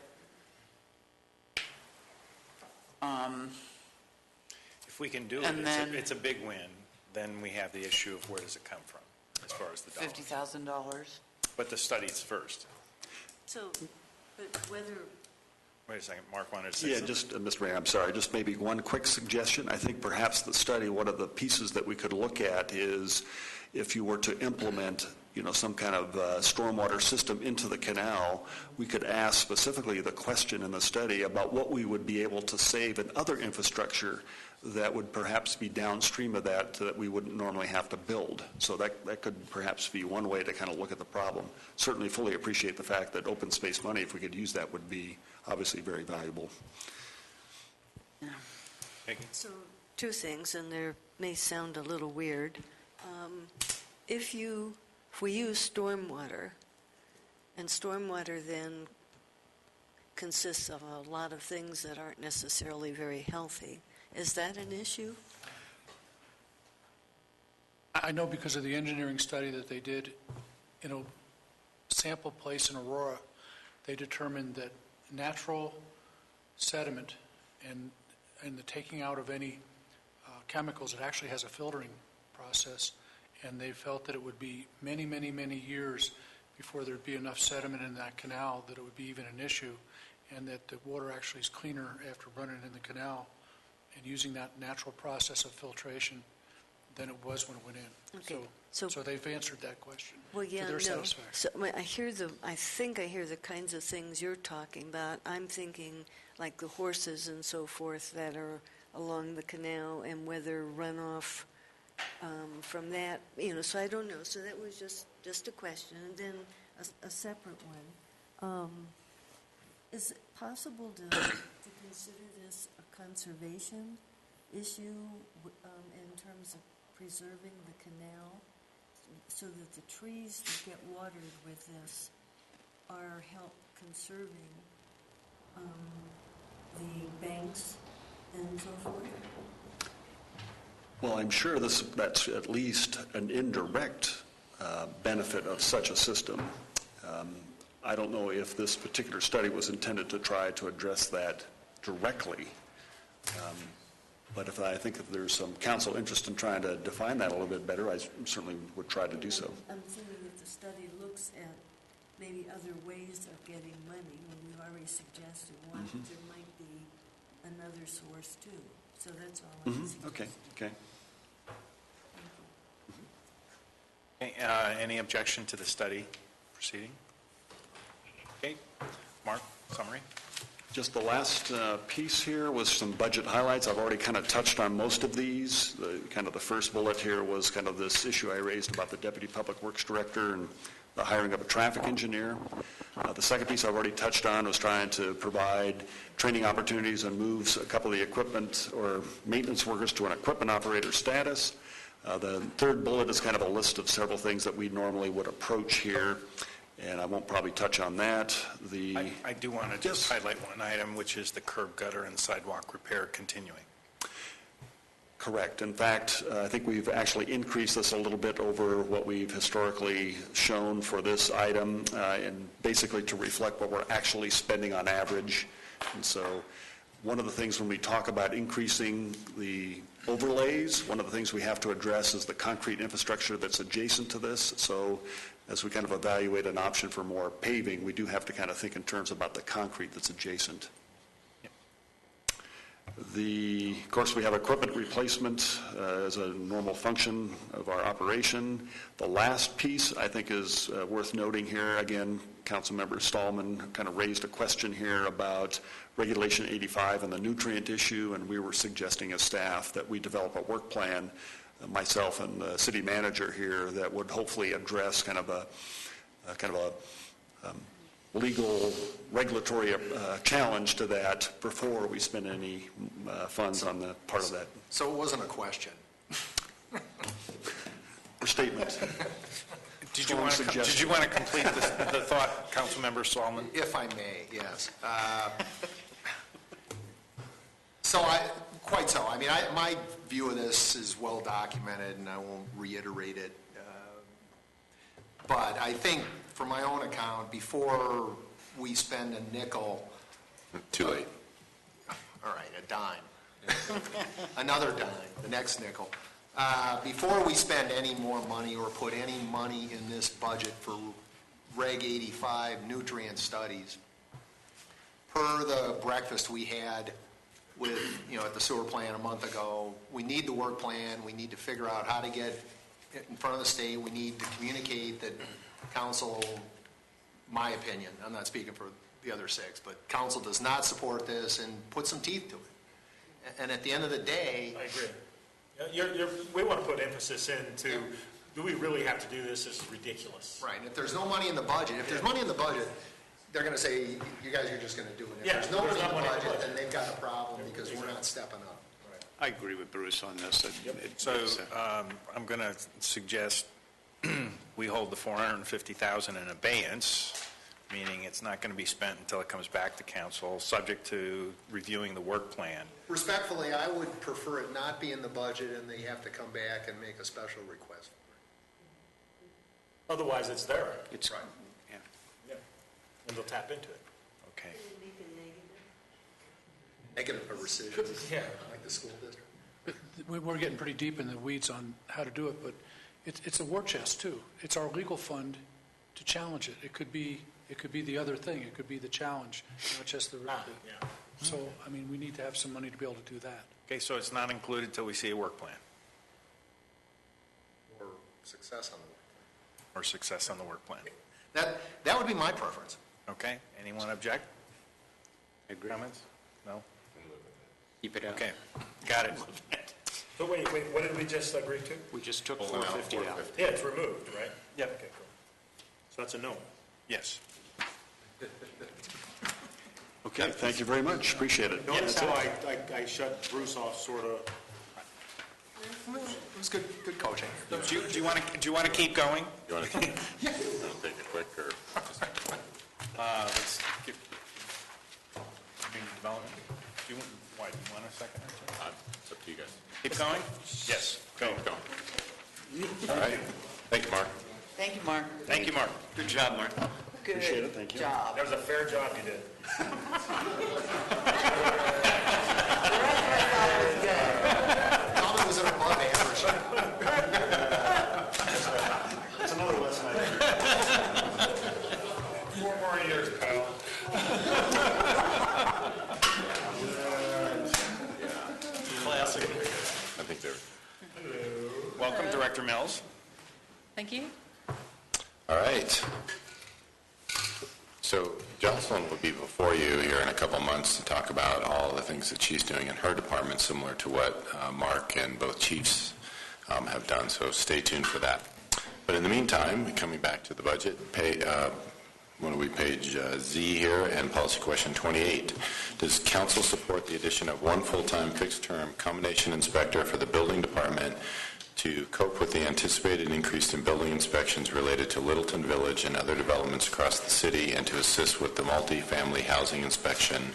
If we can do it, it's a big win. Then we have the issue of where does it come from as far as the dollars. $50,000. But the study's first. So, but whether... Wait a second, Mark wanted to say something. Just, Mr. Mayor, I'm sorry, just maybe one quick suggestion. I think perhaps the study, one of the pieces that we could look at is if you were to implement, some kind of stormwater system into the canal, we could ask specifically the question in the study about what we would be able to save in other infrastructure that would perhaps be downstream of that we wouldn't normally have to build. So that could perhaps be one way to kind of look at the problem. Certainly fully appreciate the fact that open space money, if we could use that, would be obviously very valuable. Yeah. So, two things, and they may sound a little weird. If we use stormwater, and stormwater then consists of a lot of things that aren't necessarily very healthy, is that an issue? I know because of the engineering study that they did in a sample place in Aurora, they determined that natural sediment and the taking out of any chemicals, it actually has a filtering process, and they felt that it would be many, many, many years before there'd be enough sediment in that canal that it would be even an issue, and that the water actually is cleaner after running in the canal and using that natural process of filtration than it was when it went in. Okay. So they've answered that question Well, yeah, to their no. satisfaction. So I think I hear the kinds of things you're talking about. I'm thinking like the horses and so forth that are along the canal and whether runoff from that, so I don't know. So that was just a question. And then a separate one. Is it possible to consider this a conservation issue in terms of preserving the canal so that the trees that get watered with this are help conserving the banks and so forth? Well, I'm sure that's at least an indirect benefit of such a system. I don't know if this particular study was intended to try to address that directly, but I think if there's some council interest in trying to define that a little bit better, I certainly would try to do so. I'm thinking if the study looks at maybe other ways of getting money, and we've already suggested one, there might be another source too. So that's all I'm suggesting. Okay. Any objection to the study proceeding? Okay. Mark, summary? Just the last piece here was some budget highlights. I've already kind of touched on most of these. The first bullet here was kind of this issue I raised about the Deputy Public Works Director and the hiring of a traffic engineer. The second piece I've already touched on was trying to provide training opportunities and moves a couple of the equipment or maintenance workers to an equipment operator status. The third bullet is kind of a list of several things that we normally would approach here, and I won't probably touch on that. I do want to just highlight one item, which is the curb gutter and sidewalk repair continuing. Correct. In fact, I think we've actually increased this a little bit over what we've historically shown for this item, and basically to reflect what we're actually spending on average. And so one of the things when we talk about increasing the overlays, one of the things we have to address is the concrete infrastructure that's adjacent to this. So as we kind of evaluate an option for more paving, we do have to kind of think in terms about the concrete that's adjacent. Of course, we have equipment replacement as a normal function of our operation. The last piece, I think, is worth noting here. Again, Councilmember Stallman kind of raised a question here about Regulation 85 and the nutrient issue, and we were suggesting as staff that we develop a work plan, myself and the city manager here, that would hopefully address kind of a legal regulatory challenge to that before we spend any funds on the part of that. So it wasn't a question. Or statement. Did you want to complete the thought, Councilmember Stallman? If I may, yes. Quite so. I mean, my view of this is well documented, and I won't reiterate it. But I think, for my own account, before we spend a nickel... Too late. All right, a dime. Another dime, the next nickel. Before we spend any more money or put any money in this budget for Reg 85 nutrient studies, per the breakfast we had with, at the sewer plant a month ago, we need the work plan. We need to figure out how to get in front of the state. We need to communicate that council, my opinion, I'm not speaking for the other six, but council does not support this, and put some teeth to it. And at the end of the day... I agree. We want to put emphasis into, do we really have to do this? This is ridiculous. Right, and if there's no money in the budget, they're going to say, you guys are just going to do it. If there's no money in the budget, then they've got a problem because we're not stepping up. I agree with Bruce on this. So I'm going to suggest we hold the $450,000 in abeyance, meaning it's not going to be spent until it comes back to council, subject to reviewing the work plan. Respectfully, I would prefer it not be in the budget and they have to come back and make a special request. Otherwise, it's there. It's right. Yeah. And they'll tap into it. Okay. Negative a rescission. Yeah. Like the school district. We're getting pretty deep in the weeds on how to do it, but it's a war chest too. It's our legal fund to challenge it. It could be the other thing. It could be the challenge, not just the. Yeah. So I mean, we need to have some money to be able to do that. Okay, so it's not included until we see a work plan. Or success on the work plan. Or success on the work plan. That would be my preference. Okay. Anyone object? Agree. Comments? No? Keep it out. Okay. Got it. But wait, what did we just agree to? We just took 450 out. Yeah, it's removed, right? Yep. Okay, cool. So that's a no. Yes. Okay, thank you very much. Appreciate it. Notice how I shut Bruce off, sort of. It was good coaching. Do you want to keep going? You want to take it quick, or? Let's get, development. Do you want a second or two? It's up to you guys. Keep going? Yes. Go. Keep going. All right. Thank you, Mark. Thank you, Mark. Thank you, Mark. Good job, Mark. Good Appreciate it. Thank you. job. That was a fair job you did. Comment was an above average. That's another lesson I learned. 4 more years, pal. Classic. I think they're... Welcome, Director Mills. Thank you. All right. So Jocelyn will be before you here in a couple months to talk about all the things that she's doing in her department, similar to what Mark and both chiefs have done, so stay tuned for that. But in the meantime, coming back to the budget, page Z here, and policy question 28. Does council support the addition of one full-time fixed-term combination inspector for the building department to cope with the anticipated increase in building inspections related to Littleton Village and other developments across the city, and to assist with the multifamily housing inspection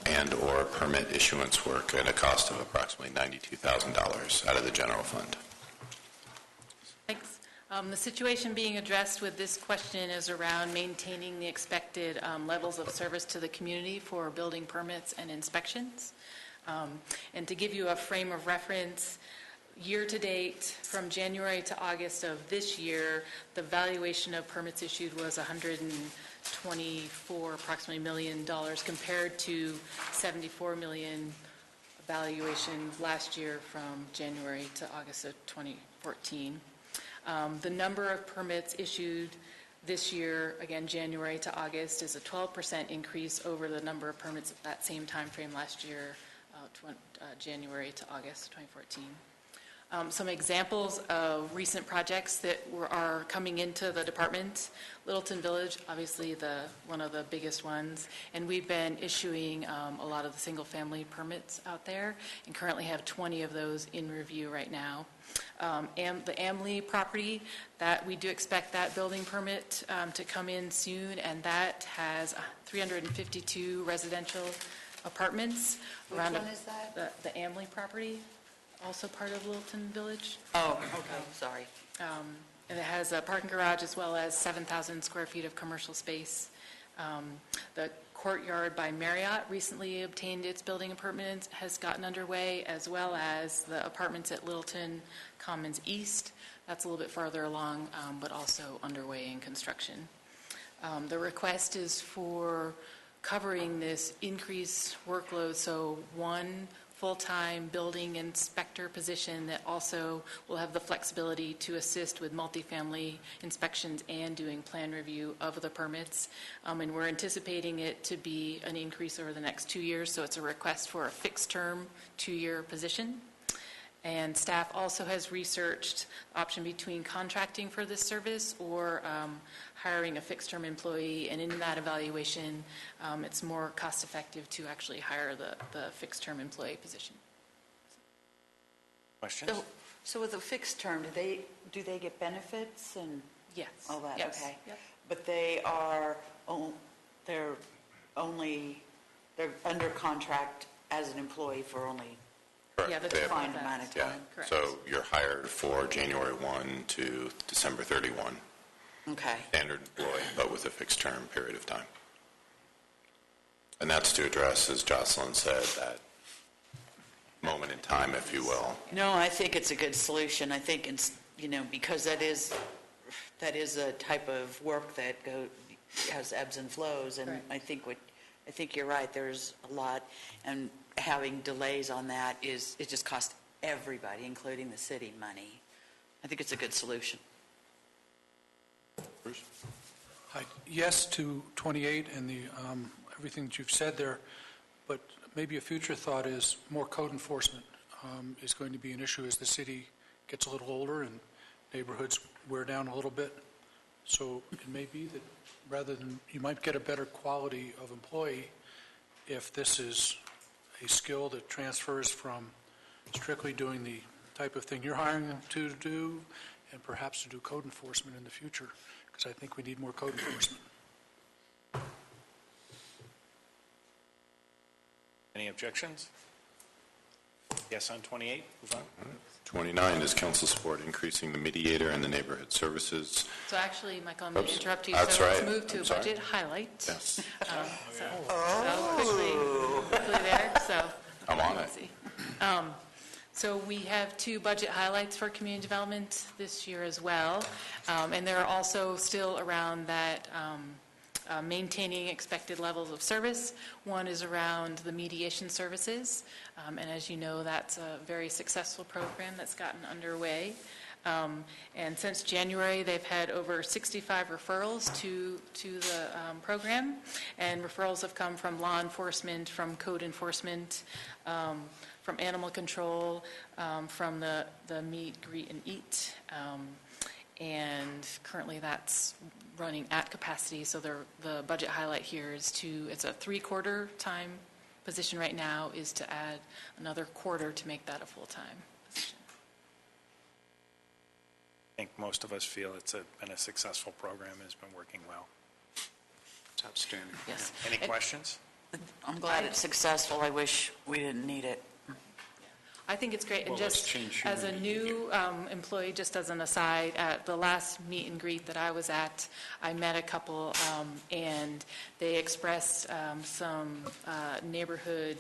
and/or permit issuance work at a cost of approximately $92,000 out of the general fund? Thanks. The situation being addressed with this question is around maintaining the expected levels of service to the community for building permits and inspections. And to give you a frame of reference, year-to-date, from January to August of this year, the valuation of permits issued was $124 approximately million compared to $74 million valuation last year from January to August of 2014. The number of permits issued this year, again, January to August, is a 12% increase over the number of permits at that same time frame last year, January to August 2014. Some examples of recent projects that are coming into the department. Littleton Village, obviously one of the biggest ones, and we've been issuing a lot of the single-family permits out there, and currently have 20 of those in review right now. The Amley property, that we do expect that building permit to come in soon, and that has 352 residential apartments. Which one is that? The Amley property. Also part of Littleton Village. Oh, okay, sorry. And it has a parking garage as well as 7,000 square feet of commercial space. The Courtyard by Marriott recently obtained its building permit, has gotten underway, as well as the apartments at Littleton Commons East. That's a little bit farther along, but also underway in construction. The request is for covering this increased workload, so one full-time building inspector position that also will have the flexibility to assist with multifamily inspections and doing plan review of the permits. And we're anticipating it to be an increase over the next 2 years, so it's a request for a fixed-term 2-year position. And staff also has researched the option between contracting for this service or hiring a fixed-term employee, and in that evaluation, it's more cost-effective to actually hire the fixed-term employee position. Questions? So with a fixed term, do they get benefits and yes, all that? yes. Okay. Yep. But they're under contract as an employee for only Correct. Yeah, the They have- defined amount of time. Yeah, Correct. so you're hired for January 1 to December 31. Okay. Standard employee, but with a fixed term period of time. And that's to address, as Jocelyn said, that moment in time, if you will. No, I think it's a good solution. I think it's, because that is a type of work that has ebbs and flows, and Right. I think you're right. There's a lot, and having delays on that it just costs everybody, including the city, money. I think it's a good solution. Bruce? Hi. Yes to 28 and everything that you've said there, but maybe a future thought is more code enforcement is going to be an issue as the city gets a little older and neighborhoods wear down a little bit. So it may be that rather than, you might get a better quality of employee if this is a skill that transfers from strictly doing the type of thing you're hiring them to do, and perhaps to do code enforcement in the future, because I think we need more code enforcement. Any objections? Yes on 28, move on. 29 is council support increasing the mediator and the neighborhood services. So actually, Michael, I'm going to Oops. interrupt you. That's So right. let's move to I'm sorry. budget highlights. Yes. So quickly there. So I'm on let's it. see. So we have 2 budget highlights for community development this year as well. And they're also still around that maintaining expected levels of service. One is around the mediation services. And as you know, that's a very successful program that's gotten underway. And since January, they've had over 65 referrals to the program. And referrals have come from law enforcement, from code enforcement, from animal control, from the meet, greet, and eat. And currently that's running at capacity, so the budget highlight here is it's a 3/4 time position right now, is to add another quarter to make that a full-time position. I think most of us feel it's been a successful program, it's been working well. It's outstanding. Yes. Any questions? I'm glad it's successful. I wish we didn't need it. I think it's great, and Well, let's just change as a human new employee, just as an aside, at the last meet and greet that I was at, I met a couple, and they expressed some neighborhood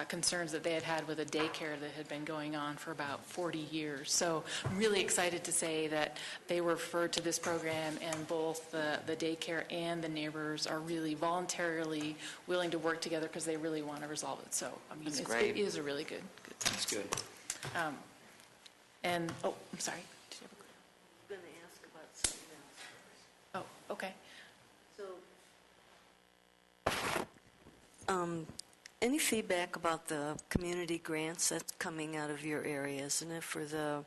concerns that they had had with a daycare that had been going on for about 40 years. So I'm really excited to say that they were referred to this program, and both the daycare and the neighbors are really voluntarily willing to work together because they really want to resolve it. So, I mean, That's great. it is a really good thing. That's good. And, oh, I'm sorry. Did you have a I'm going to ask about something else. Oh, okay. Any feedback about the community grants that's coming out of your area, isn't it, for the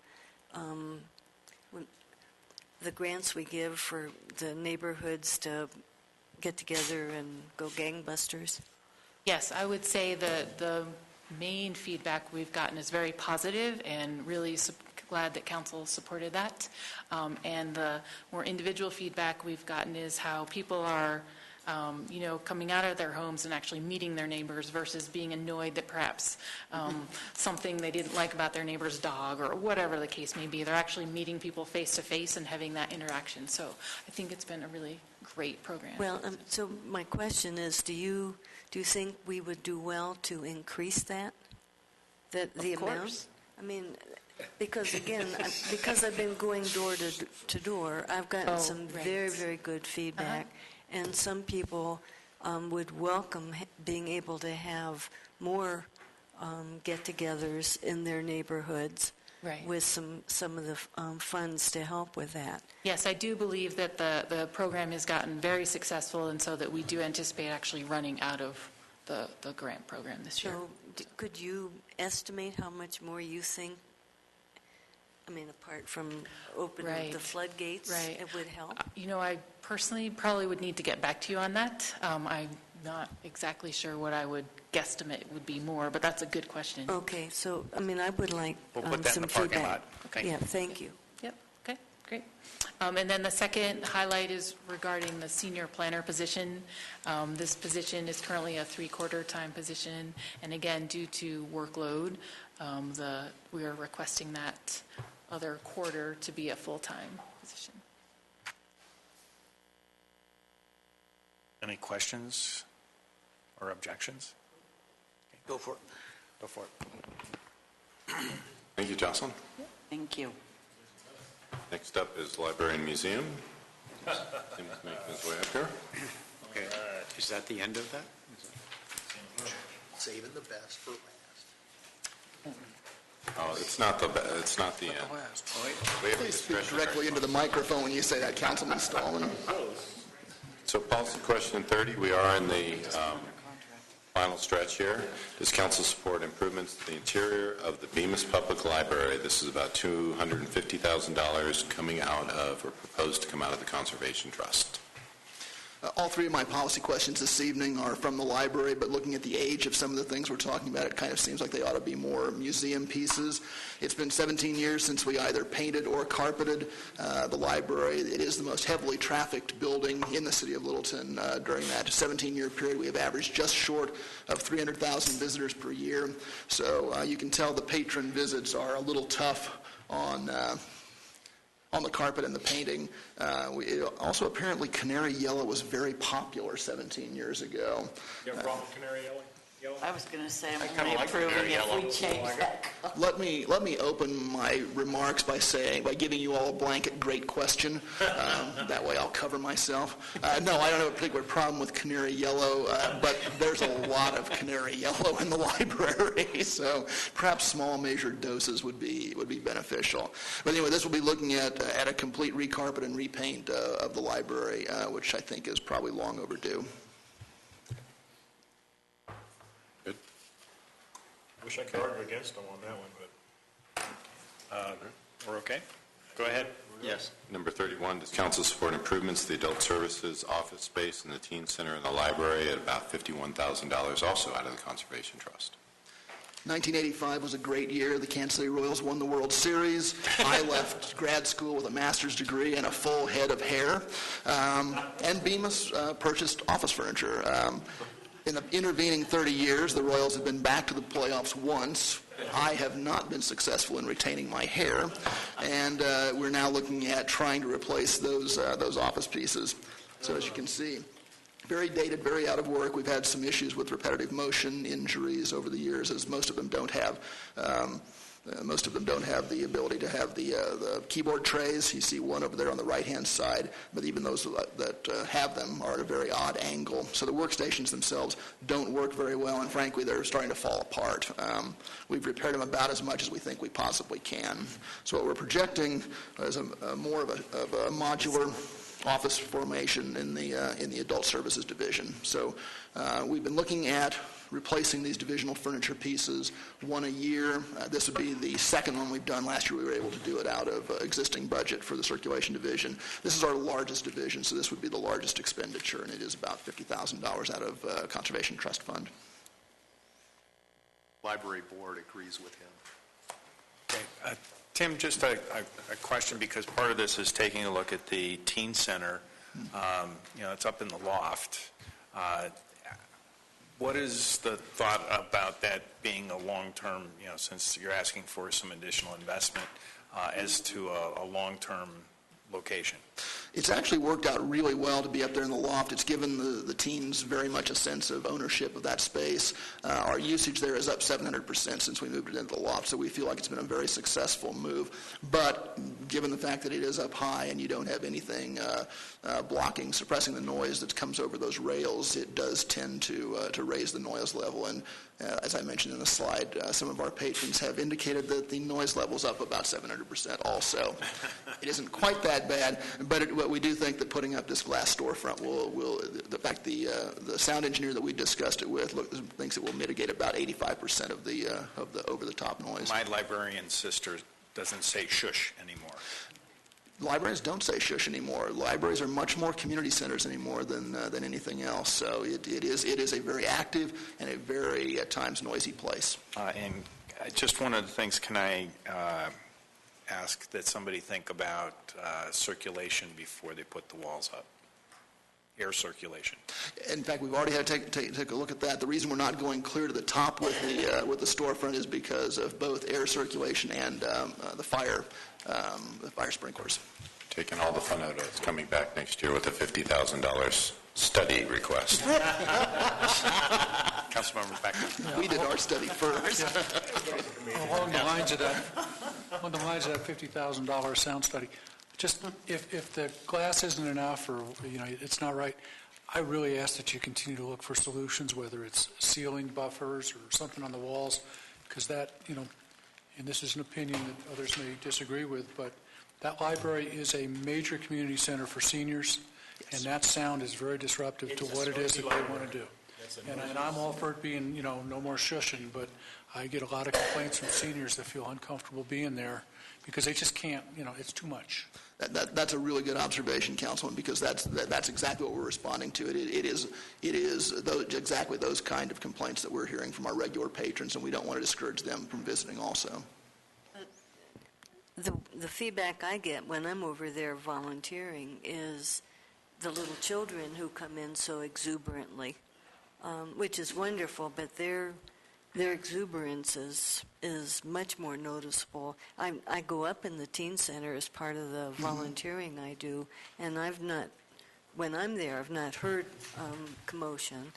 grants we give for the neighborhoods to get together and go gangbusters? Yes, I would say the main feedback we've gotten is very positive, and really glad that council supported that. And the more individual feedback we've gotten is how people are coming out of their homes and actually meeting their neighbors versus being annoyed that perhaps something they didn't like about their neighbor's dog or whatever the case may be. They're actually meeting people face to face and having that interaction. So I think it's been a really great program. Well, so my question is, do you think we would do well to increase that? The amount? I mean, because again, because I've been going door to door, I've gotten some very, very good feedback. And some people would welcome being able to have more get-togethers in their neighborhoods with some of the funds to help with that. Yes, I do believe that the program has gotten very successful, and so that we do anticipate actually running out of the grant program this year. So could you estimate how much more you think, I mean, apart from opening the floodgates, it would help? I personally probably would need to get back to you on that. I'm not exactly sure what I would guesstimate would be more, but that's a good question. Okay, so, I mean, I would like We'll put that in some the parking feedback. lot. Okay. Yeah, thank you. Yep, okay, great. And then the second highlight is regarding the senior planner position. This position is currently a 3/4 time position, and again, due to workload, we are requesting that other quarter to be a full-time position. Any questions or objections? Go for it. Go for it. Thank you, Jocelyn. Thank you. Next up is Library and Museum. Tim's making his way up here. Okay. Is that the end of that? Saving the best for last. Oh, it's not the end. We have Please speak discretion. directly into the microphone when you say that, Councilman Stallman. So policy question 30, we are in the final stretch here. Does council support improvements to the interior of the Bemis Public Library? This is about $250,000 coming out of, or proposed to come out of, the Conservation Trust. All three of my policy questions this evening are from the library, but looking at the age of some of the things we're talking about, it kind of seems like they ought to be more museum pieces. It's been 17 years since we either painted or carpeted the library. It is the most heavily trafficked building in the city of Littleton. During that 17-year period, we have averaged just short of 300,000 visitors per year. So you can tell the patron visits are a little tough on the carpet and the painting. Also, apparently, canary yellow was very popular 17 years ago. You have a problem with canary yellow? I was going to say, I'm only approving if we change that color. Let me open my remarks by giving you all a blanket great question. That way I'll cover myself. No, I don't have a particular problem with canary yellow, but there's a lot of canary yellow in the library, so perhaps small measured doses would be beneficial. But anyway, this will be looking at a complete recarpet and repaint of the library, which I think is probably long overdue. I wish I could argue against them on that one, but We're okay? Go ahead. Yes. Number 31, does council support improvements to the adult services office space in the teen center and the library at about $51,000, also out of the Conservation Trust? 1985 was a great year. The Kansas City Royals won the World Series. I left grad school with a master's degree and a full head of hair. And Bemis purchased office furniture. In the intervening 30 years, the Royals have been back to the playoffs once. I have not been successful in retaining my hair, and we're now looking at trying to replace those office pieces. So as you can see, very dated, very out of work. We've had some issues with repetitive motion injuries over the years, as most of them don't have. Most of them don't have the ability to have the keyboard trays. You see one over there on the right-hand side, but even those that have them are at a very odd angle. So the workstations themselves don't work very well, and frankly, they're starting to fall apart. We've repaired them about as much as we think we possibly can. So what we're projecting is more of a modular office formation in the adult services division. So we've been looking at replacing these divisional furniture pieces, one a year. This would be the second one we've done. Last year we were able to do it out of existing budget for the circulation division. This is our largest division, so this would be the largest expenditure, and it is about $50,000 out of Conservation Trust Fund. Library board agrees with him. Okay. Tim, just a question, because part of this is taking a look at the teen center. It's up in the loft. What is the thought about that being a long-term, since you're asking for some additional investment, as to a long-term location? It's actually worked out really well to be up there in the loft. It's given the teens very much a sense of ownership of that space. Our usage there is up 700% since we moved it into the loft, so we feel like it's been a very successful move. But given the fact that it is up high and you don't have anything suppressing the noise that comes over those rails, it does tend to raise the noise level. And as I mentioned in the slide, some of our patrons have indicated that the noise level's up about 700% also. It isn't quite that bad, but we do think that putting up this glass storefront will the fact the sound engineer that we discussed it with thinks it will mitigate about 85% of the over-the-top noise. My librarian sister doesn't say shush anymore. Libraries don't say shush anymore. Libraries are much more community centers anymore than anything else. So it is a very active and a very, at times, noisy place. And just one of the things, can I ask that somebody think about circulation before they put the walls up? Air circulation. In fact, we've already had to take a look at that. The reason we're not going clear to the top with the storefront is because of both air circulation and the fire sprinklers. Taking all the fun out of it. It's coming back next year with a $50,000 study request. Councilmember Becker. We did our study first. Along the lines of that $50,000 sound study, just if the glass isn't enough or it's not right, I really ask that you continue to look for solutions, whether it's ceiling buffers or something on the walls, because that, and this is an opinion that others may disagree with, but that library is a major community center for seniors, and that sound is very disruptive to what it is that they want to do. And I'm all for it being, no more shushing, but I get a lot of complaints from seniors that feel uncomfortable being there because they just can't, it's too much. That's a really good observation, Councilman, because that's exactly what we're responding to. It is exactly those kind of complaints that we're hearing from our regular patrons, and we don't want to discourage them from visiting also. The feedback I get when I'm over there volunteering is the little children who come in so exuberantly, which is wonderful, but their exuberance is much more noticeable. I go up in the teen center as part of the volunteering I do, and when I'm there, I've not heard commotion,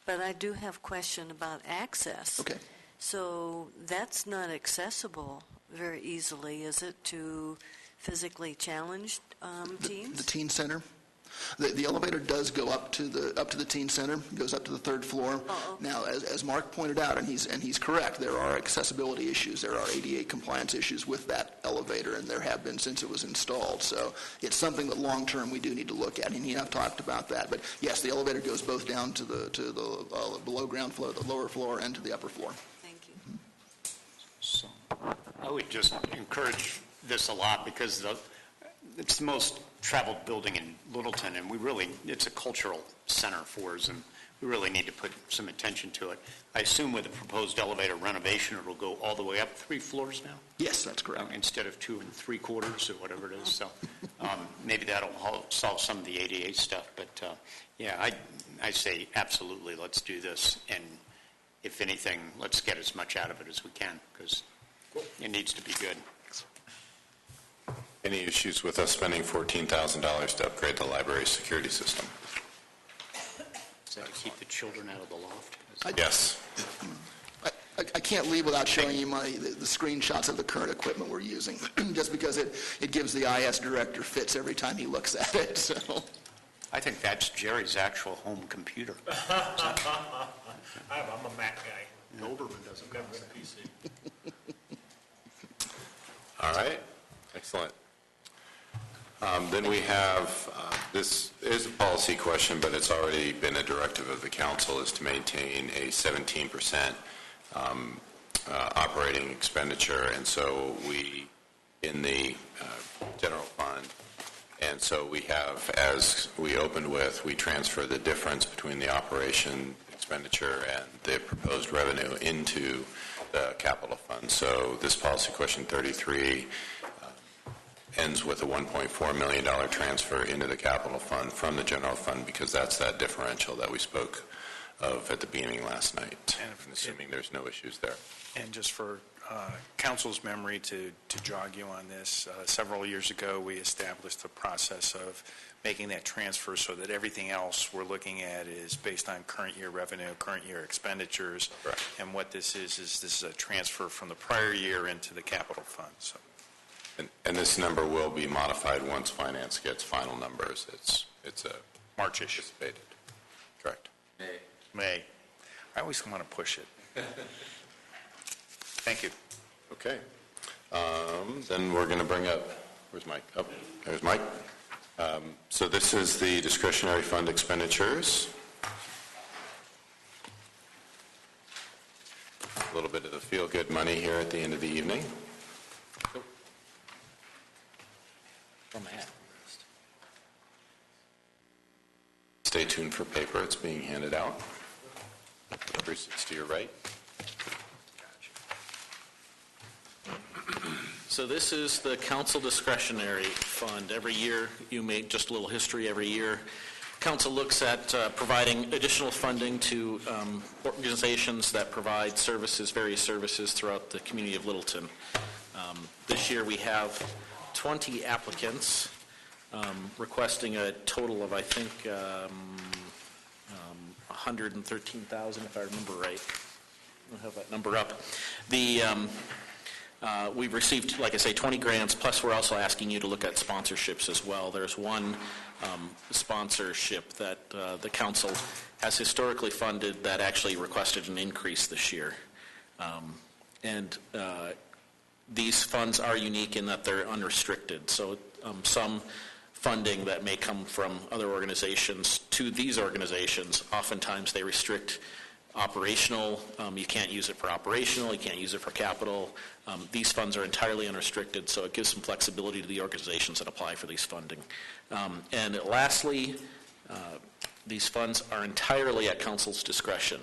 but I do have question about access. Okay. So that's not accessible very easily, is it, to physically challenged teens? The teen center? The elevator does go up to the teen center, goes up to the third floor. Oh, okay. Now, as Mark pointed out, and he's correct, there are accessibility issues, there are ADA compliance issues with that elevator, and there have been since it was installed. So it's something that long-term we do need to look at, and you have talked about that. But yes, the elevator goes both down to the below ground floor, the lower floor, and to the upper floor. Thank you. So I would just encourage this a lot because it's the most traveled building in Littleton, and it's a cultural center for us, and we really need to put some attention to it. I assume with the proposed elevator renovation, it'll go all the way up 3 floors now? Yes, that's correct. Instead of 2 3/4 or whatever it is. So maybe that'll help solve some of the ADA stuff. But I say absolutely, let's do this. And if anything, let's get as much out of it as we can because it needs to be good. Any issues with us spending $14,000 to upgrade the library security system? Is that to keep the children out of the loft? Yes. I can't leave without showing you the screenshots of the current equipment we're using, just because it gives the IS director fits every time he looks at it. So. I think that's Jerry's actual home computer. I'm a Mac guy. Doberman doesn't have a PC. All right. Excellent. Then we have, this is a policy question, but it's already been a directive of the council, is to maintain a 17% operating expenditure. And so we, in the general fund, and so we have, as we opened with, we transfer the difference between the operation expenditure and the proposed revenue into the capital fund. So this policy question 33 ends with a $1.4 million transfer into the capital fund from the general fund because that's that differential that we spoke of at the beginning last night. And assuming there's no issues there. And just for council's memory to jog you on this, several years ago we established the process of making that transfer so that everything else we're looking at is based on current year revenue, current year expenditures. Correct. And what this is a transfer from the prior year into the capital fund. So. And this number will be modified once finance gets final numbers. It's a March-ish. Anticipated. Correct. May. I always want to push it. Thank you. Okay. Then we're going to bring up, where's Mike? Oh, there's Mike. So this is the discretionary fund expenditures. A little bit of the feel-good money here at the end of the evening. Stay tuned for paper. It's being handed out. Bruce, it's to your right. So this is the council discretionary fund. Every year, you make just a little history every year. Council looks at providing additional funding to organizations that provide services, various services throughout the community of Littleton. This year we have 20 applicants requesting a total of, I think, 113,000, if I remember right. I'll have that number up. We've received, like I say, 20 grants, plus we're also asking you to look at sponsorships as well. There's one sponsorship that the council has historically funded that actually requested an increase this year. These funds are unique in that they're unrestricted. So some funding that may come from other organizations to these organizations. Oftentimes they restrict operational. You can't use it for operational. You can't use it for capital. These funds are entirely unrestricted, so it gives some flexibility to the organizations that apply for these funding. And lastly, these funds are entirely at council's discretion.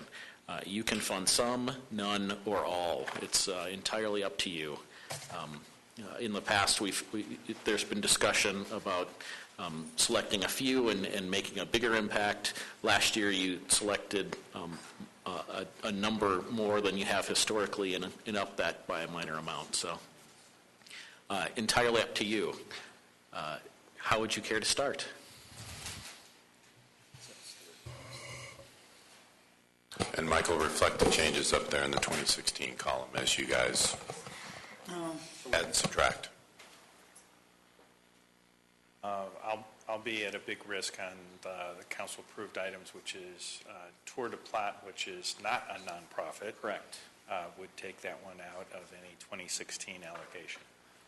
You can fund some, none, or all. It's entirely up to you. In the past, there's been discussion about selecting a few and making a bigger impact. Last year, you selected a number more than you have historically and upped that by a minor amount. So entirely up to you. How would you care to start? And Michael, reflect the changes up there in the 2016 column as you guys add and subtract. I'll be at a big risk on the council-approved items, which is Tour de Plat, which is not a nonprofit. Correct. Would take that one out of any 2016 allocation.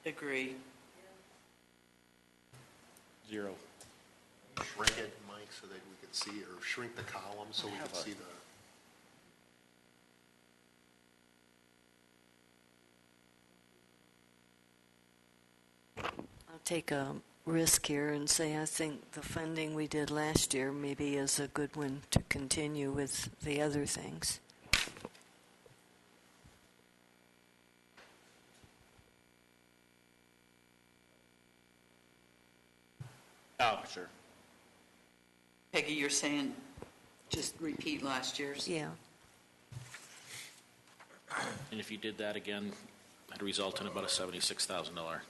Agree. 0. Shrink it, Mike, so that we could see, or shrink the column so we could see the... I'll take a risk here and say I think the funding we did last year maybe is a good one to continue with the other things. Oh, sure. Peggy, you're saying just repeat last year's? Yeah. And if you did that again, that'd result in about a $76,000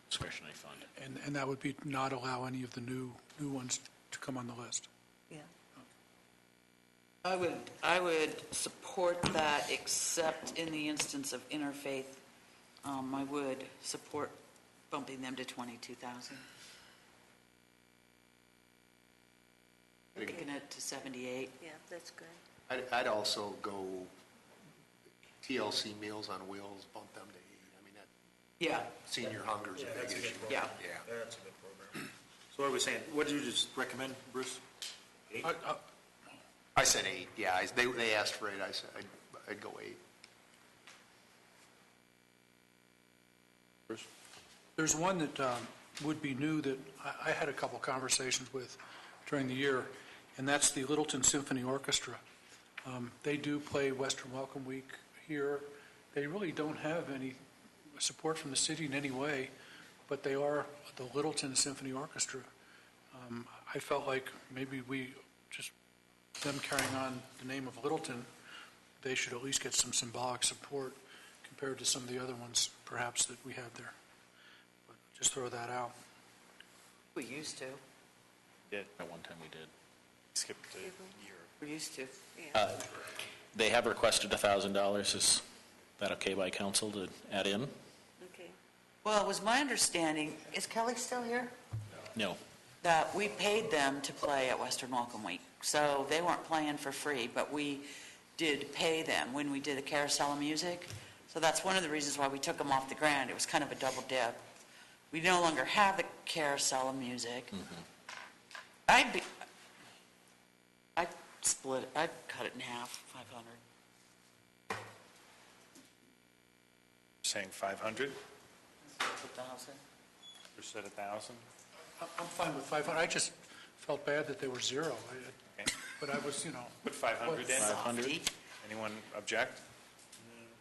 discretionary fund. And that would be not allow any of the new ones to come on the list. Yeah. I would support that, except in the instance of interfaith. I would support bumping them to 22,000. Taking it to 78. Yeah, that's good. I'd also go TLC Meals on Wheels, bump them to 8. I mean, that Yeah. senior hunger is a big issue. Yeah. That's a good program. So what are we saying? What did you just recommend, Bruce? 8? I said 8, yeah. They asked for 8. I said I'd go 8. Bruce? There's one that would be new that I had a couple conversations with during the year, and that's the Littleton Symphony Orchestra. They do play Western Welcome Week here. They really don't have any support from the city in any way, but they are the Littleton Symphony Orchestra. I felt like maybe them carrying on the name of Littleton, they should at least get some symbolic support compared to some of the other ones perhaps that we have there. But just throw that out. We used to. Did. At one time we did. Skipped a year. We used to. They have requested $1,000. Is that okay by council to add in? Okay. Well, it was my understanding, is Kelly still here? No. That we paid them to play at Western Welcome Week. So they weren't playing for free, but we did pay them when we did the carousel of music. So that's one of the reasons why we took them off the grant. It was kind of a double dip. We no longer have the carousel of music. Mm-hmm. I'd split it. I'd cut it in half, 500. Saying 500? 1,000. Bruce said 1,000? I'm fine with 500. I just felt bad that they were 0. But I was, Put 500 in. 500. Anyone object?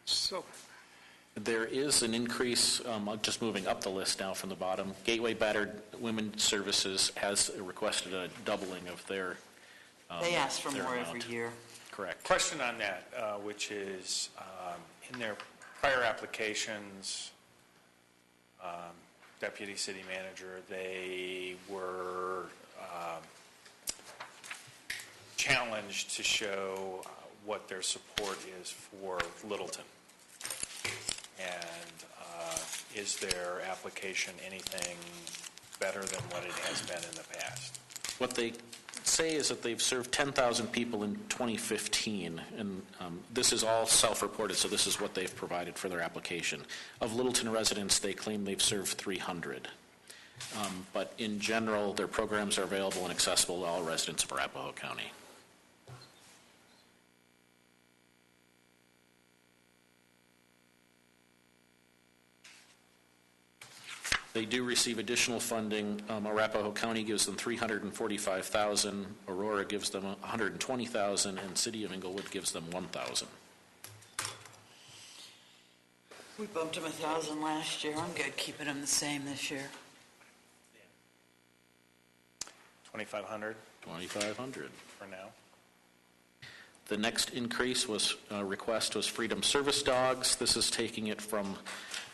So, There is an increase, just moving up the list now from the bottom. Gateway Battered Women's Services has requested a doubling of their They ask for their more amount. every year. Correct. Question on that, which is, in their prior applications, Deputy City Manager, they were challenged to show what their support is for Littleton. And is their application anything better than what it has been in the past? What they say is that they've served 10,000 people in 2015, and this is all self-reported, so this is what they've provided for their application. Of Littleton residents, they claim they've served 300. But in general, their programs are available and accessible to all residents of Arapahoe County. They do receive additional funding. Arapahoe County gives them $345,000, Aurora gives them $120,000, and City of Englewood gives them $1,000. We bumped them 1,000 last year. I'm good keeping them the same this year. 2,500 $2,500 for now. The next increase was, request was Freedom Service Dogs. This is taking it from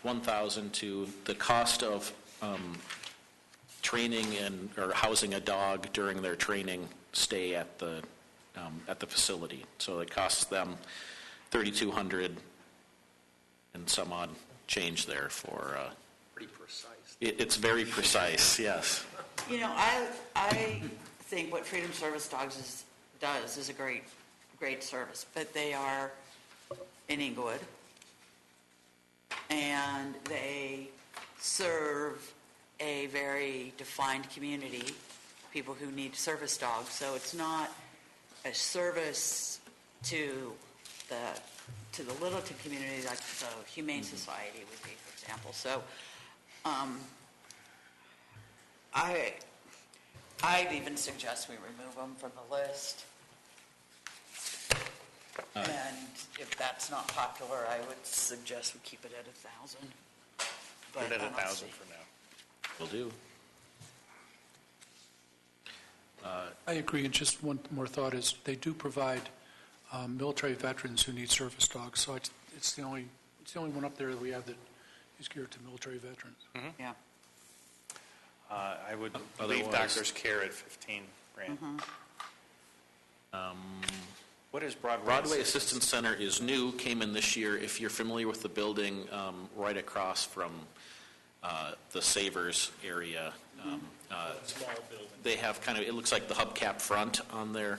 $1,000 to the cost of training or housing a dog during their training stay at the facility. So it costs them $3,200 and some odd change there for. Pretty precise. It's very precise, yes. You know, I think what Freedom Service Dogs does is a great service, but they are in Englewood, and they serve a very defined community, people who need service dogs. So it's not a service to the Littleton community like the Humane Society would be, for example. So I'd even suggest we remove them from the list. And if that's not popular, I would suggest we keep it at 1,000. Put it at 1,000 for now. Will do. I agree, and just one more thought is they do provide military veterans who need service dogs, so it's the only one up there that we have that is geared to military veterans. Mm-hmm. Yeah. I would leave doctor's care at 15 grand. What is Broadway Assistance Center is new, came in this year. If you're familiar with the building right across from the Savers area, Small building. they have kind of, it looks like the hubcap front on their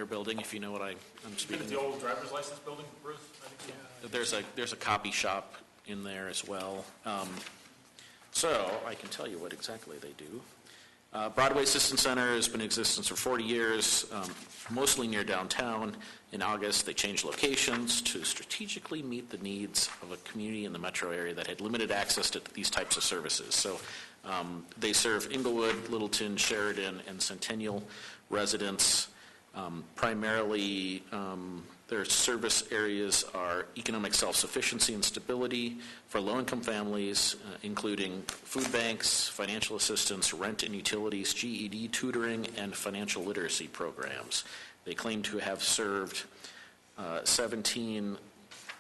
building, if you know what I'm speaking Is of. it the old driver's license building, Bruce? I think so. There's a copy shop in there as well. So I can tell you what exactly they do. Broadway Assistance Center has been in existence for 40 years, mostly near downtown. In August, they changed locations to strategically meet the needs of a community in the metro area that had limited access to these types of services. So they serve Englewood, Littleton, Sheridan, and Centennial residents. Primarily, their service areas are economic self-sufficiency and stability for low-income families, including food banks, financial assistance, rent and utilities, GED tutoring, and financial literacy programs. They claim to have served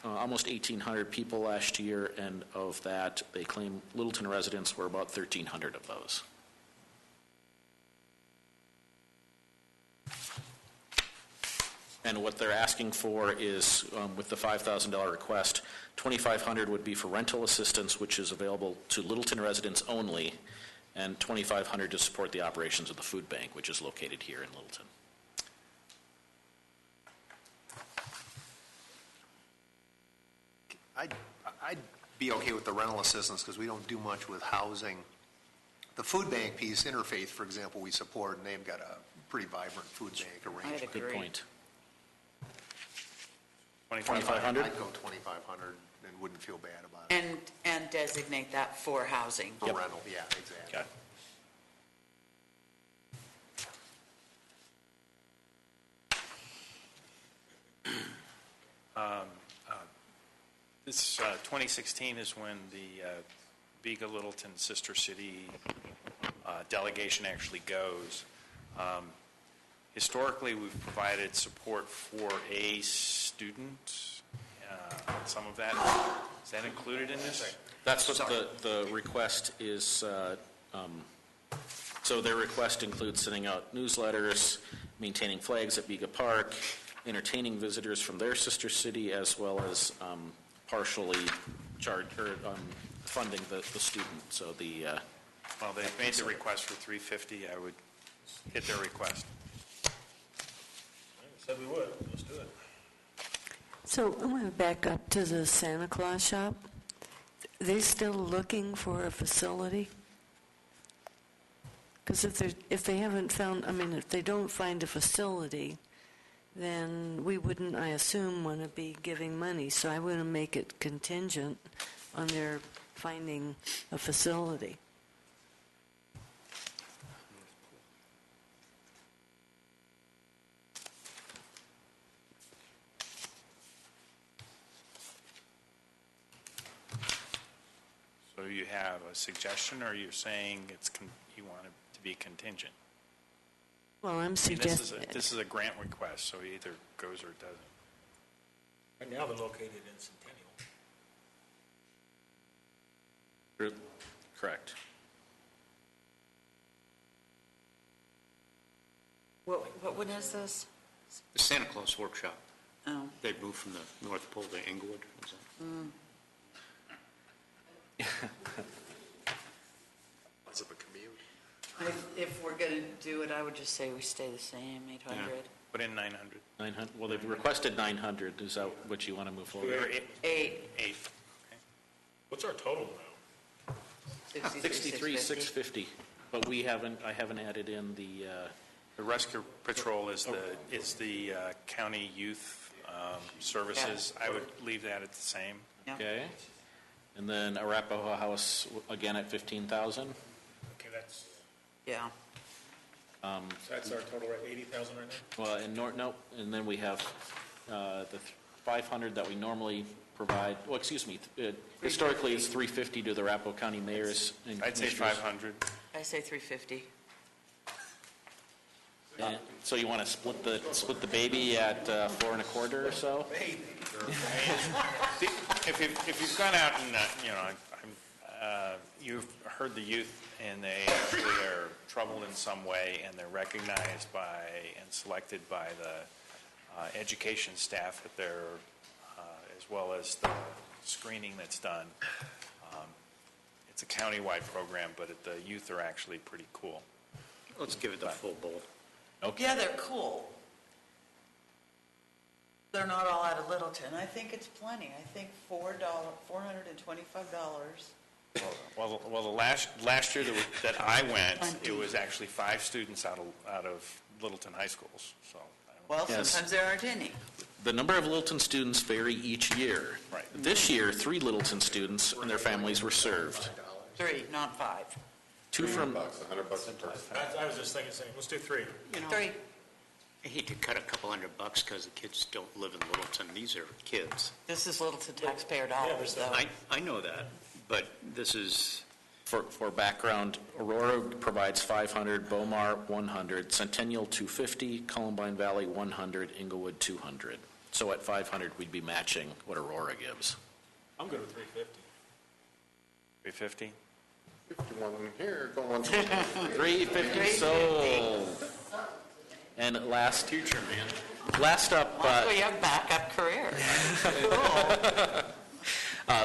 almost 1,800 people last year, and of that, they claim Littleton residents were about 1,300 of those. And what they're asking for is, with the $5,000 request, $2,500 would be for rental assistance, which is available to Littleton residents only, and $2,500 to support the operations of the food bank, which is located here in Littleton. I'd be okay with the rental assistance because we don't do much with housing. The food bank piece, Interfaith, for example, we support, and they've got a pretty vibrant food bank arrangement. Good point. 2,500? I'd go 2,500 and wouldn't feel bad about it. And designate that for housing. For rental, yeah, exactly. Okay. This 2016 is when the Vega Littleton Sister City delegation actually goes. Historically, we've provided support for a student. Some of that, is that included in this? That's what the request is. So their request includes sending out newsletters, maintaining flags at Vega Park, entertaining visitors from their sister city, as well as partially funding the student. So Well, they made the request for $350. I would hit their request. Said we would. Let's do it. So I want to back up to the Santa Claus shop. They still looking for a facility? Because if they haven't found, I mean, if they don't find a facility, then we wouldn't, I assume, want to be giving money. So I wouldn't make it contingent on their finding a facility. So you have a suggestion, or you're saying you want it to be contingent? Well, I'm I mean, suggesting... This is a grant request, so it either goes or it doesn't. Right now, they're located in Centennial. Correct. What one is this? The Santa Claus Workshop. Oh. They moved from the North Pole to Inglewood. Is that- Less of a commute. If we're going to do it, I would just say we stay the same, 800. Put in 900. 900, well, they've requested 900. Is that what you want to move forward? Eight. What's our total now? 63,650. But I haven't added in the... The rescue patrol is the county youth services. I would leave that at the same. Okay. And then Arapahoe House, again, at 15,000. Okay, that's, Yeah. so that's our total, right, 80,000 right now? Well, and then we have the 500 that we normally provide, well, excuse me, historically it's 350 to the Arapahoe County mayors and I'd say commissioners. 500. I say 350. And so you want to split the baby at 4 1/4 or so? If you've gone out and, you've heard the youth, and they actually are troubled in some way, and they're recognized by and selected by the education staff at their, as well as the screening that's done. It's a countywide program, but the youth are actually pretty cool. Let's give it the full bowl. Okay. Yeah, they're cool. They're not all out of Littleton. I think it's plenty. I think $425. Well, the last year that I went, it was actually 5 students out of Littleton high schools. So. Well, Yes. sometimes there aren't any. The number of Littleton students vary each year. Right. This year, 3 Littleton students and their families were served. 3, not 5. 2 from... $100 a person. I was just thinking, let's do 3. You know, 3. I hate to cut a couple $100 because the kids don't live in Littleton. These are kids. This is Littleton taxpayer dollars, though. I know that, but this is... For background, Aurora provides 500, Beaumar 100, Centennial 250, Columbine Valley 100, Inglewood 200. So at 500, we'd be matching what Aurora gives. I'm good with 350. 350? 51 here, going 350 sold. And last up... So you have backup career.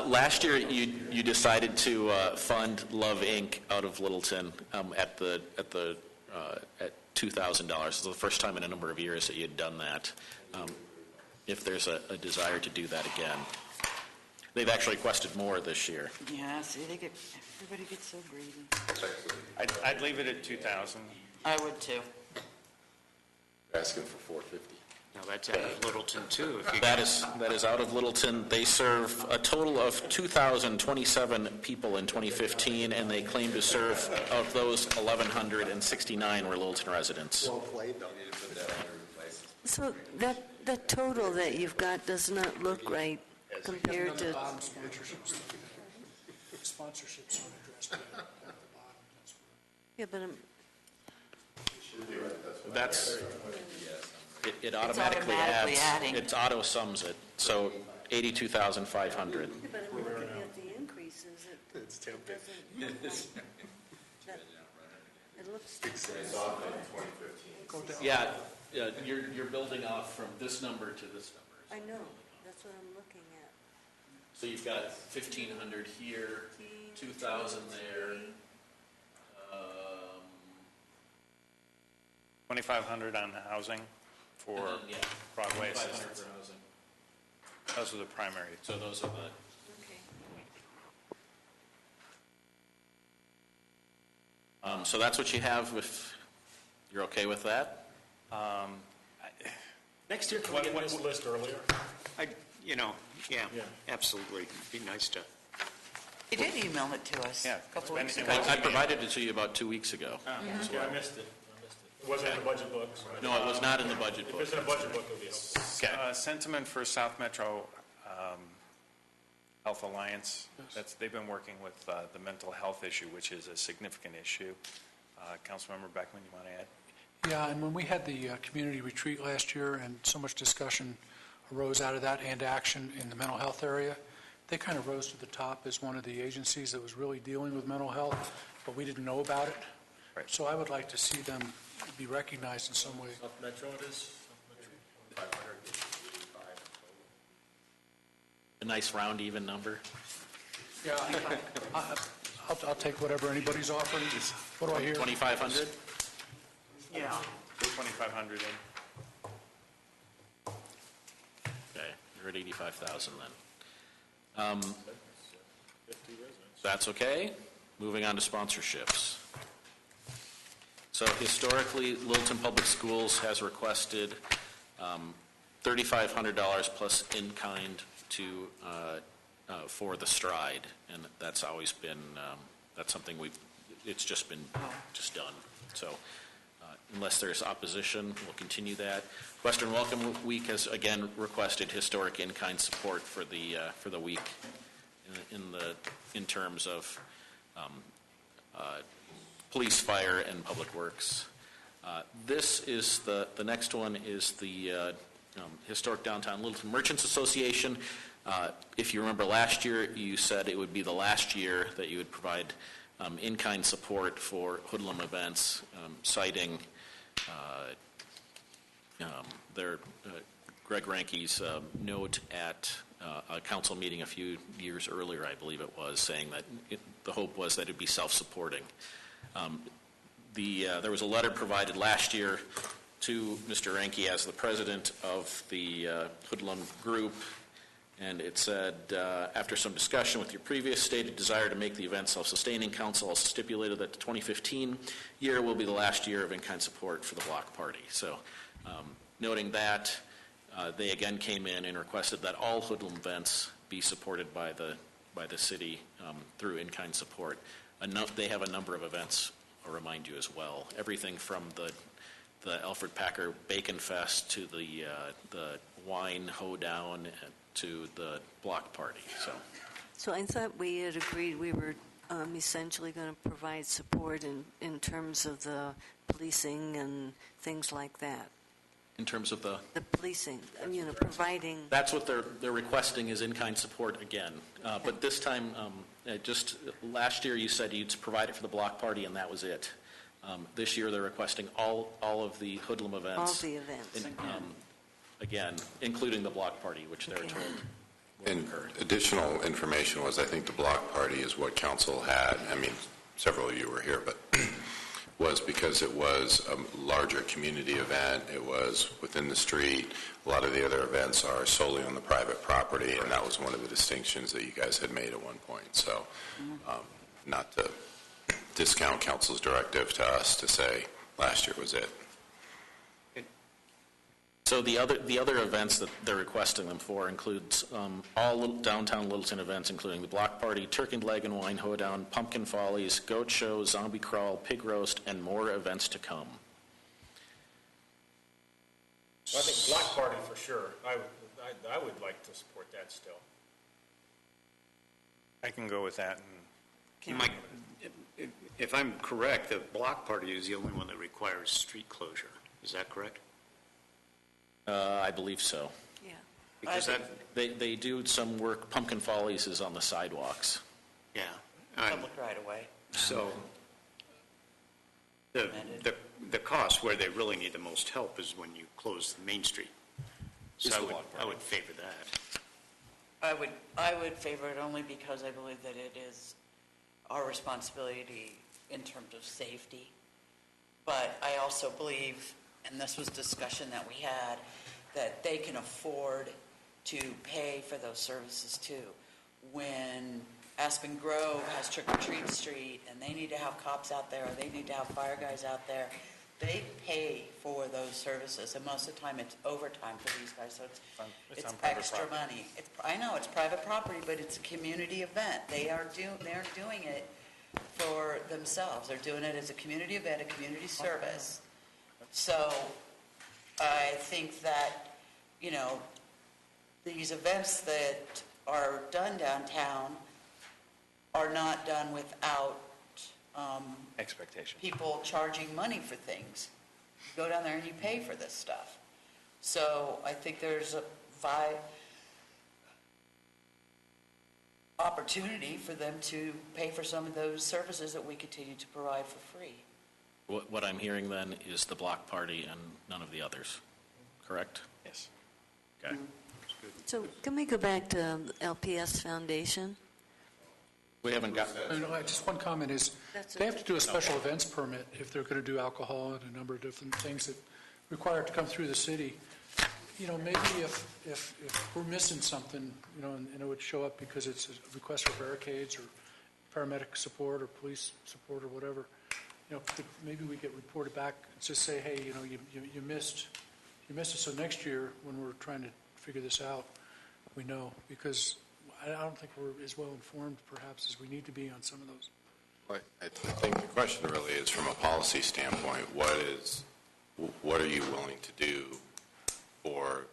Last year, you decided to fund Love Inc. out of Littleton at $2,000. It's the first time in a number of years that you had done that. If there's a desire to do that again, they've actually requested more this year. Yeah, see, everybody gets so greedy. I'd leave it at 2,000. I would too. Asking for 450. Now, that's out of Littleton, too. If you That is out of Littleton. They serve a total of 2,027 people in 2015, and they claim to serve, of those, 1,169 were Littleton residents. Well played, though. So that total that you've got does not look right compared to... Sponsorships aren't addressed yet at the bottom. Yeah, but That's, it automatically automatically adds, adding. it auto sums it, so 82,500. but I'm looking at the increases. It's tempting. It looks... Yeah, you're building off from this number to this number. I know, that's what I'm looking at. So you've got 1,500 here, 2,000 there. 2,500 on housing for Yeah, Broadway 500 assistance. for housing. Those are the primary. So those are the, Okay. So that's what you have, if you're okay with that? Next year, can we get this list earlier? Yeah, absolutely. It'd be nice to. You did email it to us a couple weeks ago. I provided it to you about 2 weeks ago. Yeah, I missed it. It wasn't in the budget books. No, it was not in the budget book. If it's in a budget book, it'll be helpful. Sentiment for South Metro Health Alliance, they've been working with the mental health issue, which is a significant issue. Councilmember Beckman, you want to add? Yeah, and when we had the community retreat last year and so much discussion arose out of that and action in the mental health area, they kind of rose to the top as one of the agencies that was really dealing with mental health, but we didn't know about it. Right. So I would like to see them be recognized in some way. South Metro it is? South Metro. A nice round, even number. Yeah, I'll take whatever anybody's offering. What do I hear? 2,500? Yeah. 2,500 in. Okay, you're at 85,000 then. That's okay. Moving on to sponsorships. So historically, Littleton Public Schools has requested $3,500 plus in-kind for the stride, and that's always been that's something it's just been done. So unless there's opposition, we'll continue that. Western Welcome Week has again requested historic in-kind support for the week in terms of police, fire, and public works. This is the next one is the Historic Downtown Littleton Merchants Association. If you remember last year, you said it would be the last year that you would provide in-kind support for hoodlum events, citing their Greg Ranke's note at a council meeting a few years earlier, I believe it was, saying that the hope was that it would be self-supporting. There was a letter provided last year to Mr. Ranke as the president of the hoodlum group, and it said, after some discussion with your previous stated desire to make the event self-sustaining, council also stipulated that the 2015 year will be the last year of in-kind support for the block party. So noting that, they again came in and requested that all hoodlum events be supported by the city through in-kind support. They have a number of events, I'll remind you as well. Everything from the Alfred Packer Bacon Fest to the wine hoedown to the block party. So I thought we had agreed we were essentially going to provide support in terms of the policing and things like that. In terms of the policing, providing. That's what they're requesting is in-kind support again. But this time, just last year you said you'd provide it for the block party and that was it. This year they're requesting all of the hoodlum events. All the events. Again, including the block party, which they're told will And occur. additional information was, I think the block party is what council had. I mean, several of you were here, but was because it was a larger community event. It was within the street. A lot of the other events are solely on the private property, and that was one of the distinctions that you guys had made at one point. So not to discount council's directive to us to say last year was it. So the other events that they're requesting them for includes all downtown Littleton events, including the block party, turkey leg and wine hoedown, pumpkin follies, goat show, zombie crawl, pig roast, and more events to come. Well, I think block party for sure. I would like to support that still. I can go with that. Mike, if I'm correct, the block party is the only one that requires street closure. Is that correct? I believe so. Yeah. Because they do some work. Pumpkin Follies is on the sidewalks. Yeah. Public right away. So the cost where they really need the most help is when you close the Main Street. So I would favor that. I would favor it only because I believe that it is our responsibility in terms of safety. But I also believe, and this was discussion that we had, that they can afford to pay for those services too. When Aspen Grove has Trick or Treat Street, and they need to have cops out there, or they need to have fire guys out there. They pay for those services, and most of the time it's overtime for these guys, so it's on private extra money. I know, it's private property, but it's a community event. They're doing it for themselves. They're doing it as a community event, a community service. So I think that, you know, these events that are done downtown are not done without Expectation. people charging money for things. You go down there and you pay for this stuff. So I think there's a opportunity for them to pay for some of those services that we continue to provide for free. What I'm hearing then is the block party and none of the others, correct? Yes. Okay. So can we go back to LPS Foundation? We haven't got... Just one comment is, they have to do a special events permit if they're going to do alcohol and a number of different things that require it to come through the city. You know, maybe if we're missing something, you know, and it would show up because it's a request for barricades or paramedic support or police support or whatever, you know, maybe we get reported back and just say, hey, you know, you missed it. So next year when we're trying to figure this out, we know, because I don't think we're as well informed perhaps as we need to be on some of those. Well, I think the question really is from a policy standpoint, what are you willing to do for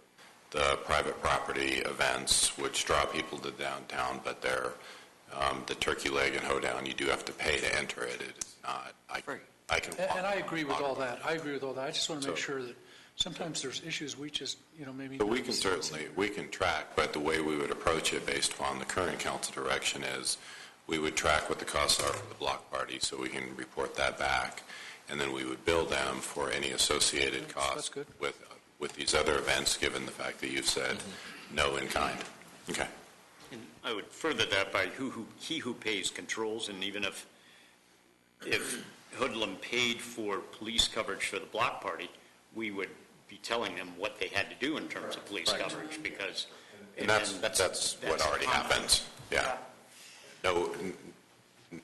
the private property events which draw people to downtown, but they're the turkey leg and hoedown, you do have to pay to enter it. It is not. I can. And I agree with all that. I just want to make sure that sometimes there's issues we just, you know, maybe. So we can track, but the way we would approach it based upon the current council direction is we would track what the costs are for the block party so we can report that back, and then we would bill them for any associated costs with these other events, given the fact that you've said no in kind. Okay. And I would further that by he who pays controls, and even if Hoodlum paid for police coverage for the block party, we would be telling them what they had to do in terms of police coverage, because... And that's what already happens. Yeah. No,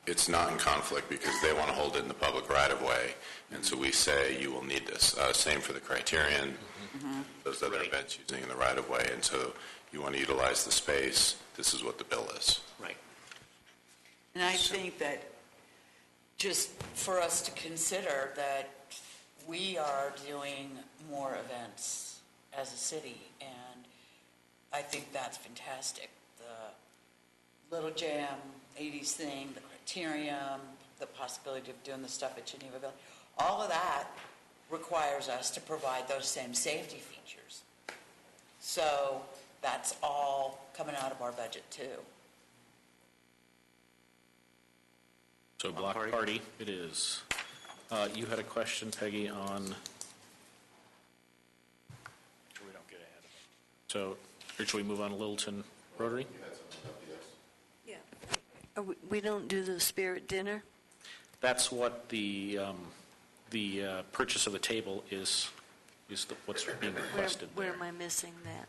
it's not in conflict because they want to hold it in the public right-of-way, and so we say you will need this. Same for the Criterion, those other events using in the right-of-way, and so you want to utilize the space, this is what the bill is. Right. And I think that just for us to consider that we are doing more events as a city, and I think that's fantastic. The Little Jam, 80s thing, the Criterium, the possibility of doing the stuff at Geneva Village, all of that requires us to provide those same safety features. So that's all coming out of our budget too. So block party it is. You had a question, Peggy, on... Sure we don't get ahead of it. So, or should we move on to Littleton Rotary? Yeah. We don't do the spirit dinner? That's what the purchase of the table is what's being requested Where there. am I missing that?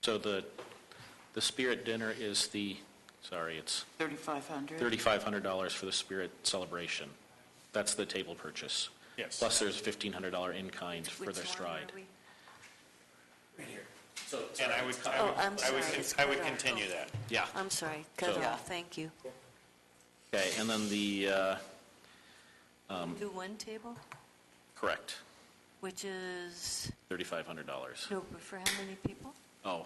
So the spirit dinner is it's $3,500. $3,500 for the spirit celebration. That's the table purchase. Yes. Plus there's $1,500 in kind for their stride. Right here. So, and I'm sorry. I would continue that. Yeah. I'm sorry, cut off, thank you. Okay, and then the... Do one table, correct. which is, $3,500. no, but for how many people? Oh,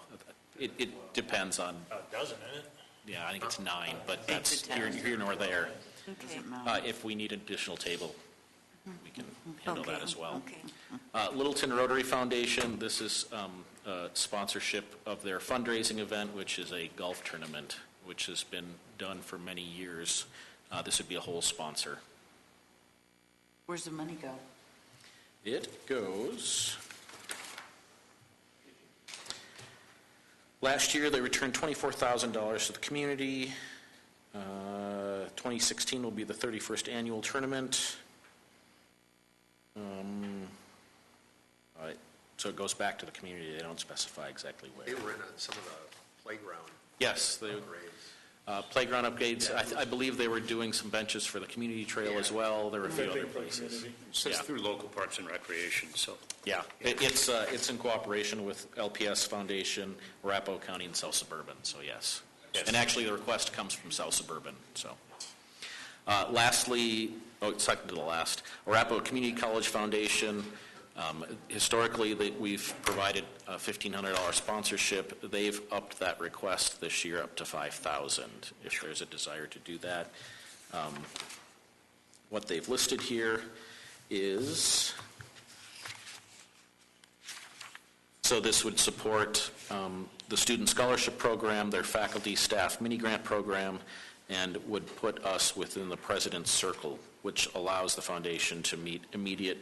it depends on... A dozen, isn't it? Yeah, I think it's 9, but that's here nor there. Okay. If we need an additional table, we can handle that as well. Okay. Littleton Rotary Foundation, this is sponsorship of their fundraising event, which is a golf tournament, which has been done for many years. This would be a whole sponsor. Where's the money go? It goes... Last year, they returned $24,000 to the community. 2016 will be the 31st annual tournament. So it goes back to the community. They don't specify exactly where. They were in some of the playground. Yes, Playground upgrades, I believe they were doing some benches for the community trail as well. There were a few other places. So it's through local parks and recreation, so. Yeah, it's in cooperation with LPS Foundation, Arapahoe County, and South Suburban, so yes. And actually, the request comes from South Suburban, so. Lastly, second to the last, Arapahoe Community College Foundation. Historically, we've provided a $1,500 sponsorship. They've upped that request this year up to $5,000 if there's a desire to do that. What they've listed here is, so this would support the Student Scholarship Program, their faculty staff mini grant program, and would put us within the President's Circle, which allows the foundation to meet immediate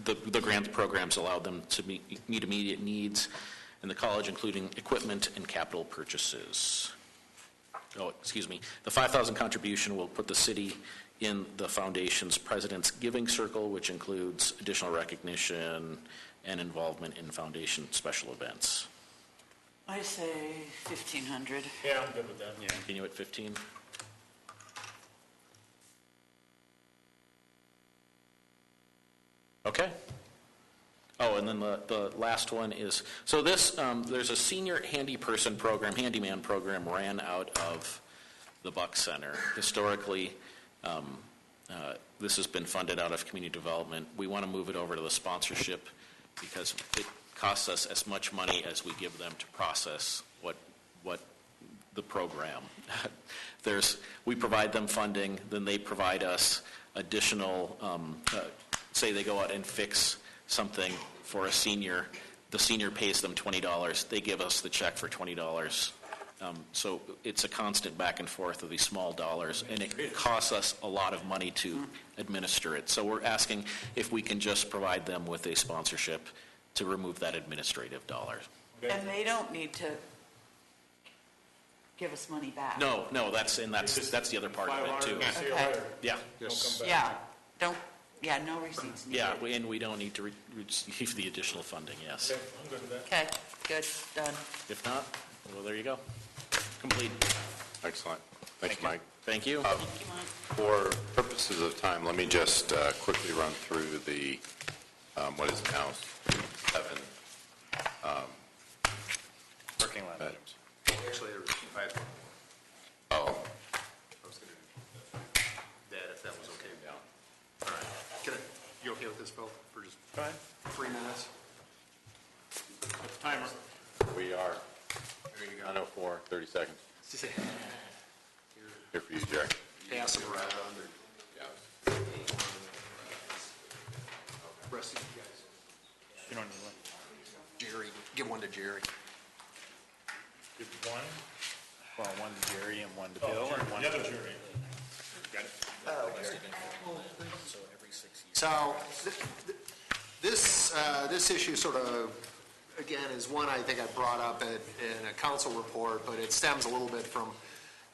the grant programs allow them to meet immediate needs in the college, including equipment and capital purchases. The $5,000 contribution will put the city in the foundation's President's Giving Circle, which includes additional recognition and involvement in foundation special events. I say 1,500. Yeah, I'm good with that. Yeah. Continue at 15. Okay. Oh, and then the last one is, so this, there's a senior handyman program ran out of the Buck Center. Historically, this has been funded out of community development. We want to move it over to the sponsorship because it costs us as much money as we give them to process what the program. We provide them funding, then they provide us additional, say they go out and fix something for a senior, the senior pays them $20, they give us the check for $20. So it's a constant back and forth of these small dollars, and it costs us a lot of money to administer it. So we're asking if we can just provide them with a sponsorship to remove that administrative dollar. And they don't need to give us money back. No, that's the other part of it too. Okay. Yeah. No receipts needed. Yeah, and we don't need to receive the additional funding, yes. Okay, I'm good with that. Okay, good, done. If not, well, there you go. Complete. Excellent. Thanks, Mike. Thank you. For purposes of time, let me just quickly run through the, what is now 7. Parking lot items. Actually, there was 5. Oh, I was going to do that if that was okay. Yeah. All right. You okay with this, Phil, for just Go ahead. 3 minutes? Timer. we are 9:04, 30 seconds. Here for you, Jerry. Pass them around. Yeah. Rest of you guys. You don't need one. Jerry, give one to Jerry. Give one. Well, one to Jerry and one to Bill, and one The to other jury. Got it. So this issue sort of, again, is one I think I brought up in a council report, but it stems a little bit from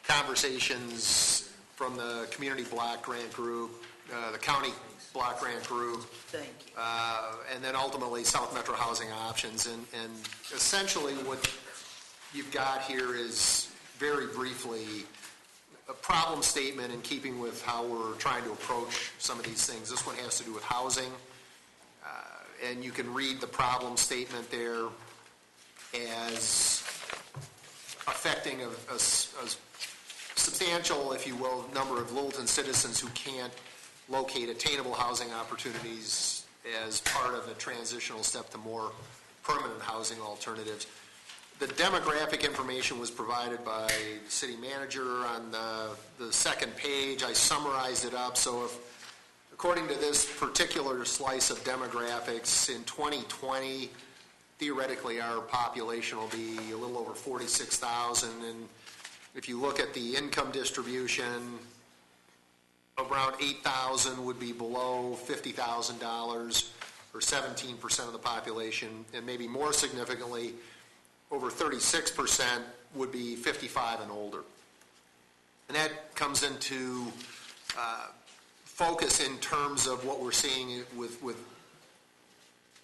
conversations from the community block grant group, the county block grant group, Thank you. and then ultimately South Metro Housing Options. And essentially what you've got here is, very briefly, a problem statement in keeping with how we're trying to approach some of these things. This one has to do with housing, and you can read the problem statement there as affecting a substantial, if you will, number of Littleton citizens who can't locate attainable housing opportunities as part of a transitional step to more permanent housing alternatives. The demographic information was provided by the city manager on the second page. I summarized it up, so if, according to this particular slice of demographics, in 2020, theoretically our population will be a little over 46,000, and if you look at the income distribution, around 8,000 would be below $50,000, or 17% of the population, and maybe more significantly, over 36% would be 55 and older. And that comes into focus in terms of what we're seeing with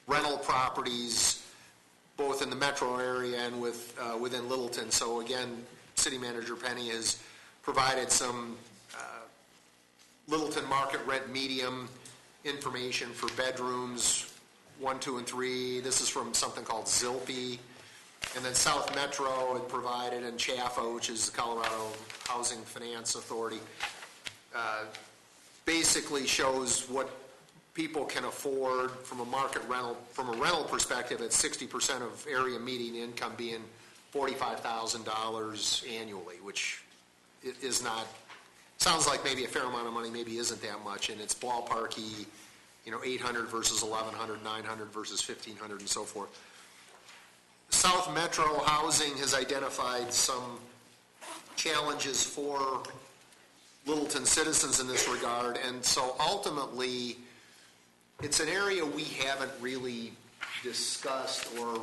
rental properties both in the metro area and within Littleton. So again, City Manager Penny has provided some Littleton market rent medium information for bedrooms 1, 2, and 3. This is from something called Zilpie. And then South Metro had provided, and CHAFA, which is the Colorado Housing Finance Authority, basically shows what people can afford from a market rental, from a rental perspective, at 60% of area median income being $45,000 annually, which is not, sounds like maybe a fair amount of money, maybe isn't that much, and it's ballparky, 800 versus 1,100, 900 versus 1,500, and so forth. South Metro Housing has identified some challenges for Littleton citizens in this regard, and so ultimately, it's an area we haven't really discussed or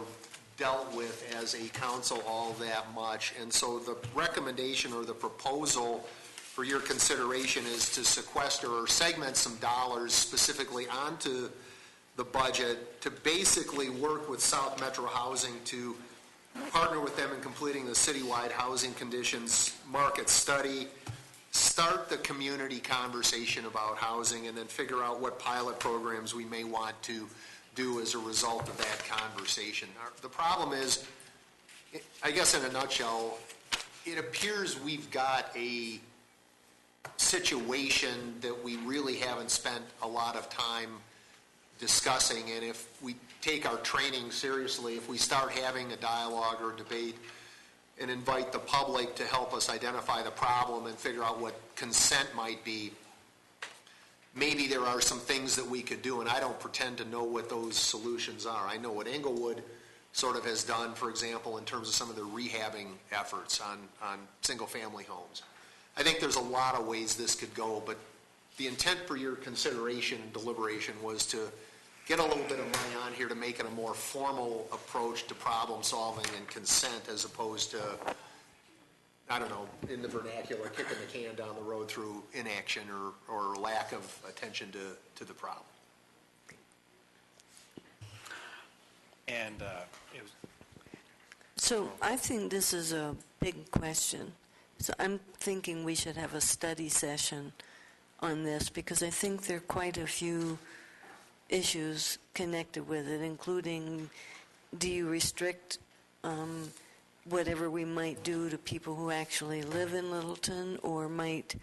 dealt with as a council all that much, and so the recommendation or the proposal for your consideration is to sequester or segment some dollars specifically onto the budget to basically work with South Metro Housing to partner with them in completing the citywide housing conditions market study, start the community conversation about housing, and then figure out what pilot programs we may want to do as a result of that conversation. The problem is, I guess in a nutshell, it appears we've got a situation that we really haven't spent a lot of time discussing, and if we take our training seriously, if we start having a dialogue or a debate and invite the public to help us identify the problem and figure out what consent might be, maybe there are some things that we could do, and I don't pretend to know what those solutions are. I know what Englewood sort of has done, for example, in terms of some of the rehabbing efforts on single-family homes. I think there's a lot of ways this could go, but the intent for your consideration and deliberation was to get a little bit of money on here to make it a more formal approach to problem solving and consent, as opposed to, I don't know, in the vernacular, kicking the can down the road through inaction or lack of attention to the problem. And So I think this is a big question. So I'm thinking we should have a study session on this, because I think there are quite a few issues connected with it, including, do you restrict whatever we might do to people who actually live in Littleton, or might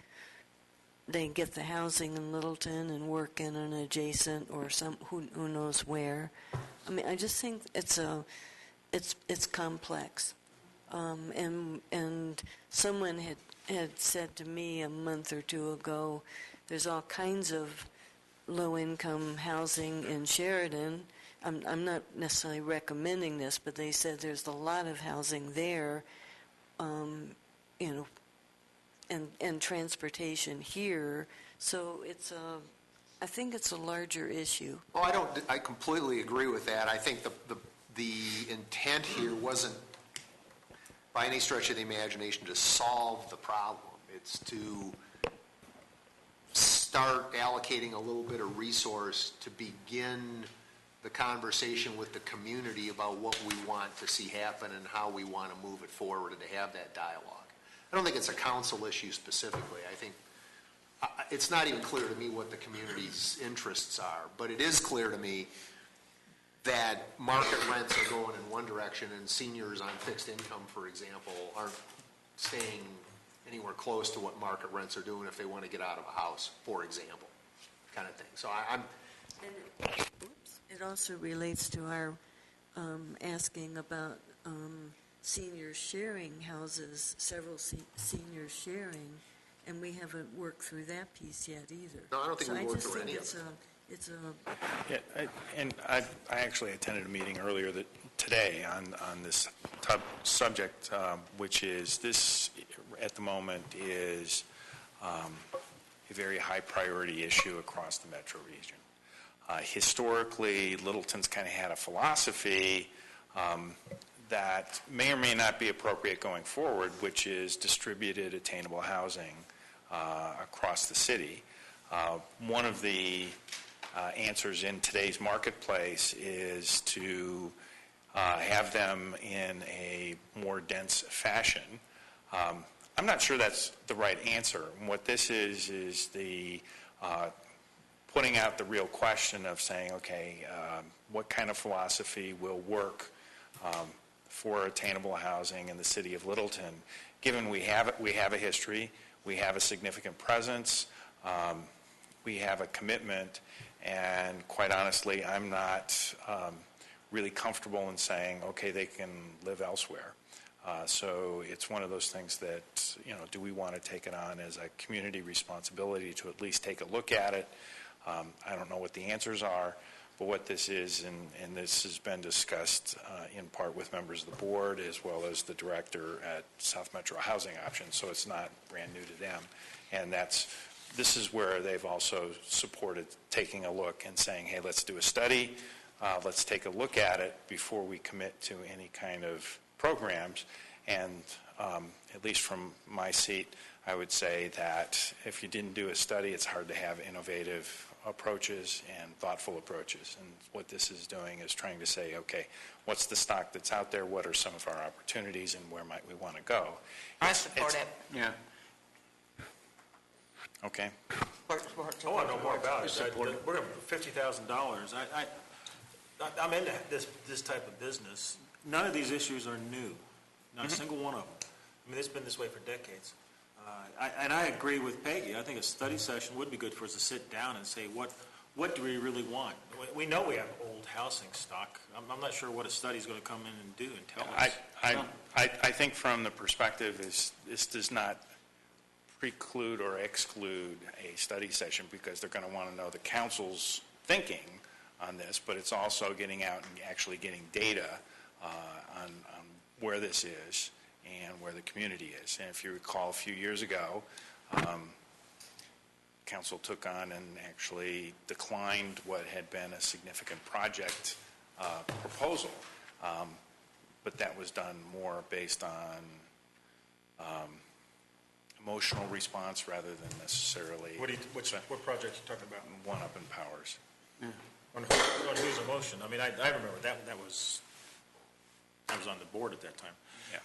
they get the housing in Littleton and work in an adjacent or some who knows where? I mean, I just think it's complex. And someone had said to me a month or two ago, there's all kinds of low-income housing in Sheridan. I'm not necessarily recommending this, but they said there's a lot of housing there, and transportation here. So I think it's a larger issue. Well, I completely agree with that. I think the intent here wasn't by any stretch of the imagination to solve the problem. It's to start allocating a little bit of resource to begin the conversation with the community about what we want to see happen and how we want to move it forward, and to have that dialogue. I don't think it's a council issue specifically. I think it's not even clear to me what the community's interests are, but it is clear to me that market rents are going in one direction, and seniors on fixed income, for example, aren't staying anywhere close to what market rents are doing if they want to get out of a house, for example, kind of thing. So It also relates to our asking about seniors sharing houses, several seniors sharing, and we haven't worked through that piece yet either. No, I don't think we worked through any of it. I actually attended a meeting earlier today on this subject, which is this at the moment is a very high priority issue across the metro region. Historically, Littleton's kind of had a philosophy that may or may not be appropriate going forward, which is distributed attainable housing across the city. One of the answers in today's marketplace is to have them in a more dense fashion. I'm not sure that's the right answer. What this is the putting out the real question of saying, okay, what kind of philosophy will work for attainable housing in the city of Littleton, given we have a history, we have a significant presence, we have a commitment, and quite honestly, I'm not really comfortable in saying, okay, they can live elsewhere. So it's one of those things that, do we want to take it on as a community responsibility to at least take a look at it? I don't know what the answers are, but what this is, and this has been discussed in part with members of the board as well as the director at South Metro Housing Options, so it's not brand new to them. And this is where they've also supported taking a look and saying, hey, let's do a study, let's take a look at it before we commit to any kind of programs. And at least from my seat, I would say that if you didn't do a study, it's hard to have innovative approaches and thoughtful approaches. And what this is doing is trying to say, okay, what's the stock that's out there? What are some of our opportunities and where might we want to go? I support it. Yeah. Okay. I want to know more about it. We're going to $50,000. I'm into this type of business. None of these issues are new. Not a single one of them. I mean, it's been this way for decades. And I agree with Peggy. I think a study session would be good for us to sit down and say, what do we really want? We know we have old housing stock. I'm not sure what a study is going to come in and do and tell us. I think from the perspective this does not preclude or exclude a study session because they're going to want to know the council's thinking on this, but it's also getting out and actually getting data on where this is and where the community is. And if you recall, a few years ago, council took on and actually declined what had been a significant project proposal, but that was done more based on emotional response rather than necessarily. What project are you talking about? One up in Powers. Yeah. On whose emotion? I mean, I remember that was on the board at that time.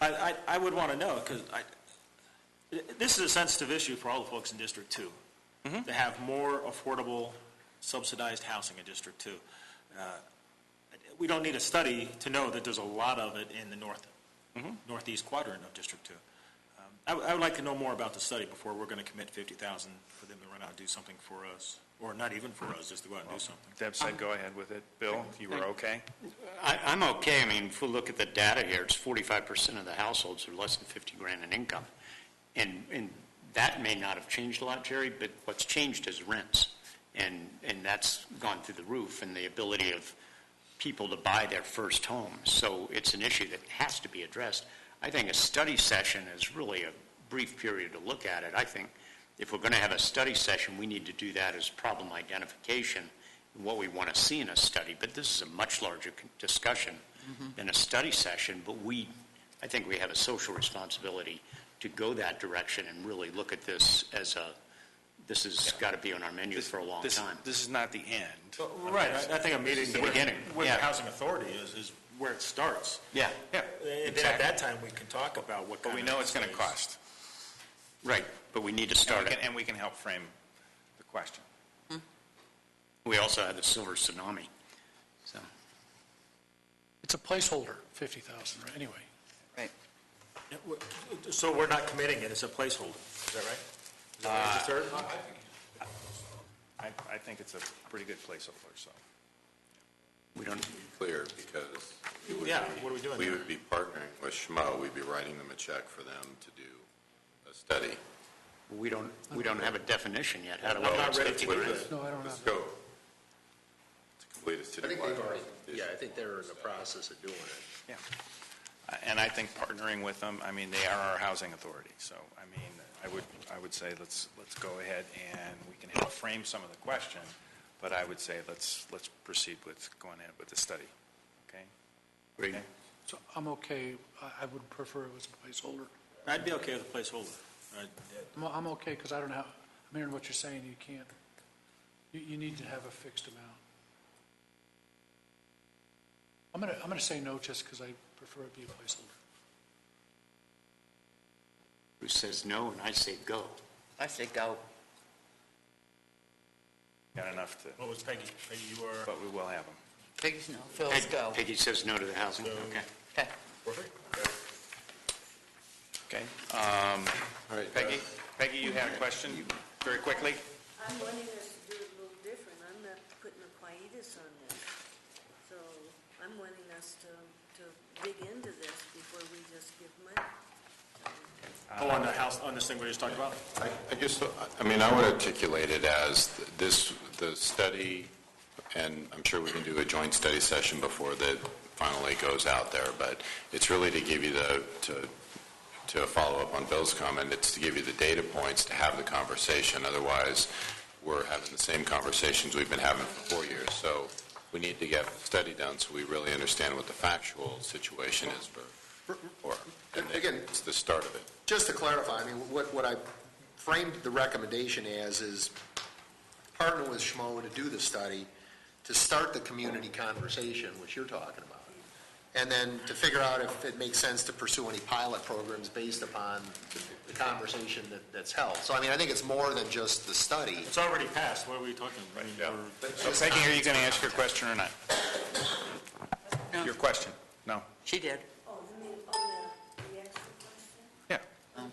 Yeah. I would want to know, because this is a sensitive issue for all the folks in District 2, to have more affordable, subsidized housing in District 2. We don't need a study to know that there's a lot of it in the northeast quadrant of District 2. I would like to know more about the study before we're going to commit $50,000 for them to run out and do something for us. Or not even for us, just to go out and do something. Deb said go ahead with it. Bill, you were okay? I'm okay. I mean, if we look at the data here, it's 45% of the households are less than $50,000 in income. And that may not have changed a lot, Jerry, but what's changed is rents. And that's gone through the roof, and the ability of people to buy their first home. So it's an issue that has to be addressed. I think a study session is really a brief period to look at it. I think if we're going to have a study session, we need to do that as problem identification and what we want to see in a study. But this is a much larger discussion than a study session. But I think we have a social responsibility to go that direction and really look at this as this has got to be on our menu for a long time. This is not the end. Right. I think a meeting the beginning. With the housing authority is where it starts. Yeah. And then at that time, we can talk about what. But we know it's going to cost. Right. But we need to start it. And we can help frame the question. We also have the silver tsunami. So it's a placeholder, 50,000, right? Anyway. Right. So we're not committing it. It's a placeholder. Is that right? Is that what you just heard? I think it's a pretty good placeholder. So we don't be clear because what are we doing? We would be partnering with Schmo. We'd be writing them a check for them to do a study. We don't have a definition yet. How do we? I'm not ready to do it. No, I don't know. Let's go. To complete a citywide. I think they're in the process of doing it. Yeah. And I think partnering with them, I mean, they are our housing authority. So, I mean, I would say let's go ahead and we can help frame some of the question, but I would say let's proceed with going ahead with the study. Okay? Great. Okay. So I'm okay. I would prefer it was a placeholder. I'd be okay with a placeholder. I'm okay because I don't know. I'm hearing what you're saying. You can't. You need to have a fixed amount. I'm going to say no just because I prefer it be a placeholder. Bruce says no, and I say go. I say go. Got enough to, What was Peggy? Peggy, you were... but we will have them. Peggy's no. Phil's go. Peggy says no to the housing? Okay. Okay. Okay. All right, Peggy, you had a question very quickly? I'm wanting us to do it a little different. I'm not putting a quietus on this. So I'm wanting us to dig into this before we just give money. on the house, on this thing we just talked about? I guess, I mean, I would articulate it as the study, and I'm sure we can do a joint study session before that finally goes out there, but it's really to give you to follow up on Bill's comment, it's to give you the data points to have the conversation. Otherwise, we're having the same conversations we've been having for 4 years. So we need to get the study done so we really understand what the factual situation is and again, it's the start of it. Just to clarify, I mean, what I framed the recommendation as is partner with Schmo to do the study, to start the community conversation, which you're talking about, and then to figure out if it makes sense to pursue any pilot programs based upon the conversation that's held. So, I mean, I think it's more than just the study. It's already passed. What are we talking about? So, Peggy, are you going to ask your question or not? No. Your question? No. She did. Oh, you mean on the extra question? Yeah.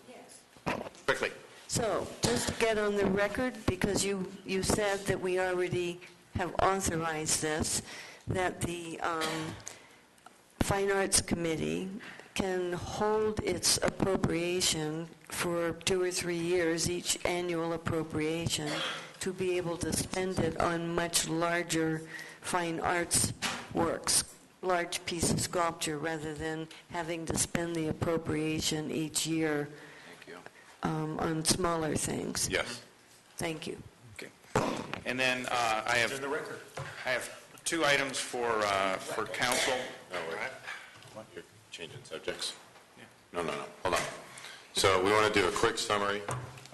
Yes. Quickly. So, just to get on the record, because you said that we already have authorized this, that the Fine Arts Committee can hold its appropriation for 2 or 3 years, each annual appropriation, to be able to spend it on much larger fine arts works, large piece of sculpture, rather than having to spend the appropriation each year on smaller things. Yes. Thank you. Okay. And then I have 2 items for council. No, wait. What? You're changing subjects? No. Hold on. So we want to do a quick summary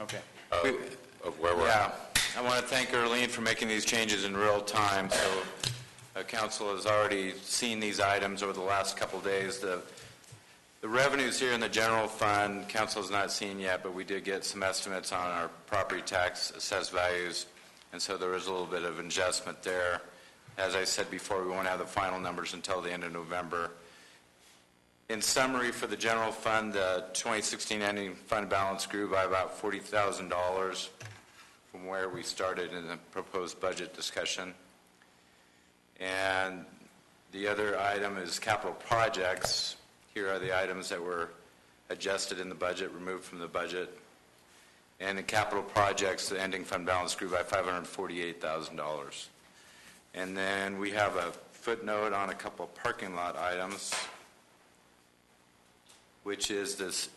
Okay. of where we're Yeah, at. I want to thank Earlene for making these changes in real time. So council has already seen these items over the last couple of days. The revenues here in the general fund, council has not seen yet, but we did get some estimates on our property tax assessed values, and so there is a little bit of adjustment there. As I said before, we won't have the final numbers until the end of November. In summary, for the general fund, the 2016 ending fund balance grew by about $40,000 from where we started in the proposed budget discussion. And the other item is capital projects. Here are the items that were adjusted in the budget, removed from the budget. And in capital projects, the ending fund balance grew by $548,000. And then we have a footnote on a couple of parking lot items, which is this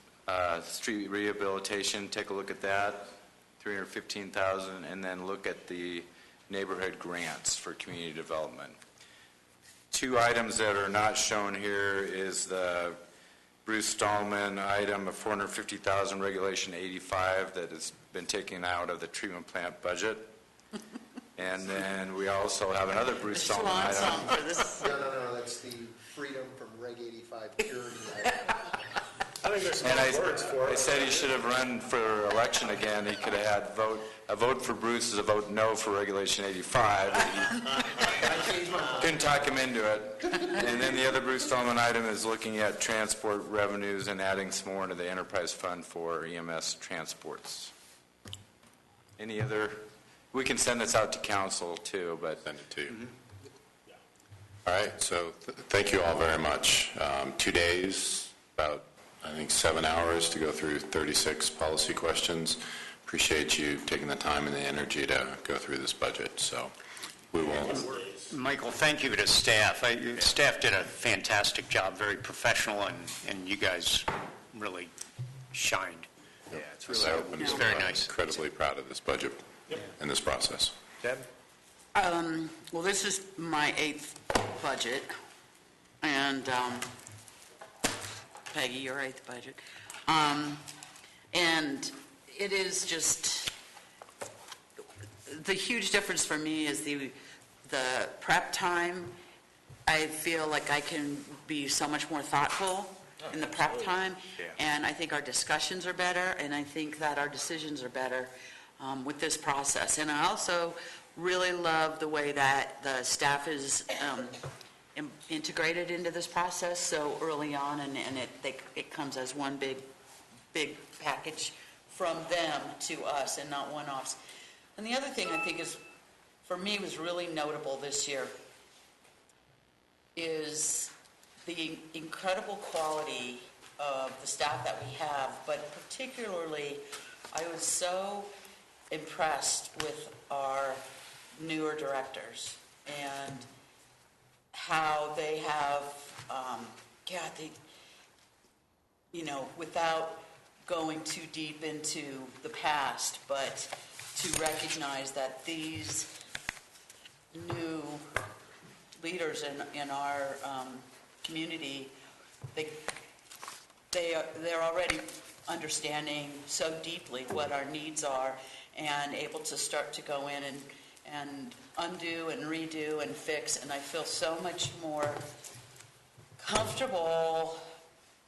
street rehabilitation. Take a look at that, $315,000, and then look at the neighborhood grants for community development. 2 items that are not shown here is the Bruce Stallman item of $450,000, Regulation 85, that has been taken out of the treatment plant budget. And then we also have another Bruce Stallman item. No, that's the freedom from Reg 85 purity. I think there's some words for it. I said he should have run for election again. He could have had a vote for Bruce is a vote no for Regulation 85. Couldn't talk him into it. And then the other Bruce Stallman item is looking at transport revenues and adding some more into the enterprise fund for EMS transports. Any other? We can send this out to council too, but Send it to you. All right, so thank you all very much. 2 days, about, I think, 7 hours to go through 36 policy questions. Appreciate you taking the time and the energy to go through this budget. So we will. Michael, thank you to staff. Staff did a fantastic job, very professional, and you guys really shined. Yeah, it's really It's very nice. Incredibly proud of this budget and this process. Deb? Well, this is my 8th budget, and Peggy, your 8th budget. And it is just, the huge difference for me is the prep time. I feel like I can be so much more thoughtful in the prep time, and I think our discussions are better, and I think that our decisions are better with this process. And I also really love the way that the staff is integrated into this process so early on, and it comes as one big package from them to us and not one-offs. And the other thing I think is, for me, was really notable this year is the incredible quality of the staff that we have, but particularly I was so impressed with our newer directors and how they have, without going too deep into the past, but to recognize that these new leaders in our community, they're already understanding so deeply what our needs are and able to start to go in and undo and redo and fix. And I feel so much more comfortable,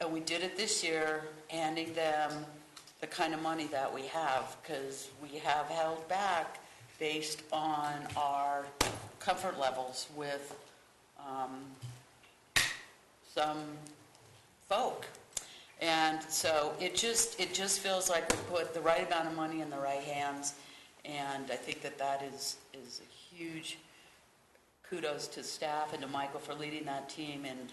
and we did it this year, handing them the kind of money that we have, because we have held back based on our comfort levels with some folk. And so it just feels like we put the right amount of money in the right hands, and I think that is a huge kudos to staff and to Michael for leading that team, and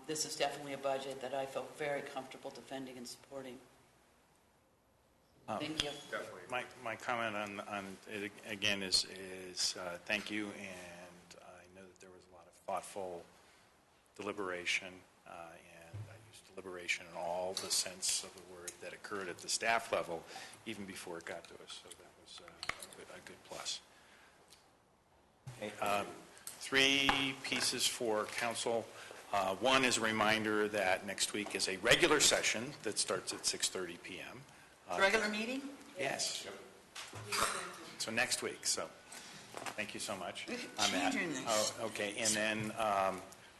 this is definitely a budget that I felt very comfortable defending and supporting. Thank you. My comment on it again is thank you, and I know that there was a lot of thoughtful deliberation, and I used deliberation in all the sense of the word that occurred at the staff level, even before it got to us. So that was a good plus. Okay, 3 pieces for council. One is a reminder that next week is a regular session that starts at 6:30 p.m. Regular meeting? Yes. So next week, so thank you so much on that. Okay, and then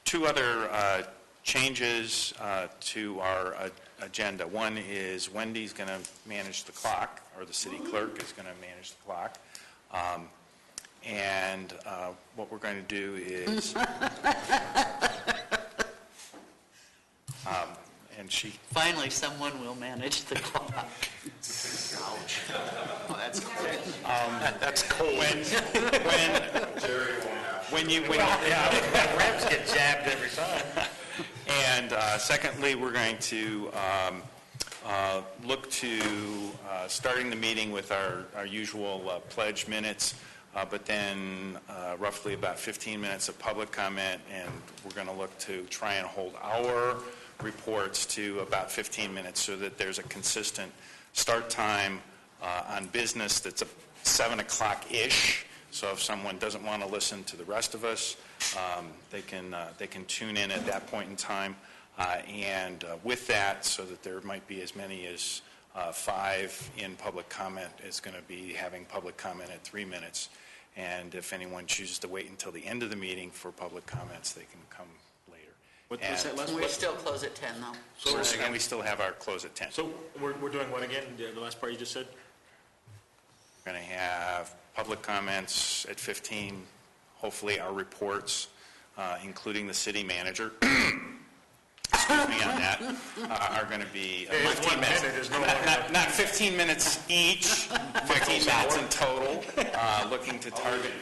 2 other changes to our agenda. One is Wendy's going to manage the clock, or the city clerk is going to manage the clock. And what we're going to do is... and she... Finally, someone will manage the clock. Ouch. Oh, that's cold. That's cold. When Rams get jabbed every time. And secondly, we're going to look to starting the meeting with our usual pledge minutes, but then roughly about 15 minutes of public comment, and we're going to look to try and hold our reports to about 15 minutes so that there's a consistent start time on business that's 7 o'clock-ish. So if someone doesn't want to listen to the rest of us, they can tune in at that point in time. And with that, so that there might be as many as 5 in public comment, is going to be having public comment at 3 minutes. And if anyone chooses to wait until the end of the meeting for public comments, they can come later. We still close at 10, though. And we still have our close at 10. So we're doing what again, the last part you just said? We're going to have public comments at 15, hopefully our reports, including the city manager, excuse me on that, are going to be 15 minutes. Not 15 minutes each, 15 minutes in total, looking to target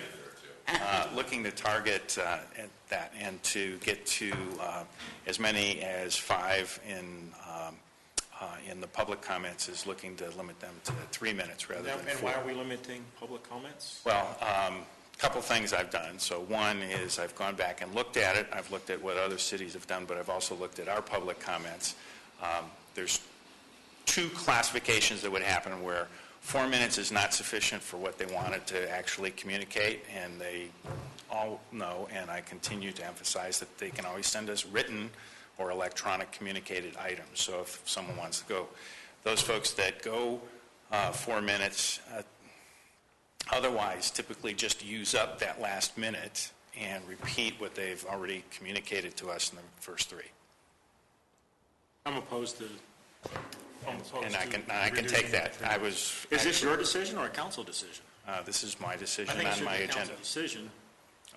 that, and to get to as many as 5 in the public comments, is looking to limit them to 3 minutes rather than 4. And why are we limiting public comments? Well, a couple things I've done. So one is I've gone back and looked at it. I've looked at what other cities have done, but I've also looked at our public comments. There's 2 classifications that would happen where 4 minutes is not sufficient for what they wanted to actually communicate, and they all know, and I continue to emphasize that they can always send us written or electronic communicated items. So if someone wants to go, those folks that go 4 minutes, otherwise typically just use up that last minute and repeat what they've already communicated to us in the first three. I'm opposed to. And I can take that. Is this your decision or a council decision? This is my I decision think it on should my be a agenda. council decision.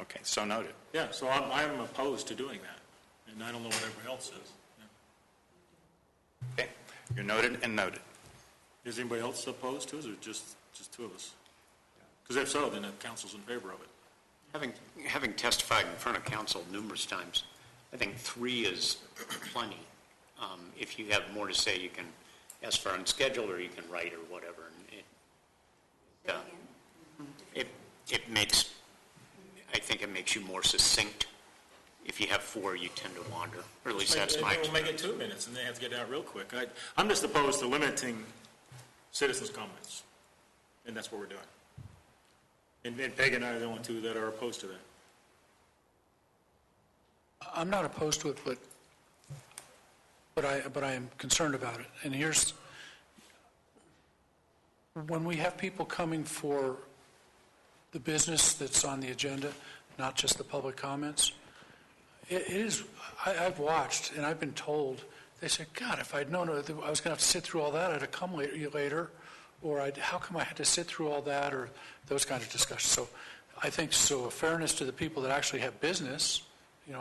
Okay, so noted. Yeah, so I'm opposed to doing that, and I don't know what everybody else is. Okay, you're noted and noted. Is anybody else opposed to it, or just two of us? Because if so, then the council's in favor of it. Having testified in front of council numerous times, I think 3 is plenty. If you have more to say, you can ask for unscheduled, or you can write, or whatever. And it makes, I think it makes you more succinct. If you have 4, you tend to wander, or at least that's my We'll make it 2 minutes, and they have to get out real quick. I'm just opposed to limiting citizens' comments, and that's what we're doing. And Peg and I are the only 2 that are opposed to that. I'm not opposed to it, but I am concerned about it. And here's, when we have people coming for the business that's on the agenda, not just the public comments, it is, I've watched and I've been told, they say, God, if I'd known I was going to have to sit through all that, I'd have come later, or how come I had to sit through all that, or those kinds of discussions. So I think, so a fairness to the people that actually have business,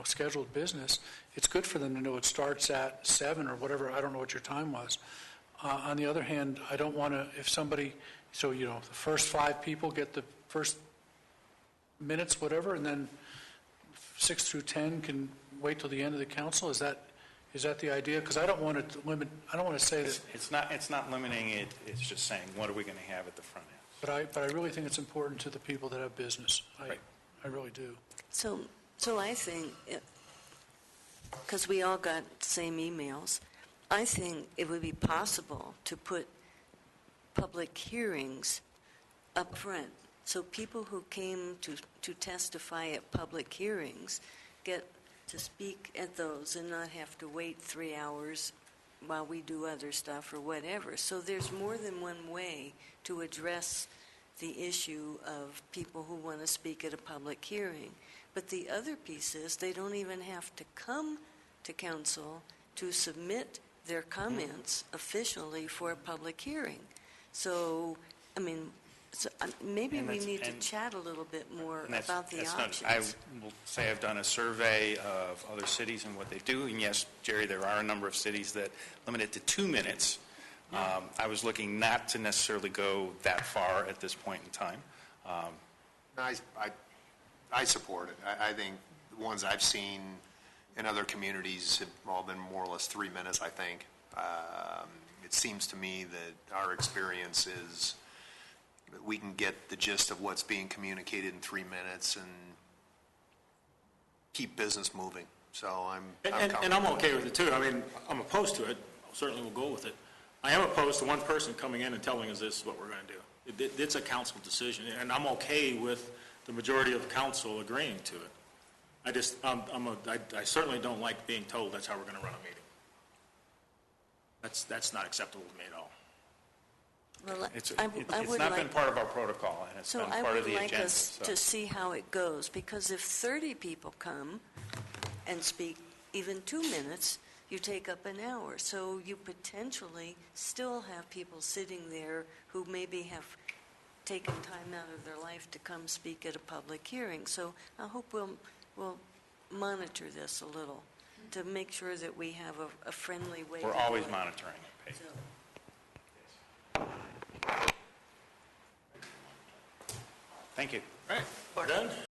scheduled business, it's good for them to know it starts at 7 or whatever. I don't know what your time was. On the other hand, I don't want to, if somebody, the first 5 people get the first minutes, whatever, and then 6 through 10 can wait till the end of the council. Is that the idea? Because I don't want to limit. I don't want to say that. It's not limiting it. It's just saying what are we going to have at the front end. But I really think it's important to the people that have business. I really do. So I think, because we all got the same emails, I think it would be possible to put public hearings up front. So people who came to testify at public hearings get to speak at those and not have to wait 3 hours while we do other stuff or whatever. So there's more than one way to address the issue of people who want to speak at a public hearing. But the other piece is they don't even have to come to council to submit their comments officially for a public hearing. So, maybe we need to chat a little bit more about the options. I will say I've done a survey of other cities and what they do, and yes, Jerry, there are a number of cities that limit it to 2 minutes. I was looking not to necessarily go that far at this point in time. I support it. I think the ones I've seen in other communities have all been more or less 3 minutes, I think. It seems to me that our experience is that we can get the gist of what's being communicated in 3 minutes and keep business moving. So And I'm okay with it too. I'm opposed to it. Certainly will go with it. I am opposed to one person coming in and telling us this is what we're going to do. It's a council decision, and I'm okay with the majority of the council agreeing to it. I certainly don't like being told that's how we're going to run a meeting. That's not acceptable to me at all. Well, It's not been part of our protocol, and it's been part of the agenda. So I would like us to see how it goes, because if 30 people come and speak even 2 minutes, you take up an hour. So you potentially still have people sitting there who maybe have taken time out of their life to come speak at a public hearing. So I hope we'll monitor this a little to make sure that we have a friendly way. We're always monitoring it, Paige. Thank you. All right, we're done.